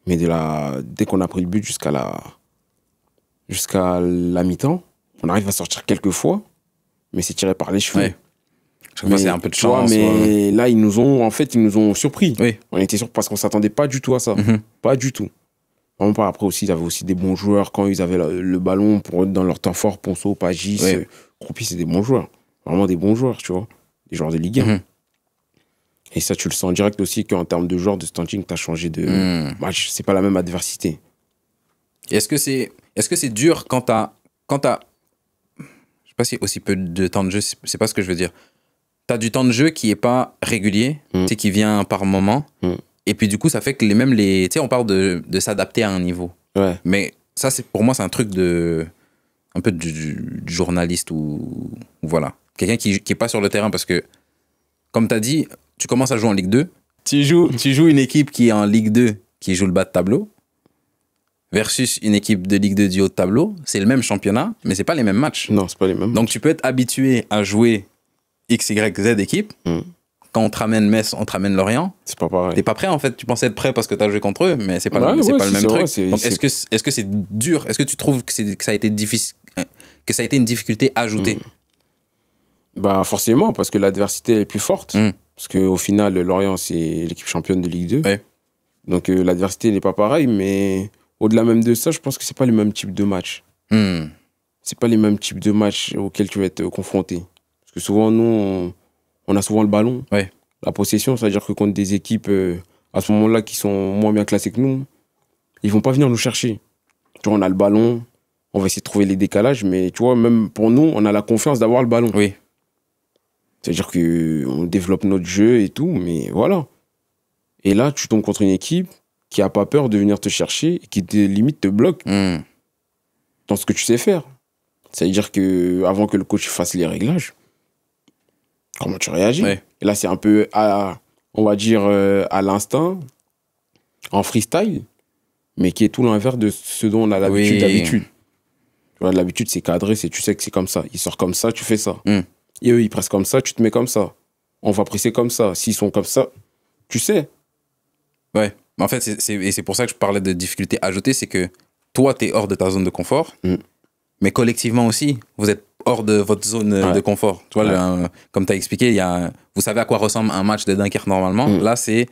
Mais dès qu'on a pris le but jusqu'à la mi-temps, on arrive à sortir quelques fois, mais c'est tiré par les cheveux. Ouais. Chaque fois, c'est un peu de chance. Mais là, ils nous ont surpris. Oui. On était surpris parce qu'on ne s'attendait pas du tout à ça. Pas du tout. Après aussi, ils avaient aussi des bons joueurs quand ils avaient le ballon dans leur temps fort. Ponceau, Pagis, Croupi, c'est des bons joueurs. Vraiment des bons joueurs, tu vois. Des joueurs de Ligue 1. Et ça, tu le sens direct aussi qu'en termes de joueurs, de standing, tu as changé de match. C'est pas la même adversité. Est-ce que c'est dur quand t'as... Je sais pas si aussi peu de temps de jeu, c'est pas ce que je veux dire. T'as du temps de jeu qui est pas régulier, qui vient par moment. Et puis du coup, ça fait que même les... Tu sais, on parle de s'adapter à un niveau. Ouais. Mais ça, pour moi, c'est un truc un peu du journaliste ou voilà. Quelqu'un qui est pas sur le terrain parce que, comme tu as dit, tu commences à jouer en Ligue 2. Tu joues une équipe qui est en Ligue 2, qui joue le bas de tableau, versus une équipe de Ligue 2 du haut de tableau. C'est le même championnat, mais c'est pas les mêmes matchs. Non, c'est pas les mêmes. Donc tu peux être habitué à jouer X, Y, Z équipe. Quand on te ramène Metz, on te ramène Lorient. C'est pas pareil. T'es pas prêt en fait. Tu pensais être prêt parce que t'as joué contre eux, mais c'est pas, c'est pas le même truc. Donc est-ce que c'est dur? Est-ce que tu trouves que ça a été difficile, que ça a été une difficulté ajoutée? Bah forcément, parce que l'adversité est plus forte. Parce qu'au final, Lorient, c'est l'équipe championne de Ligue 2. Ouais. Donc l'adversité n'est pas pareille, mais au-delà même de ça, je pense que c'est pas le même type de match. C'est pas les mêmes types de matchs auxquels tu vas être confronté. Parce que souvent, nous, on a souvent le ballon. Ouais. La possession, c'est-à-dire que contre des équipes à ce moment-là qui sont moins bien classées que nous, ils vont pas venir nous chercher. Tu vois, on a le ballon, on va essayer de trouver les décalages, mais tu vois, même pour nous, on a la confiance d'avoir le ballon. Oui. C'est-à-dire qu'on développe notre jeu et tout, mais voilà. Et là, tu tombes contre une équipe qui a pas peur de venir te chercher et qui limite te bloque dans ce que tu sais faire. C'est-à-dire que avant que le coach fasse les réglages, comment tu réagis? Ouais. Et là, c'est un peu, on va dire, à l'instinct, en freestyle, mais qui est tout l'inverse de ce dont on a l'habitude d'habitude. Tu vois, l'habitude, c'est cadré, tu sais que c'est comme ça. Il sort comme ça, tu fais ça. Et eux, ils pressent comme ça, tu te mets comme ça. On va presser comme ça. S'ils sont comme ça, tu sais. Ouais. Mais en fait, c'est pour ça que je parlais de difficulté ajoutée, c'est que toi, tu es hors de ta zone de confort, mais collectivement aussi, vous êtes hors de votre zone de confort. Tu vois, comme tu as expliqué, vous savez à quoi ressemble un match de Dunkerque normalement. Là, ce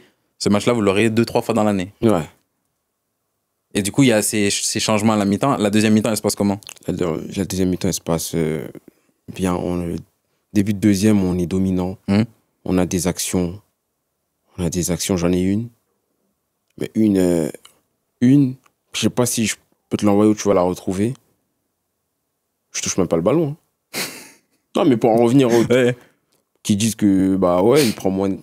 match-là, vous l'aurez 2-3 fois dans l'année. Ouais. Et du coup, il y a ces changements à la mi-temps. La deuxième mi-temps, elle se passe comment? La deuxième mi-temps, elle se passe bien. Début de deuxième, on est dominant. On a des actions. J'en ai une. Mais je sais pas si je peux te l'envoyer ou tu vas la retrouver. Je touche même pas le ballon. Non, mais pour en revenir aux qui disent que, bah ouais, il prend moins.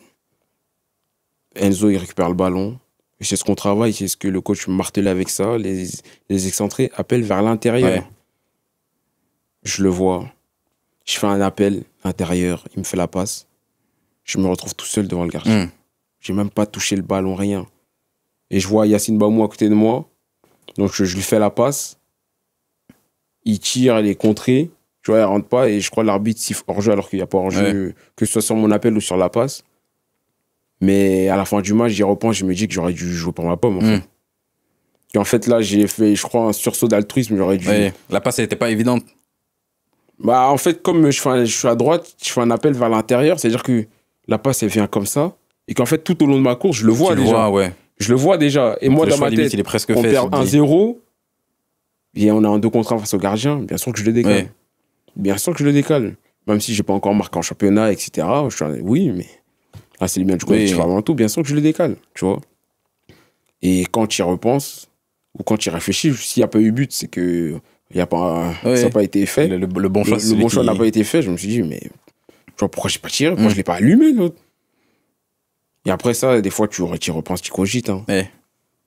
Enzo, il récupère le ballon. Et c'est ce qu'on travaille, c'est ce que le coach martelait avec ça. Les excentrés appellent vers l'intérieur. Ouais. Je le vois. Je fais un appel intérieur. Il me fait la passe. Je me retrouve tout seul devant le gardien. J'ai même pas touché le ballon, rien. Et je vois Yacine Bamou à côté de moi. Donc je lui fais la passe. Il tire, elle est contrée. Tu vois, elle rentre pas. Et je crois que l'arbitre siffle hors-jeu alors qu'il n'y a pas hors-jeu, que ce soit sur mon appel ou sur la passe. Mais à la fin du match, j'y repense, je me dis que j'aurais dû jouer pour ma pomme. En fait. Et en fait, là, j'ai fait, je crois, un sursaut d'altruisme. J'aurais dû. Ouais, la passe, elle n'était pas évidente. Bah, en fait, comme je suis à droite, je fais un appel vers l'intérieur. C'est-à-dire que la passe, elle vient comme ça. Et qu'en fait, tout au long de ma course, je le vois déjà. Je le vois déjà. Et moi, dans ma tête, il est presque on fait, perd 1-0. Et on a un 2 contre 1 face au gardien. Bien sûr que je le décale. Ouais. Bien sûr que je le décale. Même si j'ai pas encore marqué en championnat, etc. Oui, mais là, c'est le bien du collectif avant tout. Bien sûr que je le décale. Tu vois. Et quand tu y repenses, ou quand tu y réfléchis, s'il n'y a pas eu but, c'est que ça n'a pas été fait. Le bon choix, le bon choix n'a pas été fait. Je me suis dit, mais tu vois, pourquoi j'ai pas tiré? Pourquoi je l'ai pas allumé, l'autre? Et après ça, des fois, tu y repenses, tu cogites. Hein. Ouais.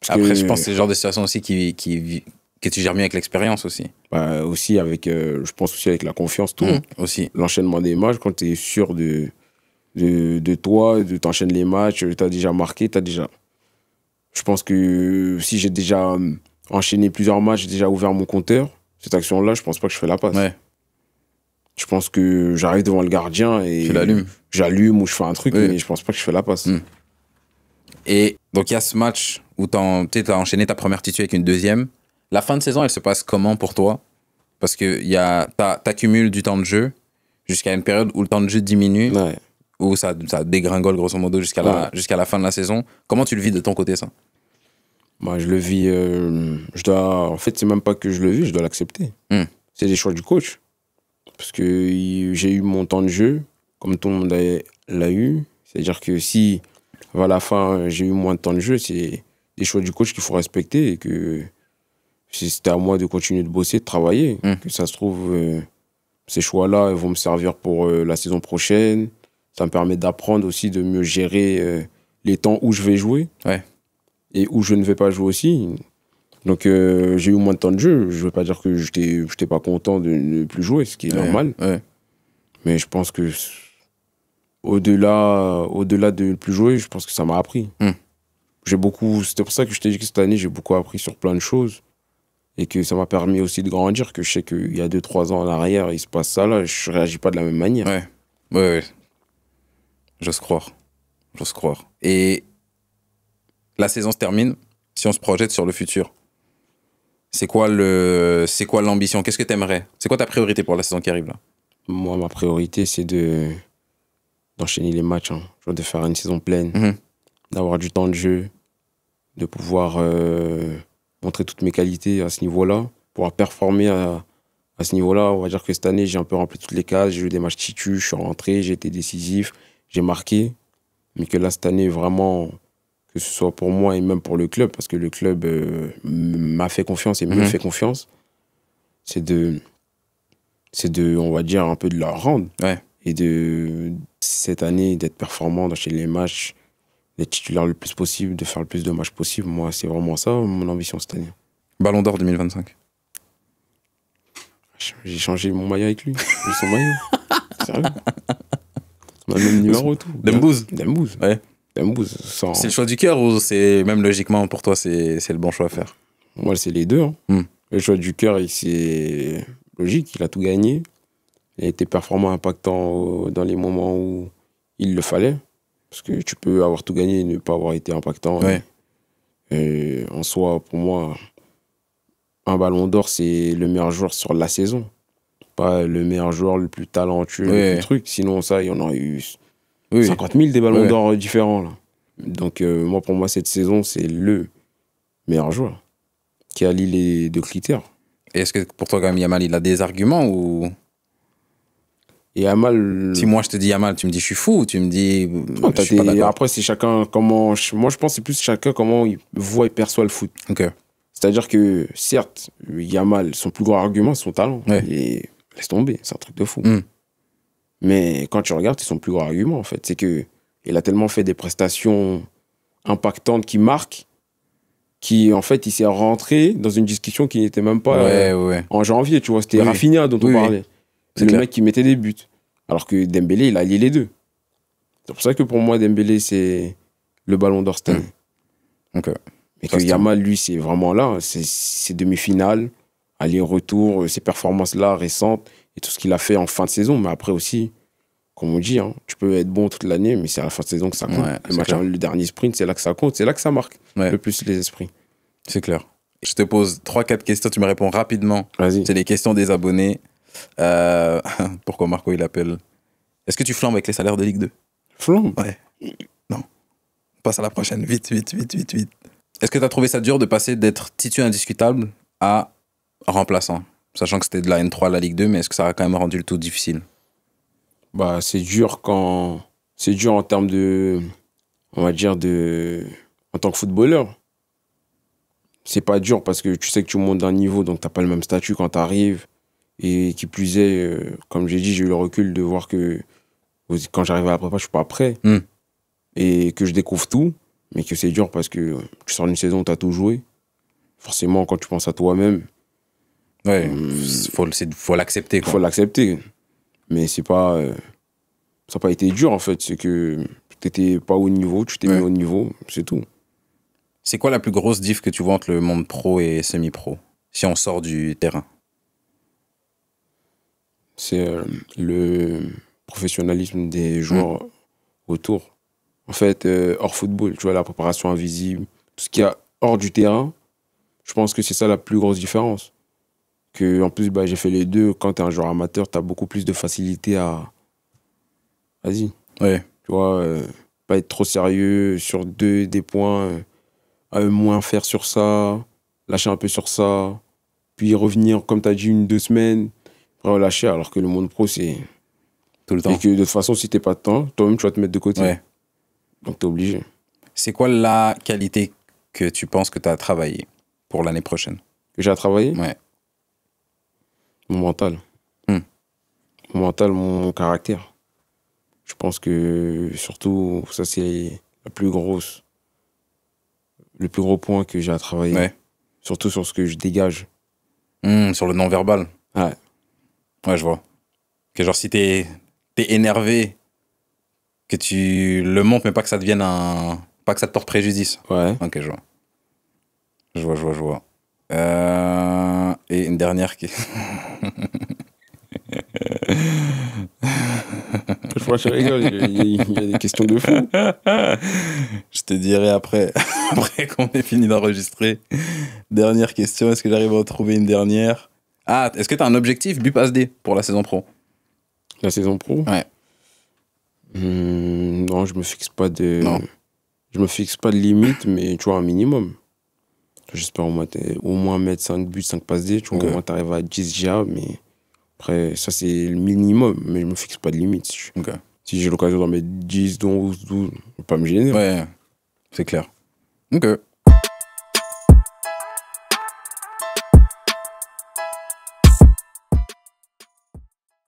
Après, je pense que c'est le genre de situation aussi que tu gères mieux avec l'expérience aussi. Bah, aussi avec, je pense aussi avec la confiance, tout. Aussi. L'enchaînement des matchs, quand tu es sûr de toi, de t'enchaîner les matchs, tu as déjà marqué, Je pense que si j'ai déjà enchaîné plusieurs matchs, j'ai déjà ouvert mon compteur, cette action-là, je pense pas que je fais la passe. Ouais. Je pense que j'arrive devant le gardien et j'allume ou je fais un truc, mais je pense pas que je fais la passe. Et donc, il y a ce match où tu as enchaîné ta première titu avec une deuxième. La fin de saison, elle se passe comment pour toi? Parce que t'accumules du temps de jeu jusqu'à une période où le temps de jeu diminue, où ça dégringole grosso modo jusqu'à la fin de la saison. Comment tu le vis de ton côté, ça? Moi, je le vis... en fait, c'est même pas que je le vis, je dois l'accepter. C'est des choix du coach. Parce que j'ai eu mon temps de jeu, comme tout le monde l'a eu. C'est-à-dire que si, à la fin, j'ai eu moins de temps de jeu, c'est des choix du coach qu'il faut respecter et que c'était à moi de continuer de bosser, de travailler. Que ça se trouve, ces choix-là ils vont me servir pour la saison prochaine. Ça me permet d'apprendre aussi, de mieux gérer les temps où je vais jouer et où je ne vais pas jouer aussi. Donc, j'ai eu moins de temps de jeu. Je ne veux pas dire que je n'étais pas content de ne plus jouer, ce qui est normal. Mais je pense que au-delà de ne plus jouer, je pense que ça m'a appris. C'était pour ça que je t'ai dit que cette année, j'ai beaucoup appris sur plein de choses. Et que ça m'a permis aussi de grandir, que je sais qu'il y a 2-3 ans en arrière, il se passe ça là, je ne réagis pas de la même manière. Ouais. J'ose croire. Et la saison se termine, si on se projette sur le futur, c'est quoi l'ambition? Qu'est-ce que tu aimerais? C'est quoi ta priorité pour la saison qui arrive là? Moi, ma priorité, c'est d'enchaîner les matchs, hein. De faire une saison pleine, d'avoir du temps de jeu, de pouvoir montrer toutes mes qualités à ce niveau-là, pouvoir performer à ce niveau-là. On va dire que cette année, j'ai un peu rempli toutes les cases, j'ai eu des matchs titus, je suis rentré, j'ai été décisif, j'ai marqué. Mais que là, cette année, vraiment, que ce soit pour moi et même pour le club, parce que le club m'a fait confiance et me fait confiance, c'est de, on va dire, un peu de leur rendre. Et cette année, d'être performant, d'enchaîner les matchs, d'être titulaire le plus possible, de faire le plus de matchs possible. Moi, c'est vraiment ça, mon ambition cette année. Ballon d'or 2025. J'ai changé mon maillot avec lui. J'ai son maillot. Sérieux. On a le même numéro, tout. Dembouz. Ouais. Dembouz. C'est le choix du cœur ou c'est même logiquement pour toi, c'est le bon choix à faire? Moi, c'est les deux. Hein. Le choix du cœur, c'est logique. Il a tout gagné. Il a été performant, impactant dans les moments où il le fallait. Parce que tu peux avoir tout gagné et ne pas avoir été impactant. Et en soi, pour moi, un ballon d'or, c'est le meilleur joueur sur la saison. Pas le meilleur joueur, le plus talentueux, le truc. Sinon, ça, il y en a eu 50 000 des ballons d'or différents. Là. Donc, moi, pour moi, cette saison, c'est le meilleur joueur qui allie les deux critères. Et est-ce que pour toi, quand même, Yamal, il a des arguments ou... Et Yamal... Si moi, je te dis Yamal, tu me dis je suis fou ou tu me dis... Non, je suis pas d'accord. Après, c'est chacun comment... Moi, je pense que c'est plus chacun comment il voit et perçoit le foot. C'est-à-dire que, certes, Yamal, son plus gros argument, c'est son talent. Et laisse tomber, c'est un truc de fou. Mais quand tu regardes, c'est son plus gros argument, en fait. C'est qu'il a tellement fait des prestations impactantes qui marquent, en fait, il s'est rentré dans une discussion qui n'était même pas en janvier, tu vois. C'était Rafinha dont on parlait. C'est le mec qui mettait des buts. Alors que Dembélé, il a lié les deux. C'est pour ça que pour moi, Dembélé, c'est le ballon d'or cette année. Et que Yamal, lui, c'est vraiment là. C'est demi-finale, aller-retour, ses performances-là récentes et tout ce qu'il a fait en fin de saison. Mais après aussi, comme on dit, hein, tu peux être bon toute l'année, mais c'est à la fin de saison que ça compte. Le dernier sprint, c'est là que ça compte. C'est là que ça marque le plus les esprits. C'est clair. Je te pose 3-4 questions, tu me réponds rapidement. Vas-y. C'est les questions des abonnés. Pourquoi Marco il appelle? Est-ce que tu flambes avec les salaires de Ligue 2? Flambe? Ouais. Non. On passe à la prochaine. Vite. Est-ce que tu as trouvé ça dur de passer d'être titulaire indiscutable à remplaçant? Sachant que c'était de la N3 à la Ligue 2, mais est-ce que ça a quand même rendu le tout difficile? Bah, c'est dur en termes de... On va dire en tant que footballeur. C'est pas dur parce que tu sais que tu montes d'un niveau, donc t'as pas le même statut quand t'arrives. Et qui plus est, comme j'ai dit, j'ai eu le recul de voir que quand j'arrive à la prépa, je suis pas prêt. Et que je découvre tout, mais que c'est dur parce que tu sors d'une saison où tu as tout joué. Forcément, quand tu penses à toi-même... faut l'accepter. Il faut l'accepter. Mais c'est pas... ça n'a pas été dur, en fait. C'est que tu n'étais pas au niveau, tu t'es mis au niveau, c'est tout. C'est quoi la plus grosse diff que tu vois entre le monde pro et semi-pro, si on sort du terrain? C'est le professionnalisme des joueurs autour. En fait, hors football, tu vois, la préparation invisible, tout ce qu'il y a hors du terrain, je pense que c'est ça la plus grosse différence. Que, en plus, j'ai fait les deux. Quand tu es un joueur amateur, tu as beaucoup plus de facilité à... Vas-y. Tu vois, pas être trop sérieux sur des points, moins faire sur ça, lâcher un peu sur ça, puis revenir, comme tu as dit, 1-2 semaines, relâcher, alors que le monde pro, c'est... Tout le temps. Et que de toute façon, si t'es pas de temps, toi-même, tu vas te mettre de côté. Donc, t'es obligé. C'est quoi la qualité que tu penses que tu as travaillé pour l'année prochaine? Que j'ai à travailler? Mon mental. Mon mental, mon caractère. Je pense que, surtout, ça, c'est la plus grosse, le plus gros point que j'ai à travailler. Ouais. Surtout sur ce que je dégage. Sur le non-verbal. Ouais. Ouais, je vois. Que genre, si t'es énervé, que tu le montres, mais pas que ça devienne un... Pas que ça te porte préjudice. Ouais. Ok, je vois. Je vois. Et une dernière qui... Je rigole, il y a des questions de fou. Je te dirai après, après qu'on ait fini d'enregistrer. Dernière question, est-ce que j'arrive à en trouver une dernière? Ah, est-ce que tu as un objectif BUP/ASD pour la saison pro? La saison pro? Ouais. Non, je me fixe pas de... Non. Je me fixe pas de limite, mais tu vois, un minimum. J'espère au moins mettre 5 buts, 5 passes D. Tu vois, Okay. au moins t'arrives à 10 GA, mais après, ça c'est le minimum. Mais je me fixe pas de limite. Okay. Si j'ai l'occasion d'en mettre 10, 12, 12, je vais pas me gêner. Ouais, c'est clair. Ok.